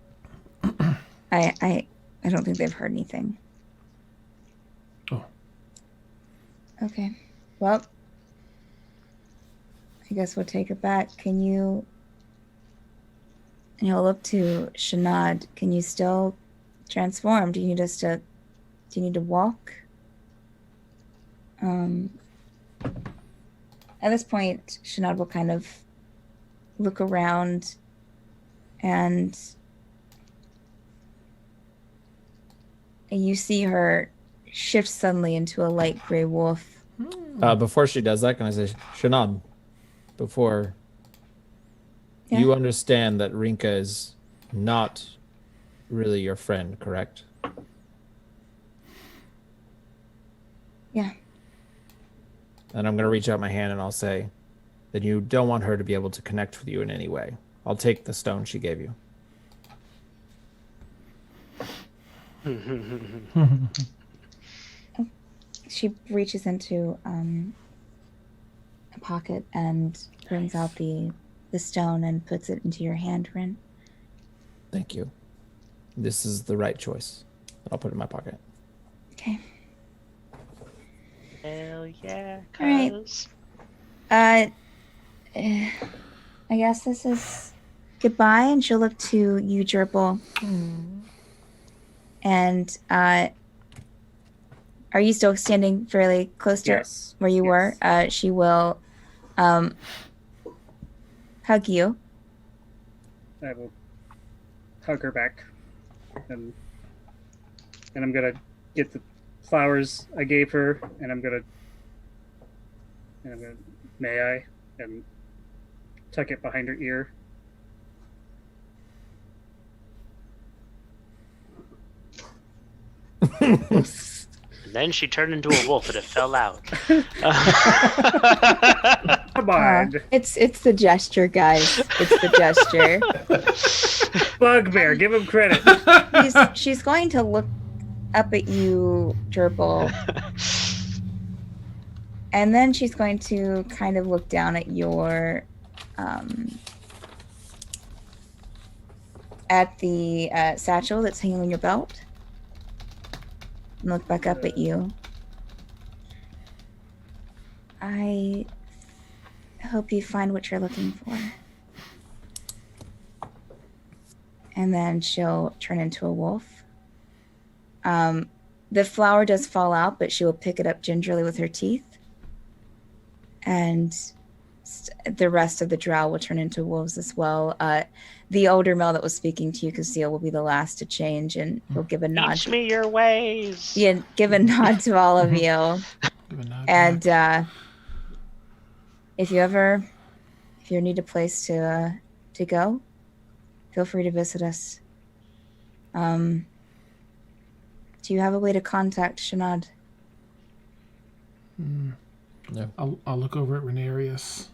don't think they've heard anything. Oh. Okay. Well, I guess we'll take her back. Can you? And he'll look to Shanad. Can you still transform? Do you need us to? Do you need to walk? At this point, Shanad will kind of look around, and you see her shift suddenly into a light gray wolf. Before she does that, can I say, Shanad, before you Yeah. understand that Rinka is not really your friend, correct? Yeah. And I'm going to reach out my hand and I'll say that you don't want her to be able to connect with you in any way. I'll take the stone she gave you. She reaches into a pocket and brings out the stone and puts it into your hand, Wren. Thank you. This is the right choice. I'll put it in my pocket. Okay. Hell yeah, All right. cuz. I guess this is goodbye, and she'll look to you, Gerbil. And are you still standing fairly close to Yes. where you were? She will hug you. I will hug her back, and I'm gonna get the flowers I gave her, and I'm gonna may I, and tuck it behind her ear. And then she turned into a wolf and it fell out. Come on, It's the gesture, guys. It's the gesture. Bugbear, give him credit. She's going to look up at you, Gerbil. And then she's going to kind of look down at your at the satchel that's hanging on your belt. And look back up at you. I hope you find what you're looking for. And then she'll turn into a wolf. The flower does fall out, but she will pick it up gingerly with her teeth. And the rest of the drow will turn into wolves as well. The older male that was speaking to you, Casil, will be the last to change, and he'll give a nod. Teach me your ways. Yeah, give a nod to all of you. And if you need a place to go, feel free to visit us. Do you have a way to contact Shanad? No. I'll look over at Ranerius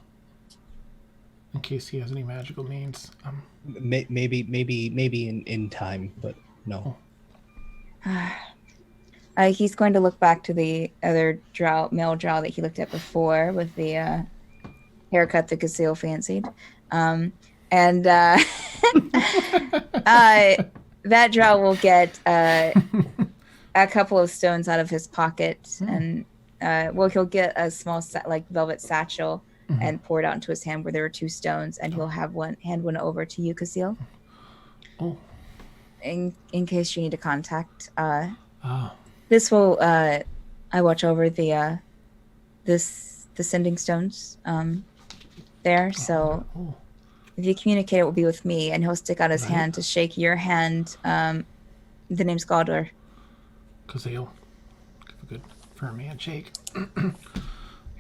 in case he has any magical means. Maybe in time, but no. He's going to look back to the other male drow that he looked at before with the haircut that Casil fancied. That drow will get a couple of stones out of his pocket, and he'll get a small velvet satchel and pour it out into his hand where there are 2 stones, and he'll hand one over to you, Casil. Oh. In case you need to contact. This will I watch over the sending stones there. So if you communicate, it will be with me, and he'll stick out his hand to shake your hand. The name's Galdor. Casil, give a good firm handshake.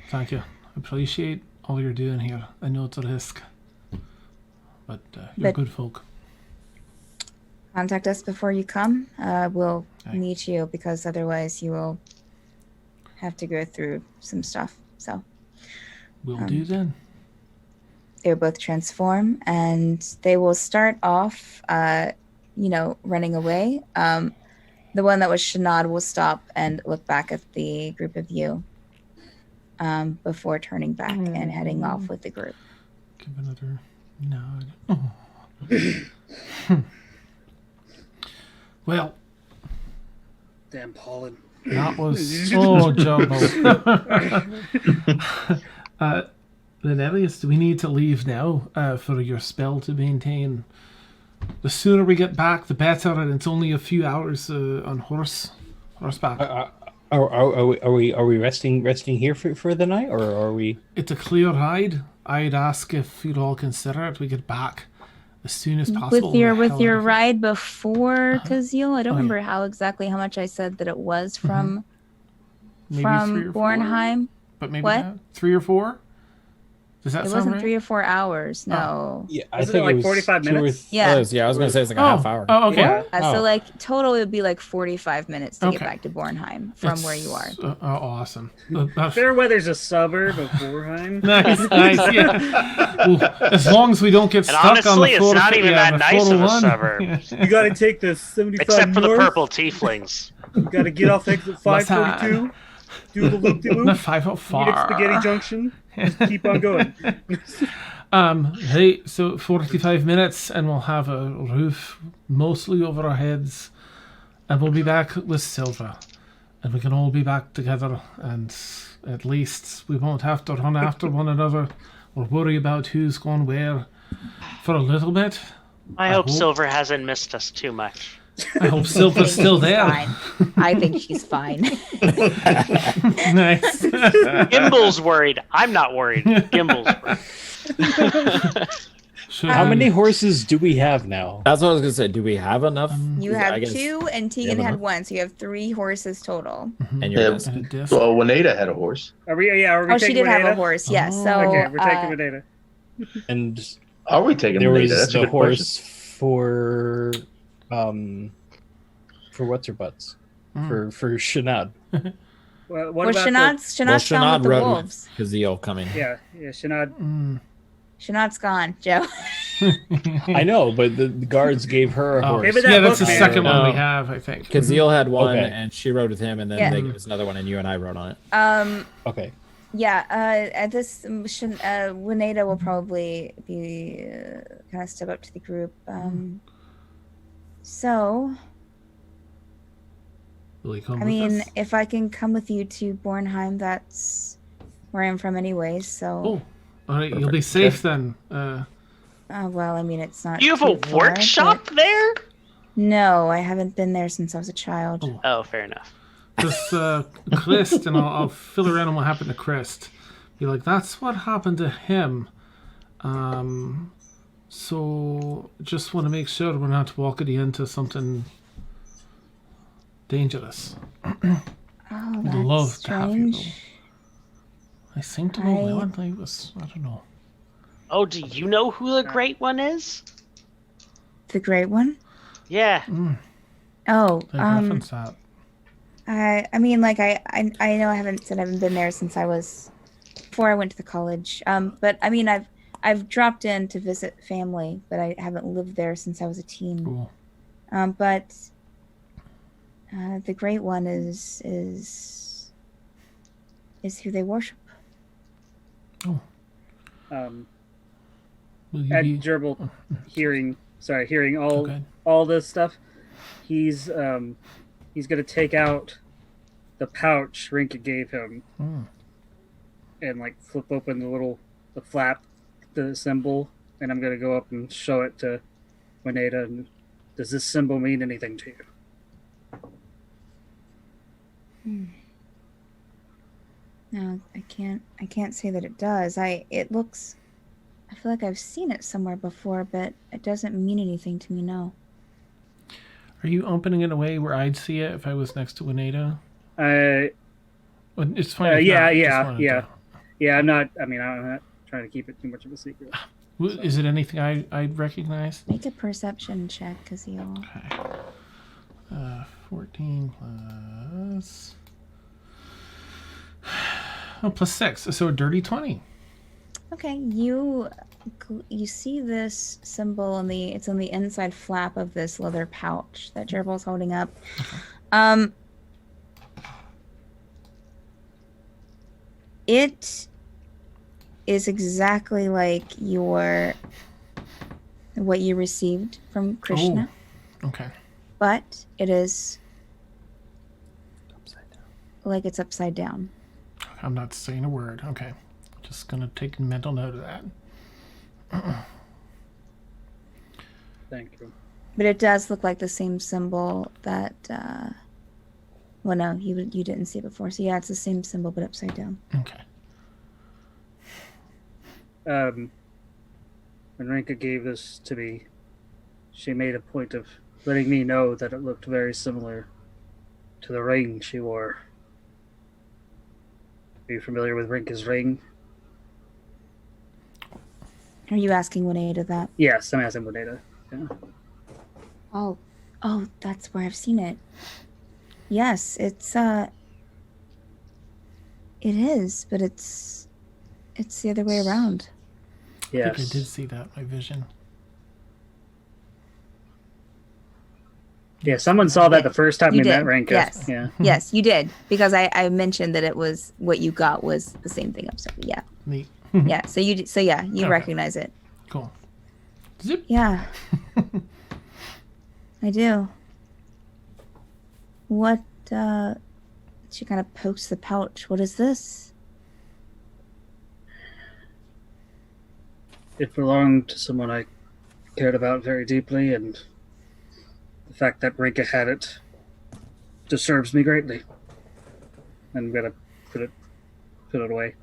Thank you. Appreciate all you're doing here. I know it's a risk, but you're good folk. Contact us before you come. We'll need you, because otherwise you will have to go through some stuff. So We'll do then. They'll both transform, and they will start off, running away. The one that was Shanad will stop and look back at the group of you before turning back and heading off with the group. Give another nod. Well, Damn pollen. that was so jumbo. Ranerius, do we need to leave now for your spell to maintain? The sooner we get back, the better, and it's only a few hours on horseback. Are we resting here for the night, or are we? It's a clear ride. I'd ask if you'd all consider it. We get back as soon as possible. With your ride before Casil, I don't remember how much I said that it was from Maybe 3 or 4? Bornheim. But maybe What? not. 3 or 4? Does that It sound wasn't right? 3 or 4 hours. No. Yeah, Wasn't it like 45 minutes? Yeah. I was going to say it's like a half hour. Oh, okay. Yeah. So total it would be 45 minutes to get Okay. back to Bornheim from where you are. Awesome. Fairweather's a suburb of Bornheim. Nice, yeah. Well, as long as we don't get And stuck on honestly, the it's floor, not even that the nice of a 401. suburb. You gotta take the 75 Except for the north. purple tieflings. You gotta get off exit What's 542. do the loop de The loop. 504. Meet at Spaghetti Junction. Just keep on going. Hey, so 45 minutes and we'll have a roof mostly over our heads and we'll be back with Silva. And we can all be back together and at least we won't have to run after one another or worry about who's gone where for a little bit. I hope Silver hasn't missed us too much. I hope Silva's still there. Fine. I think she's fine. Nice. Gimble's worried. I'm not worried. Gimble's worried. Should How we- many horses do we have now? That's what I was gonna say. Do we have enough? You I have guess- 2, and you Teagan have had enough? 1, so you have 3 horses total. And you're Yeah. gonna- and a disc? Well, Wineda had a horse. Are we Oh, she taking did have a Wineda? horse, yes. Oh. So Okay, we're taking Wineda. And Are we taking there Wineda? was That's a the good question. horse for what's her butts for Shanad. Well, what well, about Shanad's gone with the rode wolves. Kazeel coming. yeah, Shanad. Mm. Shanad's gone, Joe. I know, but the guards gave her a Oh, horse. Maybe that yeah, that's the book, man. second one we No. have, I think. Kazeel had one, Okay. and she rode with him, and then Yeah. they gave us another one, and you and I rode on it. Okay. Yeah, at this, Wineda will probably be kind of step up to the group. So, Will he come I with mean, us? if I can come with you to Bornheim, that's where I'm from anyways, so... Oh, all right, you'll be safe then. well, I mean, it's not Do you have a too far, workshop but- there? No, I haven't been there since I was a child. Oh. Oh, fair enough. Just Christ, and I'll fill around on what happened to Christ. Be like, that's what happened to him. So just want to make sure we're not walking into something dangerous. Oh, that's Love to have you, strange. I seem to know well, and I don't know. Oh, do you know who the Great One is? The Great One? Yeah. Oh, I reference that. I mean, like, I know I haven't been there since before I went to the college. But I mean, I've dropped in to visit family, but I haven't lived there since I was a teen. Cool. But the Great One is who they worship. Will you At be Gerbil, hearing okay? all this stuff, he's gonna take out the pouch Rinka gave him and like flip open the flap, the symbol, and I'm gonna go up and show it to Wineda. And does this symbol mean anything to you? No, I can't say that it does. I feel like I've seen it somewhere before, but it doesn't mean anything to me, no. Are you opening it away where I'd see it if I was next to Wineda? Uh, Well, it's fine. if yeah, not, just yeah, wanted yeah. to- yeah. I'm not trying to keep it too much of a secret. Is it anything I'd recognize? Make a perception check, because he'll... Okay. 14 plus... Oh, plus 6. So a dirty 20. Okay, you see this symbol it's on the inside flap of this leather pouch that Gerbil's holding up. It is exactly like what you received from Krishna, Okay. but it is like it's upside down. I'm not saying a word. Okay. Just going to take mental note of that. Thank you. But it does look like the same symbol that. Well, no, you didn't see it before. So yeah, it's the same symbol but upside down. Okay. When Rinka gave this to me, she made a point of letting me know that it looked very similar to the ring she wore. Are you familiar with Rinka's ring? Are you asking Wineda that? Yes, I'm asking Wineda. Yeah. Oh, that's where I've seen it. Yes, it is, but it's the other way around. I think I Yes. did see that, my vision. Yeah, someone saw that the first time You we met did. Ranka. Yes. Yeah. Yes, you did, because I mentioned that it was what you got was the same thing. So yeah, Neat. yeah. So you Okay. recognize it. Cool. Zip. Yeah, I do. What? She kind of pokes the pouch. What is this? It belonged to someone I cared about very deeply, and the fact that Ranka had it disturbs me greatly. I'm gonna put it away.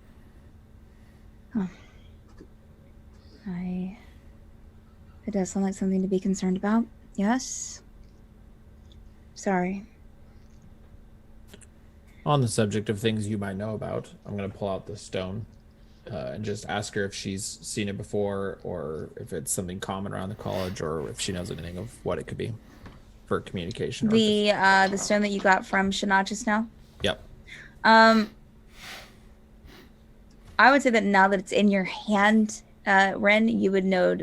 It does sound like something to be concerned about. Yes. Sorry. On the subject of things you might know about, I'm going to pull out the stone and just ask her if she's seen it before, or if it's something common around the college, or if she knows anything of what it could be for communication. The stone that you got from Shana just now. Yep. I would say that now that it's in your hand, Wren, you would know.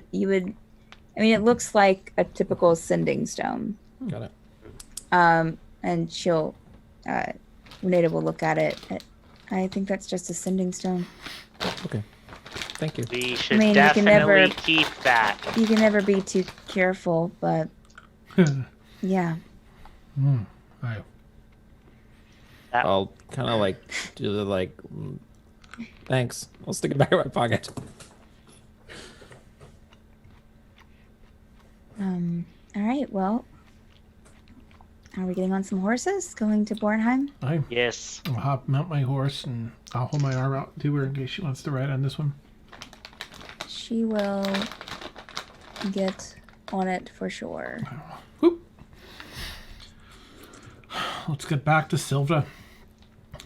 I mean, it looks like a typical sending stone. Got it. And she'll, Wineda will look at it. I think that's just a sending stone. Okay. Thank you. We should mean, you can definitely never- keep that. You can never be too careful, but yeah. Aye. I'll kind of like do the like. Thanks. I'll stick it back in my pocket. All right. Well, are we getting on some horses? Going to Bornheim? Aye. Yes. I'll mount my horse and I'll hold my arm out to her in case she wants to ride on this one. She will get on it for sure. Whoop. Let's get back to Silva.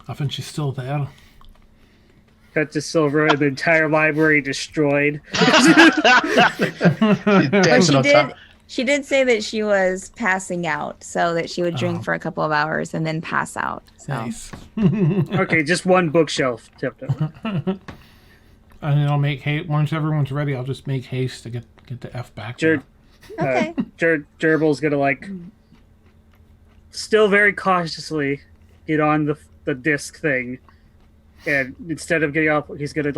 I think she's still there. Cut to Silver and the entire library destroyed. But she did say that she was passing out, so that she would drink for a couple of hours and then pass out. So. Nice. Okay, just one bookshelf tipped over. And then I'll make haste. Once everyone's ready, I'll just make haste to get the F back there. Okay. Gerbil's gonna like, still very cautiously, get on the disc thing, and instead of getting off, he's gonna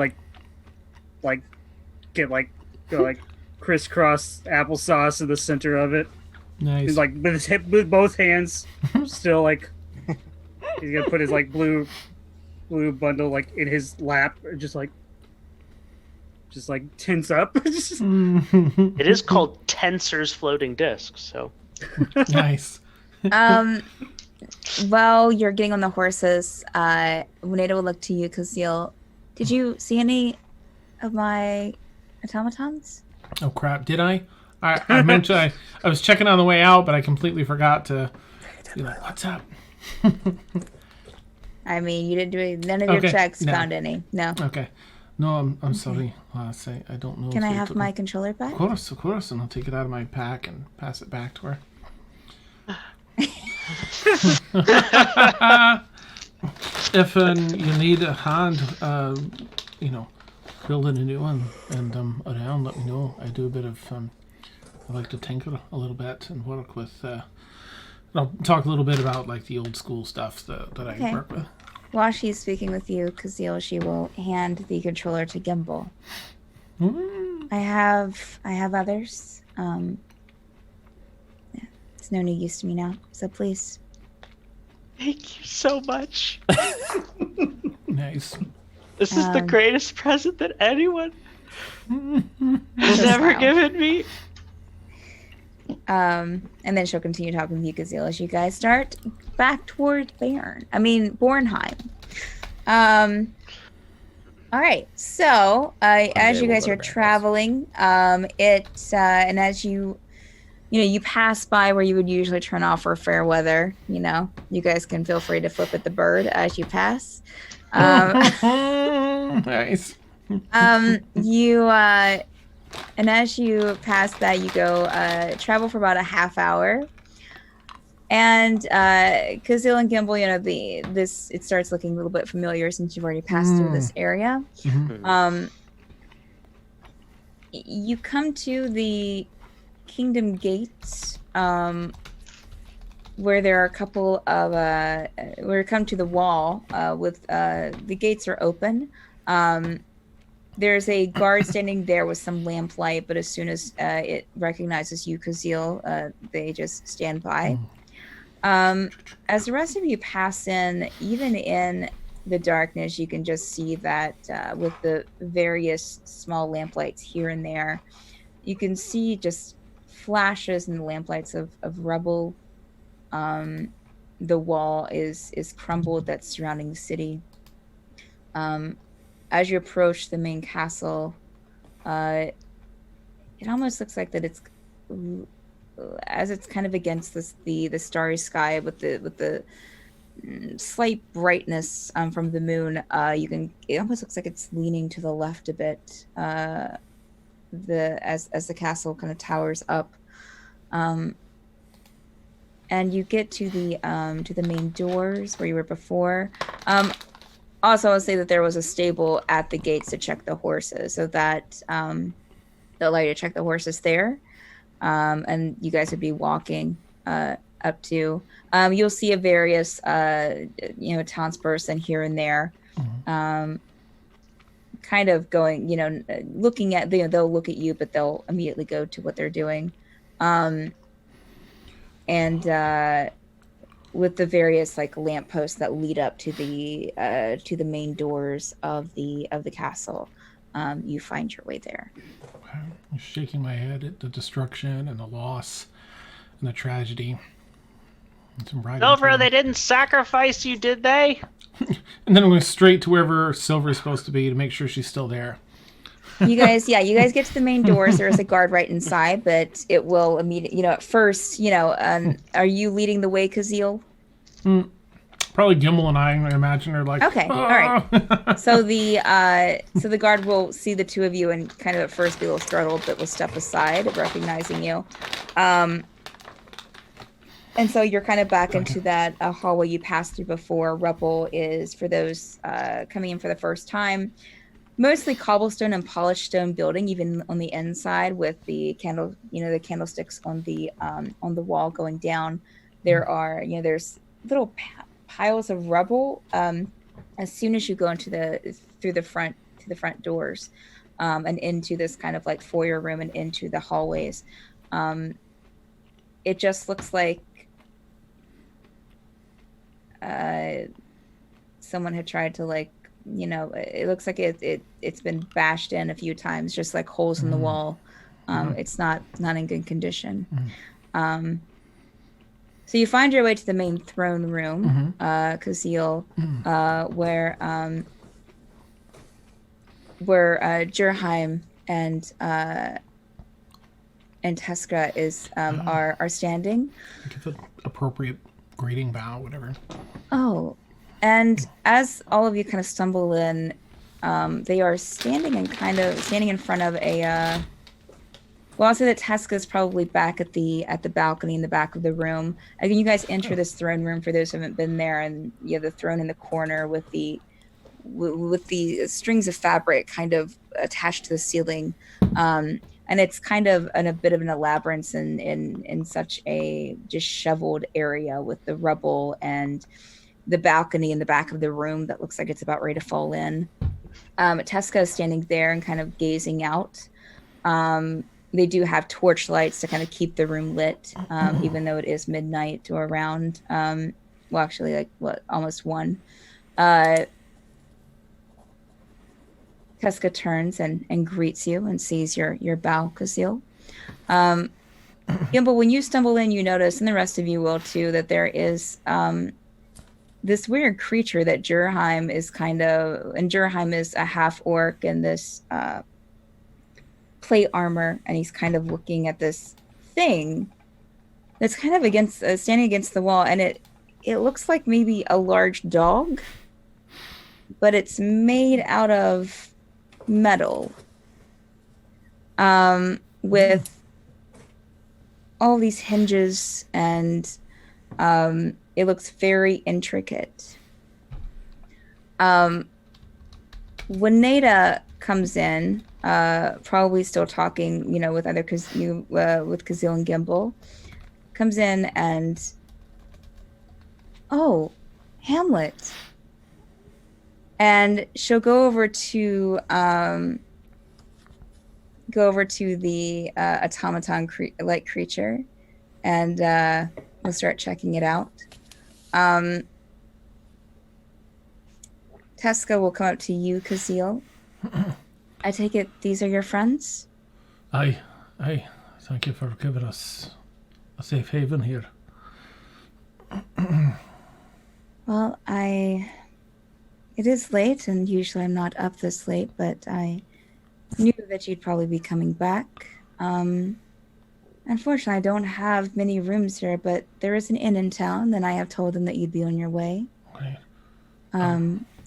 go crisscross applesauce in the center of it. Nice. He's like with both hands, still like he's gonna put his like blue bundle like in his lap, and just like tense up. It is called Tensor's floating disc, so. Nice. While you're getting on the horses, Wineda will look to you, Kazil. Did you see any of my automatons? Oh crap! Did I? I meant to. I was checking on the way out, but I completely forgot to be like, "What's up?" I mean, you didn't do none of your Okay, checks no. found any. No. Okay. No, I'm sorry. I don't know. Can if I they have took my it. controller back? Of course, and I'll take it out of my pack and pass it back to her. If you need a hand, building a new one and around, let me know. I do a bit of I like to tinker a little bit and work with. I'll talk a little bit about like the old school stuff that I Okay. work with. While she's speaking with you, Kazil, she will hand the controller to Gimble. Mm. I have others. Yeah, it's no new use to me now. So please. Thank you so much. Nice. This is the greatest present that anyone has She'll ever smile. given me. And then she'll continue talking with you, Kazil, as you guys start back toward Bornheim. All right. So, as you we'll guys go are to Baryn. traveling, and as you pass by where you would usually turn off for Fairweather, you guys can feel free to flip at the bird as you pass. Nice. And as you pass that, you go travel for about a half hour. And Kazil and Gimble, it starts looking a little bit familiar since you've already passed through this area. Mhm. You come to the Kingdom Gates, where there are a couple of where you come to the wall with the gates are open. There's a guard standing there with some lamplight, but as soon as it recognizes you, Kazil, they just stand by. As the rest of you pass in, even in the darkness, you can just see that with the various small lamplights here and there, you can see just flashes in the lamplights of rubble. The wall is crumbled that's surrounding the city. As you approach the main castle, it almost looks like that it's as it's kind of against the starry sky with the slight brightness from the moon. It almost looks like it's leaning to the left a bit. As the castle kind of towers up. And you get to the main doors where you were before. Also, I'll say that there was a stable at the gates to check the horses, so that they'll allow you to check the horses there. And you guys would be walking up to. You'll see a various, townsperson here and there, kind of going, looking at. They'll look at you, but they'll immediately go to what they're doing. And with the various lampposts that lead up to the main doors of the castle, you find your way there. I'm shaking my head at the destruction and the loss and the tragedy. Silver, they didn't sacrifice you, did they? And then I'm going straight to wherever Silver is supposed to be to make sure she's still there. You guys get to the main doors. There is a guard right inside, but it will immediately, at first, are you leading the way, Kazil? Probably Gimble and I imagine, are like, okay, all right. So the guard will see the two of you and kind of at first be a little startled, but will step aside, recognizing you. And so you're kind of back into that hallway you passed through before. Rubble is, for those coming in for the first time, mostly cobblestone and polished stone building, even on the inside with the the candlesticks on the wall going down. There are, there's little piles of rubble as soon as you go through the front doors and into this kind of foyer room and into the hallways. It just looks like someone had tried to it looks like it's been bashed in a few times, just like holes in the wall. It's not in good condition. So you find your way to the main throne room, Kazil, where Jurheim and Teska are standing. Give the appropriate greeting bow, whatever. Oh, and as all of you kind of stumble in, they are standing in front of a. Well, I'll say that Teska's probably back at the balcony in the back of the room. Again, you guys enter this throne room for those who haven't been there, and you have the throne in the corner with the strings of fabric kind of attached to the ceiling, and it's kind of a bit of an elaborate in such a disheveled area with the rubble and the balcony in the back of the room that looks like it's about ready to fall in. Teska is standing there and kind of gazing out. They do have torch lights to kind of keep the room lit, even though it is midnight or around. Almost 1. Teska turns and greets you and sees your bow, Kazil. Gimble, when you stumble in, you notice, and the rest of you will too, that there is this weird creature that Jurheim is Jurheim is a half orc in this plate armor, and he's kind of looking at this thing that's kind of standing against the wall, and it looks like maybe a large dog, but it's made out of metal, with all these hinges, and it looks very intricate. Wineda comes in, probably still talking, with Kazil and Gimble, comes in and Oh, Hamlet. And she'll go over to the automaton like creature, and we'll start checking it out. Tesca will come up to you, Kazil. I take it these are your friends? Aye. Thank you for giving us a safe haven here. Well, it is late, and usually I'm not up this late, but I knew that you'd probably be coming back. Unfortunately, I don't have many rooms here, but there is an inn in town, and I have told them that you'd be on your way. Okay.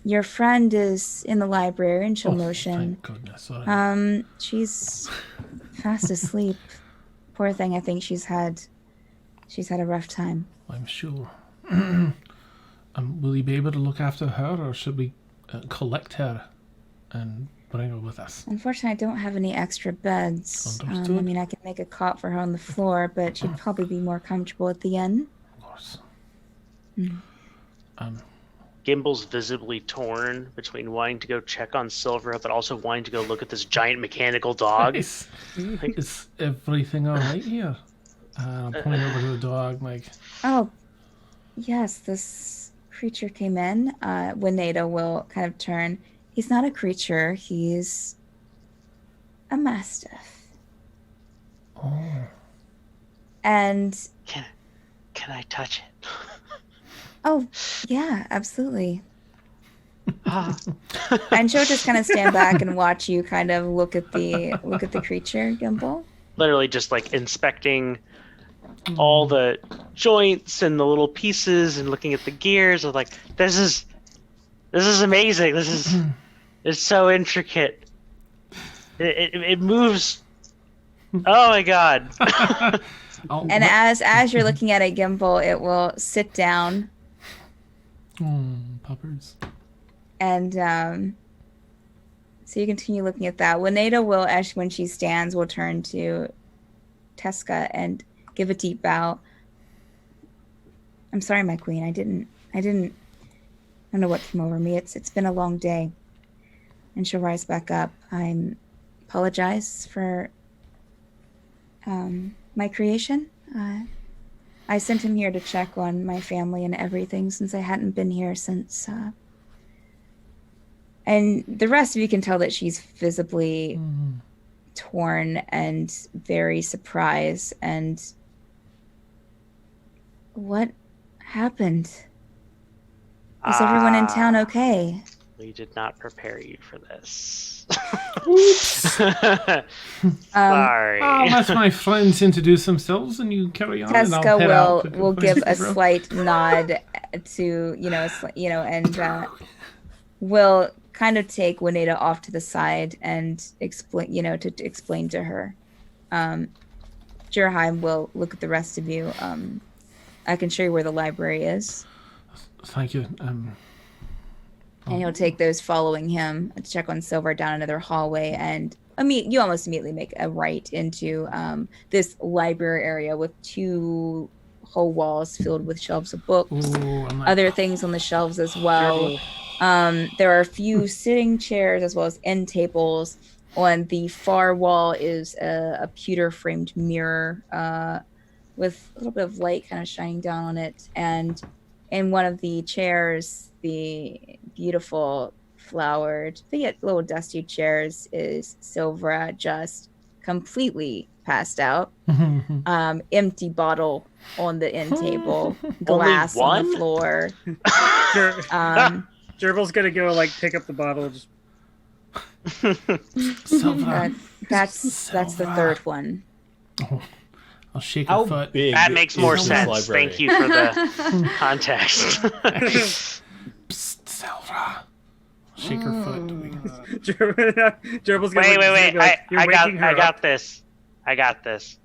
Your friend is in the library, and she'll motion. Thank goodness. Sorry. She's fast asleep. Poor thing. I think she's had a rough time. I'm sure. Will you be able to look after her, or should we collect her and bring her with us? Unfortunately, I don't have any extra beds. I Understood. mean, I could make a cot for her on the floor, but she'd probably be more comfortable at the inn. Of course. Gimble's visibly torn between wanting to go check on Silver, but also wanting to go look at this giant mechanical dog. Is everything all right here? I'm pointing over to the dog, like. Oh, yes, this creature came in. Wineda will kind of turn. He's not a creature. He's a mastiff. Oh. And Can I touch it? oh, yeah, absolutely. And she'll just kind of stand back and watch you kind of look at the creature, Gimble. Literally just like inspecting all the joints and the little pieces and looking at the gears. Of like, this is amazing. It's so intricate. It moves. Oh my god. And as you're looking at it, Gimble, it will sit down. Puppers. And so you continue looking at that. Wineda will, when she stands, will turn to Tesca and give a deep bow. I'm sorry, my queen. I don't know what came over me. It's been a long day. And she'll rise back up. I apologize for my creation. I sent him here to check on my family and everything since I hadn't been here since. And the rest of you can tell that she's visibly torn and very surprised. And what happened? Is everyone in town okay? We did not prepare you for this. Sorry. I'll let my friends introduce themselves, and you carry on. And I'll head out Tesca to will the give a place to grow. slight nod to and will kind of take Wineda off to the side and explain to her. Jerheim will look at the rest of you. I can show you where the library is. Thank you. And he'll take those following him to check on Silver down another hallway, and you almost immediately make a right into this library area with two whole walls filled with shelves of books, other things on the shelves as well. There are a few sitting chairs as well as end tables. On the far wall is a pewter framed mirror with a little bit of light kind of shining down on it, and in one of the chairs, the beautiful flowered, but yet little dusty chairs, is Silvera just completely passed out. Empty bottle on the end table, glass on the floor. Gerbils gonna go pick up the bottle. Just that's the third one. Oh, I'll shake her foot. That makes more sense. library? Thank you for the context. Psst, Silvera. Shake her foot. Gerbil's gonna Wait. You're waking her I got up. this. Gerbil's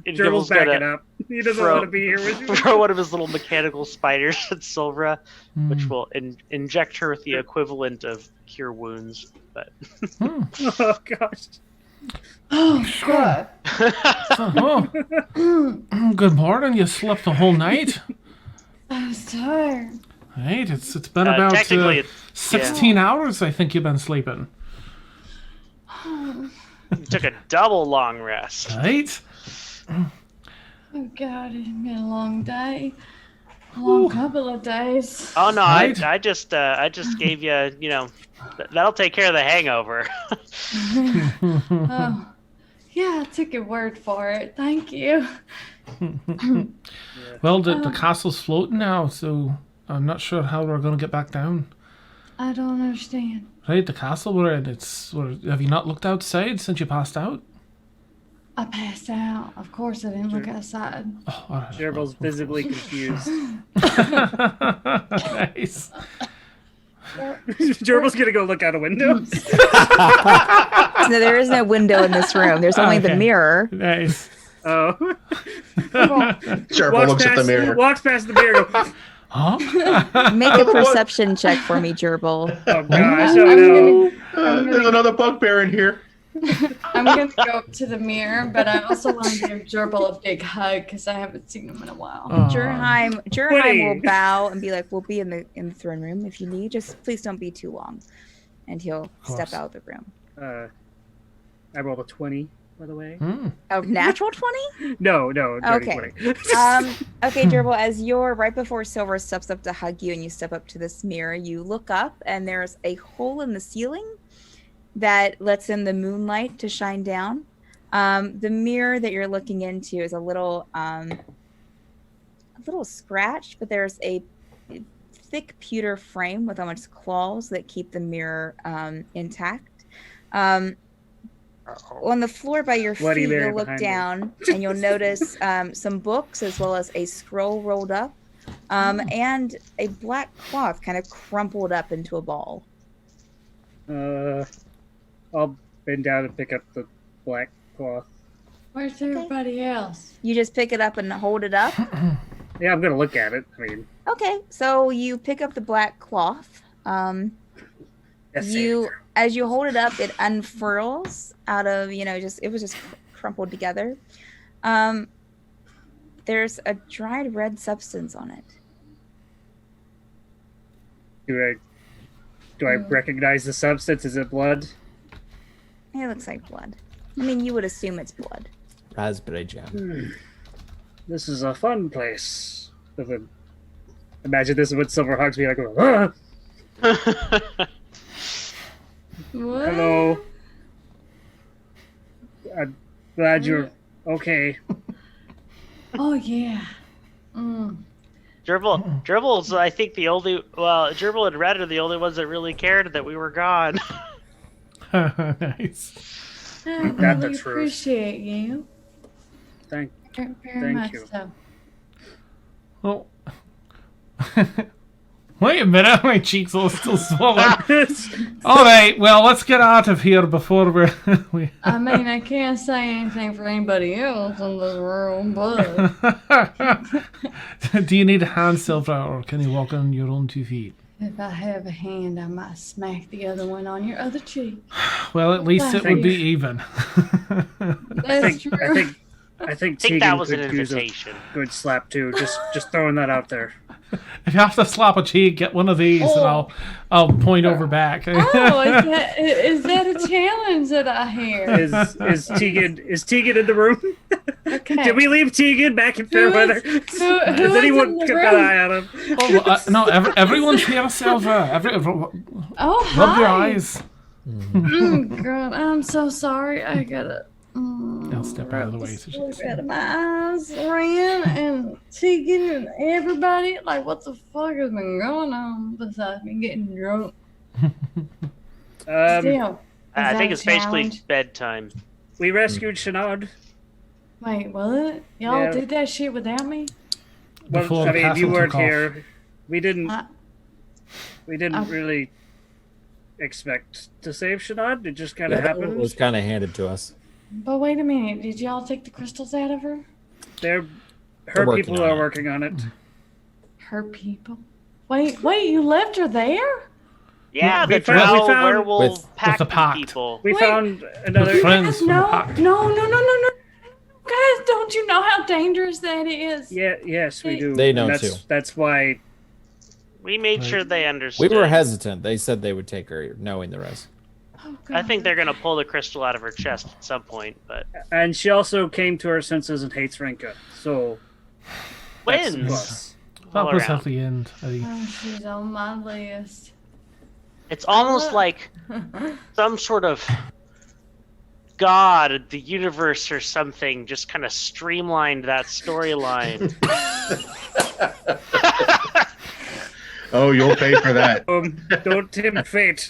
Gimble's backing gonna up. He doesn't want to be here with you. throw one of his little mechanical spiders at Silvera, which will inject her with the equivalent of cure wounds. But Oh gosh. Oh, God. Good morning. You slept the whole night? I was tired. Right, it's been about technically, it's 16 hours, I think you've been sleeping. Oh, you took a double long rest. Right? oh God, it's been a long day. A long couple of days. Oh no, Right. I just gave you, that'll take care of the hangover. Oh, yeah, I took your word for it. Thank you. Well, the castle's floating now, so I'm not sure how we're going to get back down. I don't understand. Right, the castle we're in, have you not looked outside since you passed out? I passed out. Of course, I didn't look outside. Oh, all right. Gerbill's visibly confused. Nice. Gerbill's gonna go look out a window. No, there is no window in this room. There's only the Okay. mirror. Nice. Oh. Gerbil looks at the mirror. Walks past the mirror. Go, Huh? Make a perception check for me, Gerbil. oh gosh, oh no. There's another bugbear in here. I'm gonna go up to the mirror, but I also want to give Gerbil a big hug because I haven't seen him in a while. Jurheim Woody. will bow and be like, "We'll be in the throne room if you need. Just please don't be too long." And he'll step course. out of the room. I rolled a 20, by the way. Oh, natural 20? No, dirty Okay. 20. Okay, Gerbil, as you're right before Silver steps up to hug you and you step up to this mirror, you look up and there's a hole in the ceiling that lets in the moonlight to shine down. The mirror that you're looking into is a little scratched, but there's a thick pewter frame with almost claws that keep the mirror intact. On the floor by your Bloody feet, Mary you'll look behind you. down and you'll notice some books as well as a scroll rolled up and a black cloth kind of crumpled up into a ball. I'll bend down and pick up the black cloth. Where's everybody else? You just pick it up and hold it up. Yeah, I'm gonna look at it. I mean, Okay, so you pick up the black cloth. yes, As you hold it up, it unfurls out of, it was just crumpled together. There's a dried red substance on it. Do I recognize the substance? Is it blood? It looks like blood. I mean, you would assume it's blood. Raspberry jam. This is a fun place. Imagine this is what Silver hugs me. I go, ah! What? Hello. I'm glad you're okay. Oh yeah. Gerbil's, I think, Gerbil and Red are the only ones that really cared that we were gone. Nice. I That's the really truth. appreciate you. Thank Very much you. so. Oh. Wait a minute, my cheeks are still swollen. All right, well, let's get out of here before we. I mean, I can't say anything for anybody else in this room, but Do you need a hand, Silver, or can you walk on your own 2 feet? if I have a hand, I might smack the other one on your other cheek. Well, at least it would be even. That's true. I think I think Teagan that was an could use a invitation. good slap too. Just throwing that out there. If you have to slap a cheek, get one of these, and I'll point over back. Oh, is that a challenge that I hear? Is Teagan in the room? Okay. Did we leave Teagan back in Who is- Fairweather? who Has is anyone in the kept room? an eye on him? No, everyone's here, Silver. Oh, hi. Rub your eyes. God, I'm so sorry. I gotta. I'll step out of the way. So Look out of my eyes, Ren and Teagan and everybody. Like, what the fuck has been going on besides me getting drunk? Still, I think it's basically challenge? bedtime. We rescued Shanad. Wait, what? Y'all Yeah. did that shit without me? Well, Before I the mean, you castle weren't took off. here. We didn't I- really expect to save Shanad. It just kind of It happened. was kind of handed to us. But wait a minute. Did y'all take the crystals out of her? Her working people on are it. working on it. Her people? Wait, you left her there? Yeah, We the found- we drow found- werewolf with the pack pact. people. We Wait. found another. With friends from the No, pack. no. Guys, don't Don't you know how dangerous that is? Yeah, yes, we do. They know And too. That's why. We made sure they understood. We were hesitant. They said they would take her, knowing the rest. Oh, I think God. they're gonna pull the crystal out of her chest at some point, but And she also came to her senses and hates Rinka. So. that's a wins. plus. That All was around. at the end. Oh, she's on my list. It's almost like some sort of god, the universe, or something just kind of streamlined that storyline. Oh, you'll pay for that. Don't tempt fate.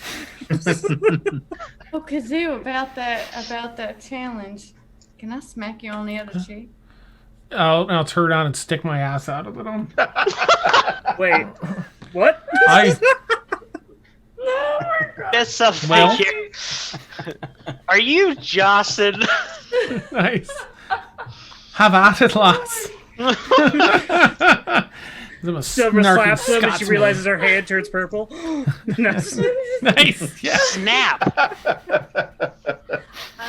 Oh, Kazoo, about that challenge. Can I smack you on the other cheek? I'll turn around and stick my ass out of it on. Wait, what? That's a Well- figure. Are you Jocelyn? Nice. Have at it, lass. I'm a Silver snarky slaps him and she Scotsman. realizes her hand turns purple. Nice. Nice. Yeah. Snap!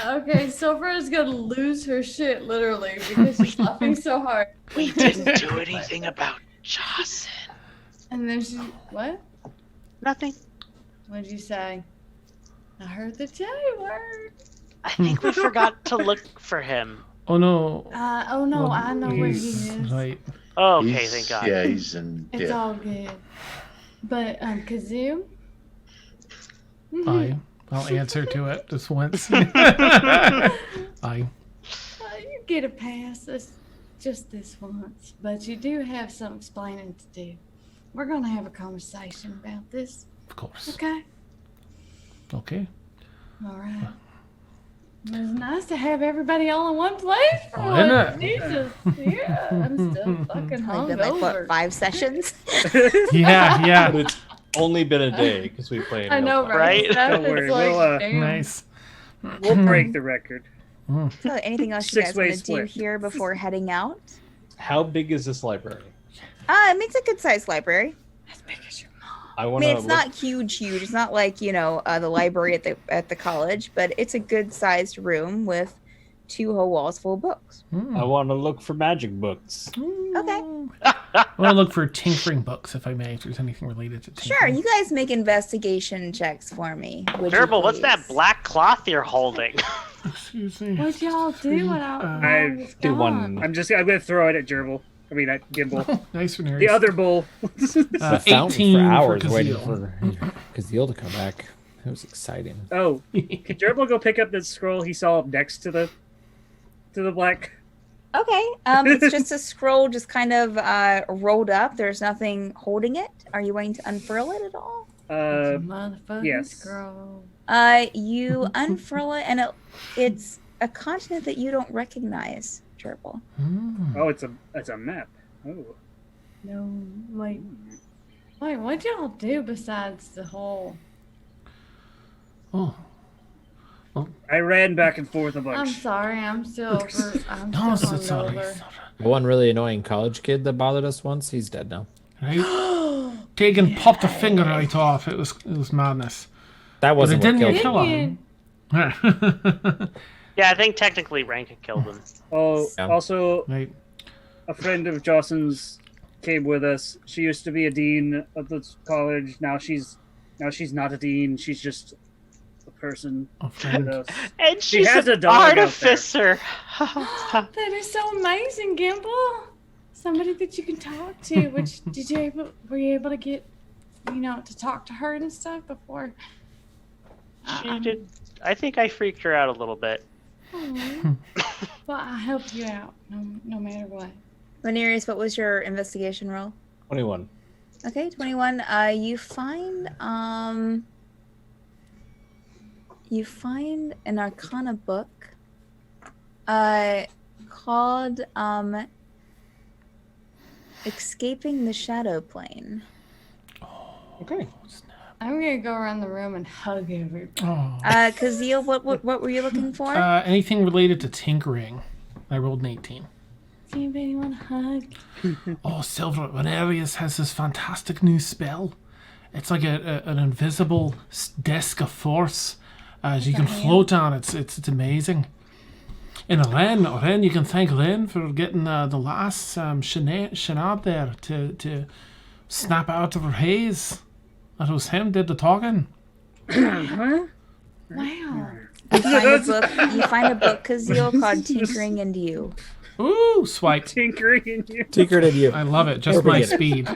Okay, Silvera's gonna lose her shit literally because she's laughing so hard. We didn't do anything about Jocelyn. And then she, what? Nothing. What'd you say? I heard the J word. I think we forgot to look for him. Oh no. Oh no, Well, I know where he he's- is. Right. Oh, okay, He's- thank God. Yeah, he's in. It's Yeah. all good. But Kazoo? I'll answer to it just once. Aye. You get a pass just this once, but you do have some explaining to do. We're gonna have a conversation about this, Of course. okay? Okay. All right. It was nice to have everybody all in one place for Oh, isn't once. it? Jesus, yeah, I'm still fucking Only been like what, hungover. 5 sessions? Yeah, yeah. But it's only been a day because we played. I know, right? Right? Stuff, Don't it's worry, like, we'll, damn. Nice. We'll break the record. So anything else you guys Six-way want to do split. here before heading out? How big is this library? It's a good sized library. As big as your mom. I I want mean, to. it's not huge. It's not like the library at the college, but it's a good sized room with 2 whole walls full of books. I want to look for magic books. Okay, I want to look for tinkering books, if I may, if there's anything related to sure. tinkering. You guys make investigation checks for me. would you Gerbil, what's that please? black cloth you're holding? Excuse me. What'd y'all do when I was do gone? one. I'm gonna throw it at Gerbil. I mean at Gimble. Nice Ranerius. The other bull. The fountain 18 for hours for waiting Kazeel. for Kazeel to come back. It was exciting. Oh, can Gerbil go pick up the scroll he saw up next to the black? Okay, it's just a scroll, just kind of rolled up. There's nothing holding it. Are you going to unfurl it at all? Motherfucking yes. scroll. You unfurl it, and it's a continent that you don't recognize, Gerbil. Oh, it's a map. Oh. No, wait, what'd y'all do besides the whole? Oh. I ran back and forth a I'm bunch. sorry, I'm still I'm No, still it's all right. hungover. The one really annoying college kid that bothered us once, he's dead now. Right? Teagan popped a finger right off. It was madness. That But it wasn't what didn't killed kill him. him. Yeah, I think technically Ranka killed him. Oh, Yeah. also Right. a friend of Jocelyn's came with us. She used to be a dean of the college. Now she's not a dean. She's just a person A with friend. us. And She she's has a an dog out there. artificer. That is so amazing, Gimble. Somebody that you can talk to. Which were you able to get, to talk to her and stuff before? She did. I think I freaked her out a little bit. Well, I helped you out, no matter what. Ranerius, what was your investigation roll? 21. Okay, 21. You find an Arcana book called Escaping the Shadow Plane. Okay. I'm gonna go around the room and hug everybody. Oh. Kazeel, what were you looking for? Anything related to tinkering. I rolled an 18. Does anybody want a hug? Oh, Silver, Ranerius has this fantastic new spell. It's like an invisible desk of force. You can float on. It's amazing. And Ren, you can thank Ren for getting the last Shanab there to snap out of her haze. That was him did the talking. Huh? Wow. You find a book, Kazeel, called Tinkering into You. Ooh, swipe. Tinkering in you. Tinkered in you. I love it. Just my speed.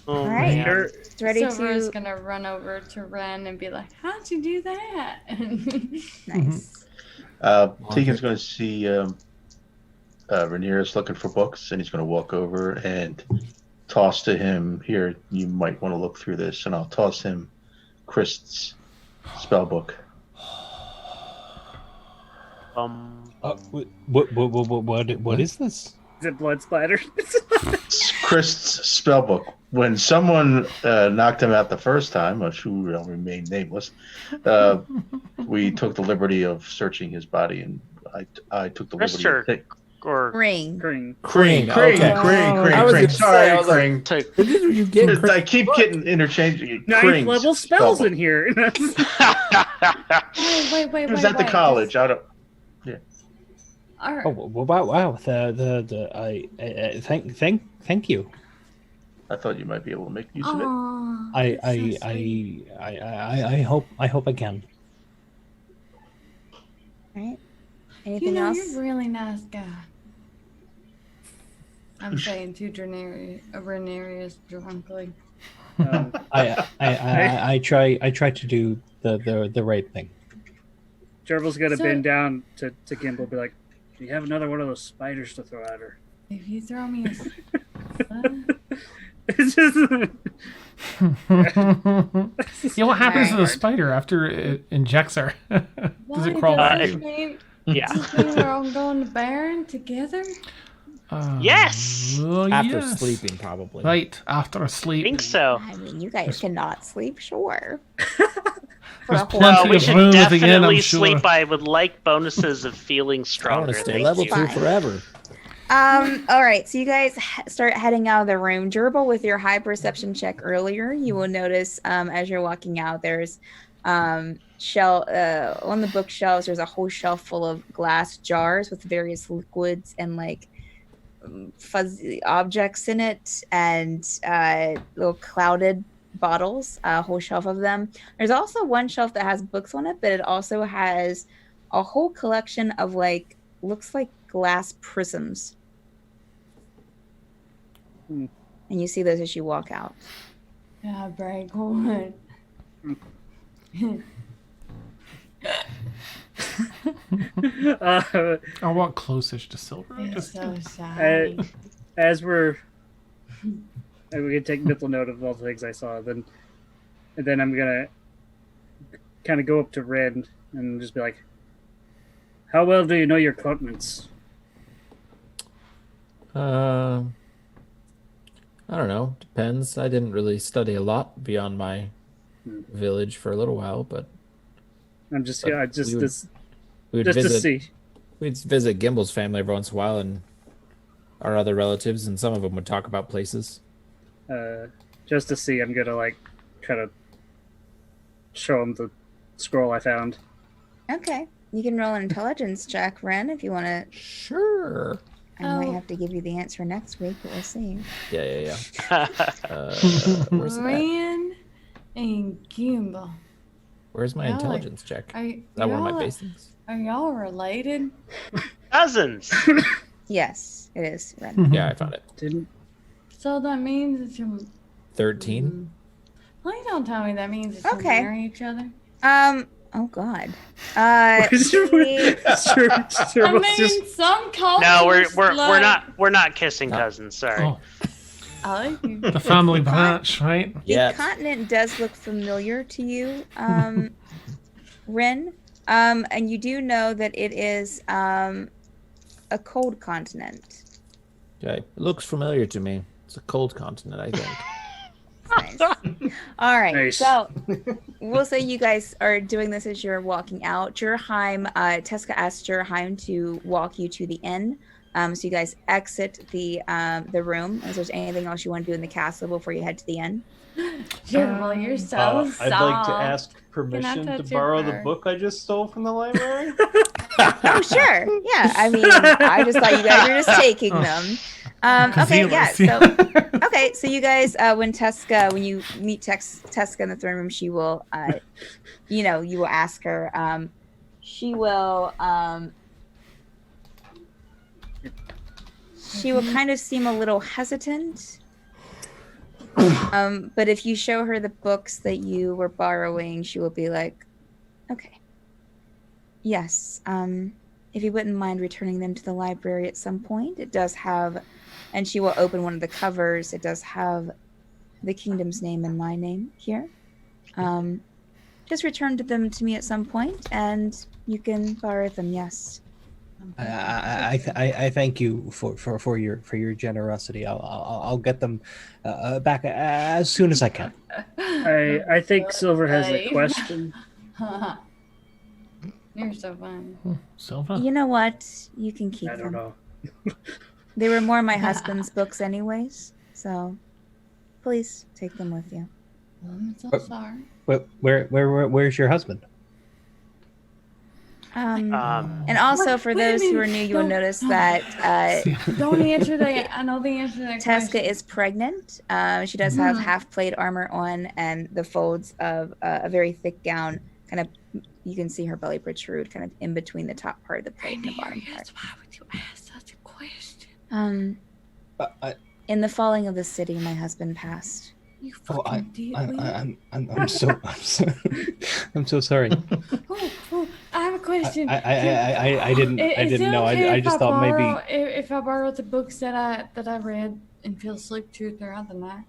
Oh, All right. man. Sure. It's ready Silver's to. gonna run over to Ren and be like, "How'd you do that?" Nice. Teagan's going to see Ranerius looking for books, and he's going to walk over and toss to him, here, you might want to look through this, and I'll toss him Christ's spell book. What is this? Is it blood splatter? It's Christ's spell book. When someone knocked him out the first time, who will remain nameless, we took the liberty of searching his body, and I took the liberty Christer. of take Or Ring. Ring. Crane. Okay. Crane. I was gonna say, Sorry, I was like, Crane. take Did you get I keep getting interchanged. 9th level spells in here. wait. It was at the college. I don't. Are, Oh wow! Thank you. I thought you might be able to make use of it. Aw, I that's so sweet. hope I can. Right. You Anything know, else? you're a really nice guy. I'm saying to Ranerius drunkly. I try to do the right thing. Gerbil's gonna So- bend down to Gimble, be like, "Do you have another one of those spiders to throw at her?" If you throw me a It's just Yeah, what happens to the Alright. spider after it injects her? Does it Why crawl does back? this mean, yeah. does this mean we're all going to Baryn together? Yes! Well, after yes. sleeping, probably. Right, after I sleep. think so. I mean, you guys cannot sleep, sure. For There's a whole plenty No, we of should room at the end, definitely I'm sure. sleep. I would like bonuses of feeling I want stronger. to stay Thank level you. 2 Fine. forever. All right, so you guys start heading out of the room. Gerbil, with your high perception check earlier, you will notice as you're walking out, there's on the bookshelves, there's a whole shelf full of glass jars with various liquids and like fuzzy objects in it, and little clouded bottles, a whole shelf of them. There's also one shelf that has books on it, but it also has a whole collection of like, looks like glass prisms. Hmm. And you see those as you walk out. Yeah, break one. uh, I walk closest to Silver. It's Just so sad. as we're we can take mental note of all the things I saw, and then I'm gonna kind of go up to Red and just be like, "How well do you know your continents?" I don't know. Depends. I didn't really study a lot beyond my village for a little while, but I'm just But yeah, just we would- this we'd just to visit. see. We'd visit Gimble's family every once in a while, and our other relatives, and some of them would talk about places. Just to see. I'm gonna like kind of show him the scroll I found. Okay. You can roll an intelligence check, Ren, if you want to. Sure. I might Oh. have to give you the answer next week, but we'll see. Yeah. Where's that? Ren and Gimble. Where's my Y'all are- intelligence check? Are, Is that one of my y'all- basics? Are y'all related? Cousins. Yes, it is, Ren. Yeah, I found it. Didn't So that means that you. 13. Please don't tell me that means that you Okay. marry each other. Oh God. Sure, I mean, some cultures. No, we're like, we're not kissing cousins. Sorry. oh, I like you. the family branch, right? the Yes. continent does look familiar to you, Ren. And you do know that it is a cold continent. Okay. It looks familiar to me. It's a cold continent, I think. Nice. All right. Nice. So we'll say you guys are doing this as you're walking out. Jurheim, Teska asked Jurheim to walk you to the inn. So you guys exit the room. Is there anything else you want to do in the castle before you head to the inn? Gerbil, you're so I'd like to soft. ask permission to touch your borrow the fur? book I just stole from the library. Oh, sure. Yeah. I mean, I just thought you guys were just taking them. Okay. Yeah. So, okay. So you guys, when you meet Teska in the throne room, she will, you will ask her. She will kind of seem a little hesitant. But if you show her the books that you were borrowing, she will be like, okay. Yes. If you wouldn't mind returning them to the library at some point, it does have, and she will open one of the covers. It does have the kingdom's name and my name here. Just return them to me at some point, and you can borrow them. Yes. I thank you for your generosity. I'll get them back as soon as I can. I think Silver has a question. You're so funny. Silva? You know what? You can keep I don't them. know. They were more my husband's books, anyways. So, please take them with you. I'm so sorry. Where's your husband? And also, for wait a those who are minute. new, you will Don't- notice that Don't answer that. I know the answer to that Teska question. is pregnant. She does have half plate armor on, and the folds of a very thick gown kind of, you can see her belly protrude kind of in between the top part of the plate and the bottom part. Why would you ask such a question? In the falling of the city, my husband passed. You Oh, fucking did. I'm so sorry. I have a question. I didn't Is it know. okay I if just thought maybe. if I borrow the books that I read and feel asleep to throughout the night.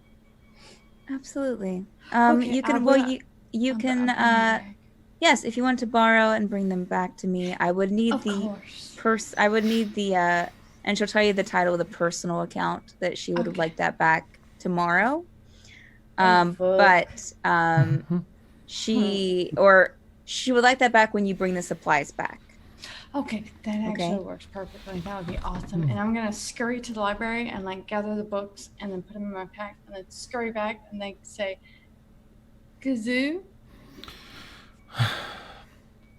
Absolutely. Okay, You I can. will- Well, you I'll can. bring them back. Yes, if you want to borrow and bring them back to me, I would need Of the course. I would need the and she'll tell you the title of the personal account that she would Okay. like that back tomorrow. fuck. But she would like that back when you bring the supplies back. Okay, that actually Okay. works perfectly. That would be awesome. And I'm gonna scurry to the library and like gather the books and then put them in my pack and then scurry back and they say, "Kazoo,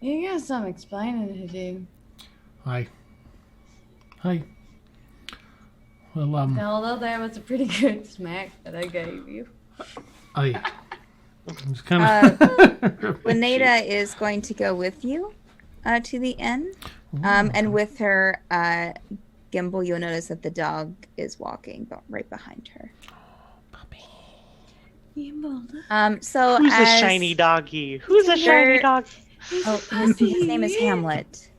you got some explaining to do." Hi. Well, Although that was a pretty good smack that I gave you. I was kind of. Wineda is going to go with you to the inn. And with her, Gimble, you'll notice that the dog is walking right behind her. So Who's a as- shiny doggy? Who's a shiny dog? Oh, his name is Hamlet.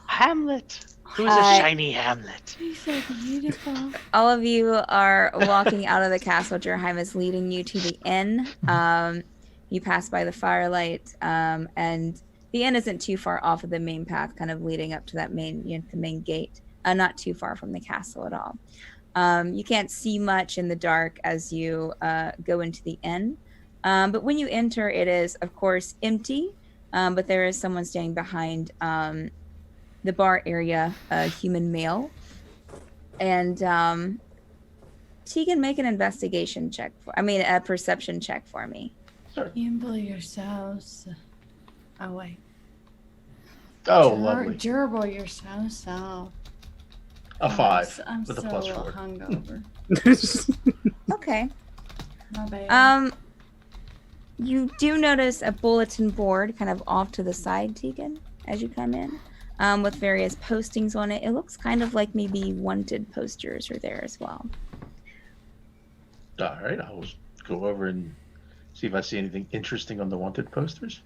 Hamlet. Who's a Uh, shiny Hamlet? He's so beautiful. All of you are walking out of the castle. Bornheim is leading you to the inn. You pass by the firelight, and the inn isn't too far off of the main path, kind of leading up to that the main gate. Not too far from the castle at all. You can't see much in the dark as you go into the inn, but when you enter, it is of course empty. But there is someone standing behind the bar area, a human male. And Teagan, make an investigation check a perception check for me. Gimble yourselves. Oh wait. Oh, lovely. Gerbil, you're so soft. A 5 I'm with a so +4. hungover. Okay. My bad. You do notice a bulletin board kind of off to the side, Teagan, as you come in, with various postings on it. It looks kind of like maybe wanted posters are there as well. All right, I'll go over and see if I see anything interesting on the wanted posters.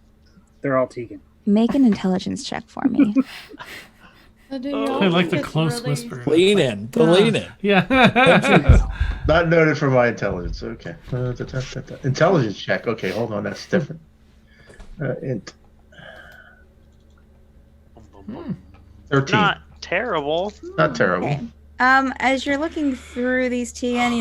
They're all Teagan. Make an intelligence check for me. So do y'all I like think the it's close really- whisper. Lean in. The lean in. Yeah. Not noted for my intelligence. Okay. Intelligence check. Okay, hold on. That's different. Int. 13. Not terrible. Not terrible. Okay. As you're looking through these, Teagan,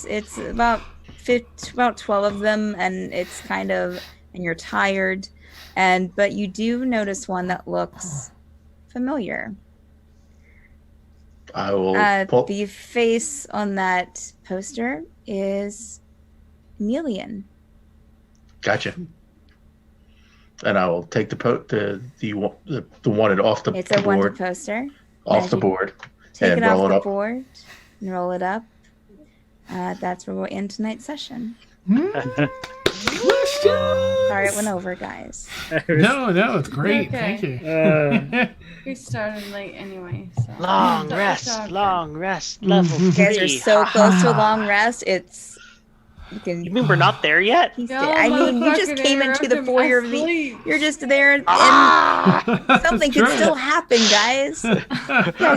it's about 12 of them, and it's kind of, and you're tired, but you do notice one that looks familiar. I will pull. The face on that poster is Melian. Gotcha. And I will take the one off the It's a wanted board, poster. off the Magic. board, Take and it off roll it the up. board and roll it up. That's where we'll end tonight's session. Sorry it went over, guys. No, it's great. Okay. Thank you. We started late anyway, so. Long It's rest, all good. long rest, level You guys are 3. so close to a long rest. It's you can. You mean we're not there yet? He's Y'all dead. I mean, you just motherfucking came into the interrupted me. foyer I of the. sleep. You're just there, and Ah! something could true. still happen, guys.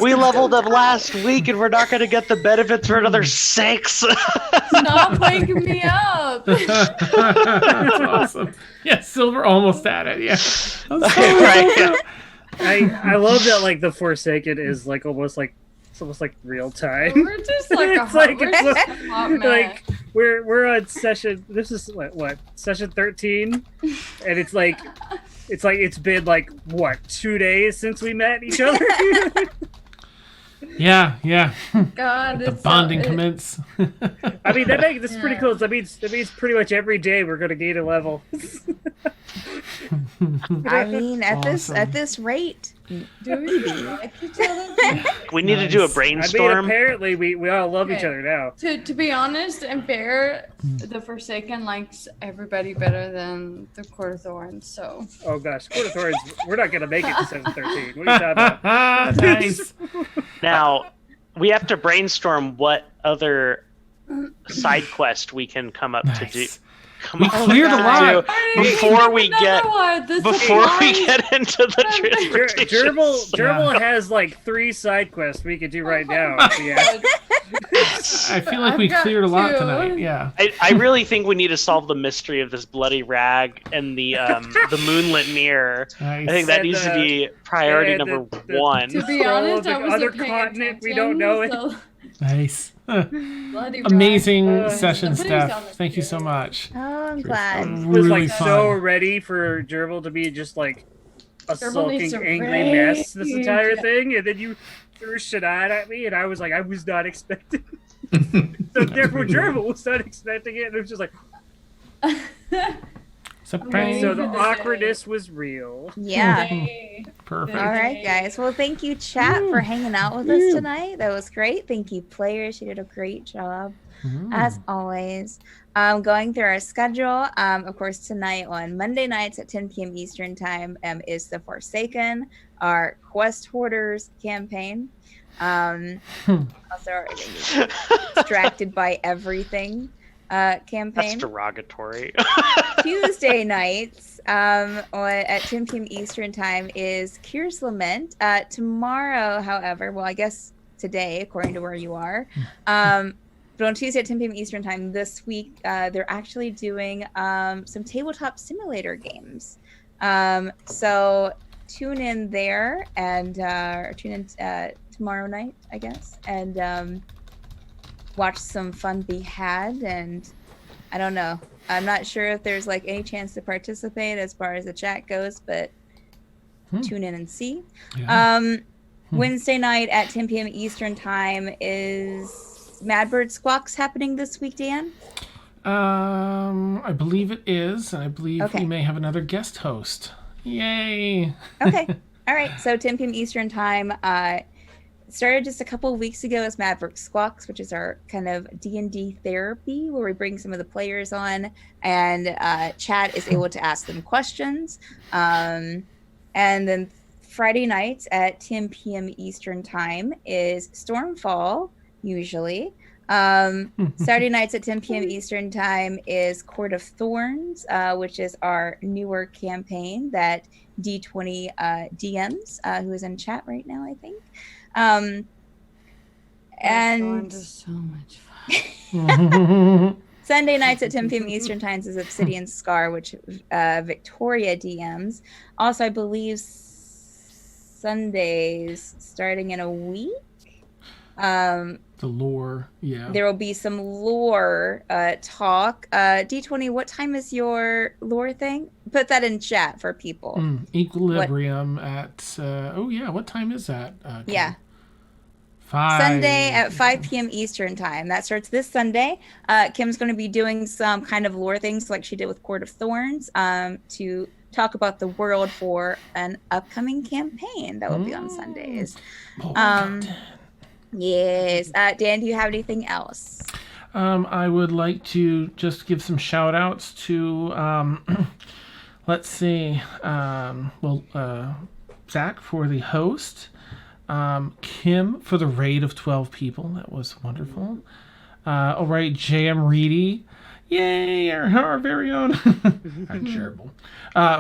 We leveled up last week and we're not going to get the benefits for another 6. Stop waking me up. That's awesome. Yeah, Silver almost at it. Yeah. Right. I love that like the Forsaken is like almost like it's almost like real time. We're just like a It's hot, like- we're it's just a hot mess. Like we're on session. This is what session 13, and it's it's been like what 2 days since we met each other. Yeah. God, The it's bonding so, commence. I mean that's pretty Yeah. cool. That means pretty much every day we're gonna gain a level. I mean, at Awesome. this rate, Do we like each other? We need to do a Nice. I brainstorm. mean, apparently we all love each Okay. other now. To be honest and fair, the Forsaken likes everybody better than the Court of Thorns. So Oh gosh, Court of Thorns, we're not gonna make it to 713. What are you talking about? Nice. Now, we have to brainstorm what other side quest we can come up to do. Nice. Come We up cleared a to lot. before we Another get one. This is before we nice. get into the transportation. Gerbil has like 3 side quests we could do right now. Yeah. I feel like we I've got cleared a lot two. tonight. Yeah. I really think we need to solve the mystery of this bloody rag and the moonlit mirror. Nice. I think that And, needs to be priority and number the- 1. To be Scroll honest, of the I wasn't other paying continent, we attention, don't know it. so- Nice. Bloody Amazing Uh, session, somebody's on Steph. the Thank you so spirit. much. oh, I'm glad. I was Really like fun. so ready for Gerbil to be just like a Gerbil needs sulking, to angry mess this rage. entire thing, and then you threw Shadad at me, and I was not expecting. So therefore, Gerbil was not expecting it, and it was just like Surprise. so. for The the day. awkwardness was real. Yeah. Yay. Perfect. All right, guys. Well, thank you, chat, for hanging out with us tonight. That was great. Thank you, players. You did a great job, as always. Going through our schedule, of course, tonight on Monday nights at 10 p.m. Eastern Time is the Forsaken, our Quest Hoarders campaign. Also, our Distracted by Everything campaign. That's derogatory. Tuesday nights at 10 p.m. Eastern Time is Kyr's Lament. Tomorrow, however, well, I guess today, according to where you are, but on Tuesday at 10 p.m. Eastern Time this week, they're actually doing some tabletop simulator games. So tune in there and or tune in tomorrow night, I guess, and watch some fun be had. And I don't know. I'm not sure if there's like any chance to participate as far as the chat goes, but tune in and see. Yeah. Wednesday night at 10 p.m. Eastern Time is Madbird Squawks happening this week, Dan? I believe it is, and I believe Okay. we may have another guest host. Yay! Okay. All right. So 10 p.m. Eastern Time. Started just a couple of weeks ago as Maverick Squawks, which is our kind of D&D therapy where we bring some of the players on and chat is able to ask them questions. And then Friday nights at 10 p.m. Eastern Time is Stormfall, usually. Saturday nights at 10 p.m. Eastern Time is Court of Thorns, which is our newer campaign that D20 DMs, who is in chat right now, I think. And so much fun. Sunday nights at 10 p.m. Eastern Times is Obsidian Scar, which Victoria DMs. Also, I believe Sundays starting in a week. The lore, yeah. There will be some lore talk. D20, what time is your lore thing? Put that in chat for people. Equilibrium at what time is that? Yeah. Sunday at 5 p.m. Eastern time. That starts this Sunday. Kim's going to be doing some kind of lore things like she did with Court of Thorns to talk about the world for an upcoming campaign that will be on Sundays. Yes. Dan, do you have anything else? I would like to just give some shout outs to, let's see, Zach for the host, Kim for the raid of 12 people. That was wonderful. All right, J.M. Reedy. Yay, our very own. Gerbil.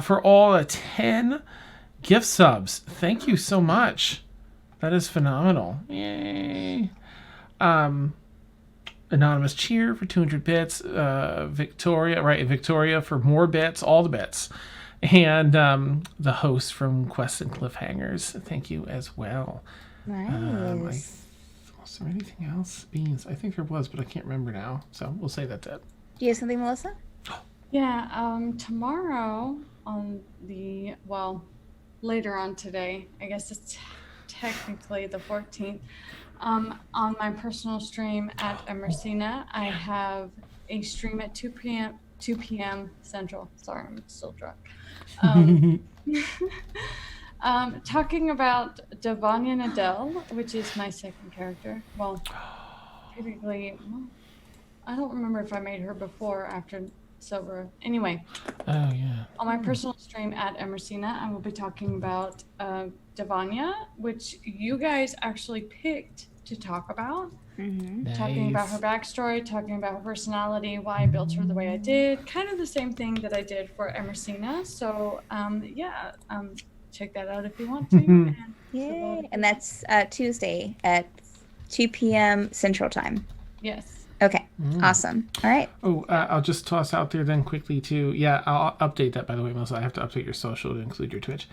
For all 10 gift subs. Thank you so much. That is phenomenal. Yay. Anonymous Cheer for 200 bits. Victoria for more bits, all the bits. And the host from Quests and Cliffhangers. Thank you as well. Nice. Was there anything else? Beans. I think there was, but I can't remember now. So we'll say that's it. Do you have something, Melissa? Yeah, tomorrow later on today, I guess it's technically the 14th, on my personal stream at Emersina, I have a stream at 2 p.m. Central. Sorry, I'm still drunk. Talking about Devanya Nadell, which is my second character. Well, typically, I don't remember if I made her before or after Silver. Anyway. Oh, yeah. On my personal stream at Emersina, I will be talking about Devanya, which you guys actually picked to talk about. Mm-hmm. Talking about her backstory, talking about her personality, why I built her the way I did. Kind of the same thing that I did for Emersina. So, check that out if you want to. Yay. And that's Tuesday at 2 p.m. Central Time. Yes. Okay. Awesome. All right. Oh, I'll just toss out there then quickly too. Yeah, I'll update that, by the way, Melissa. I have to update your social to include your Twitch.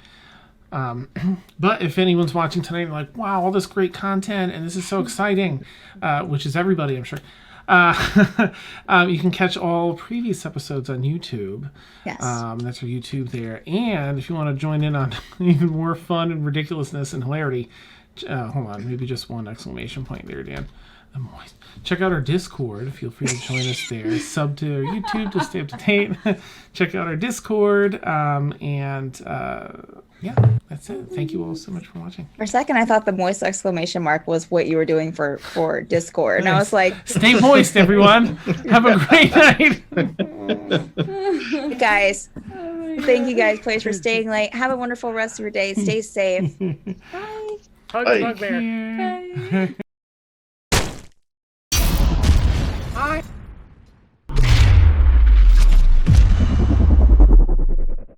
But if anyone's watching tonight and like, wow, all this great content and this is so exciting, which is everybody, I'm sure. You can catch all previous episodes on YouTube. Yes. That's our YouTube there. And if you want to join in on even more fun and ridiculousness and hilarity, hold on, maybe just one exclamation point there, Dan. Check out our Discord. Feel free to join us there. Sub to our YouTube to stay up to date. Check out our Discord. Yeah, that's it. Thank you all so much for watching. For a second, I thought the moist exclamation mark was what you were doing for Discord. And I was like... Stay moist, everyone. Have a great night. Guys, thank you guys, please, for staying late. Have a wonderful rest of your day. Stay safe. Bye. Hug, Bye. Bugbear. Bye.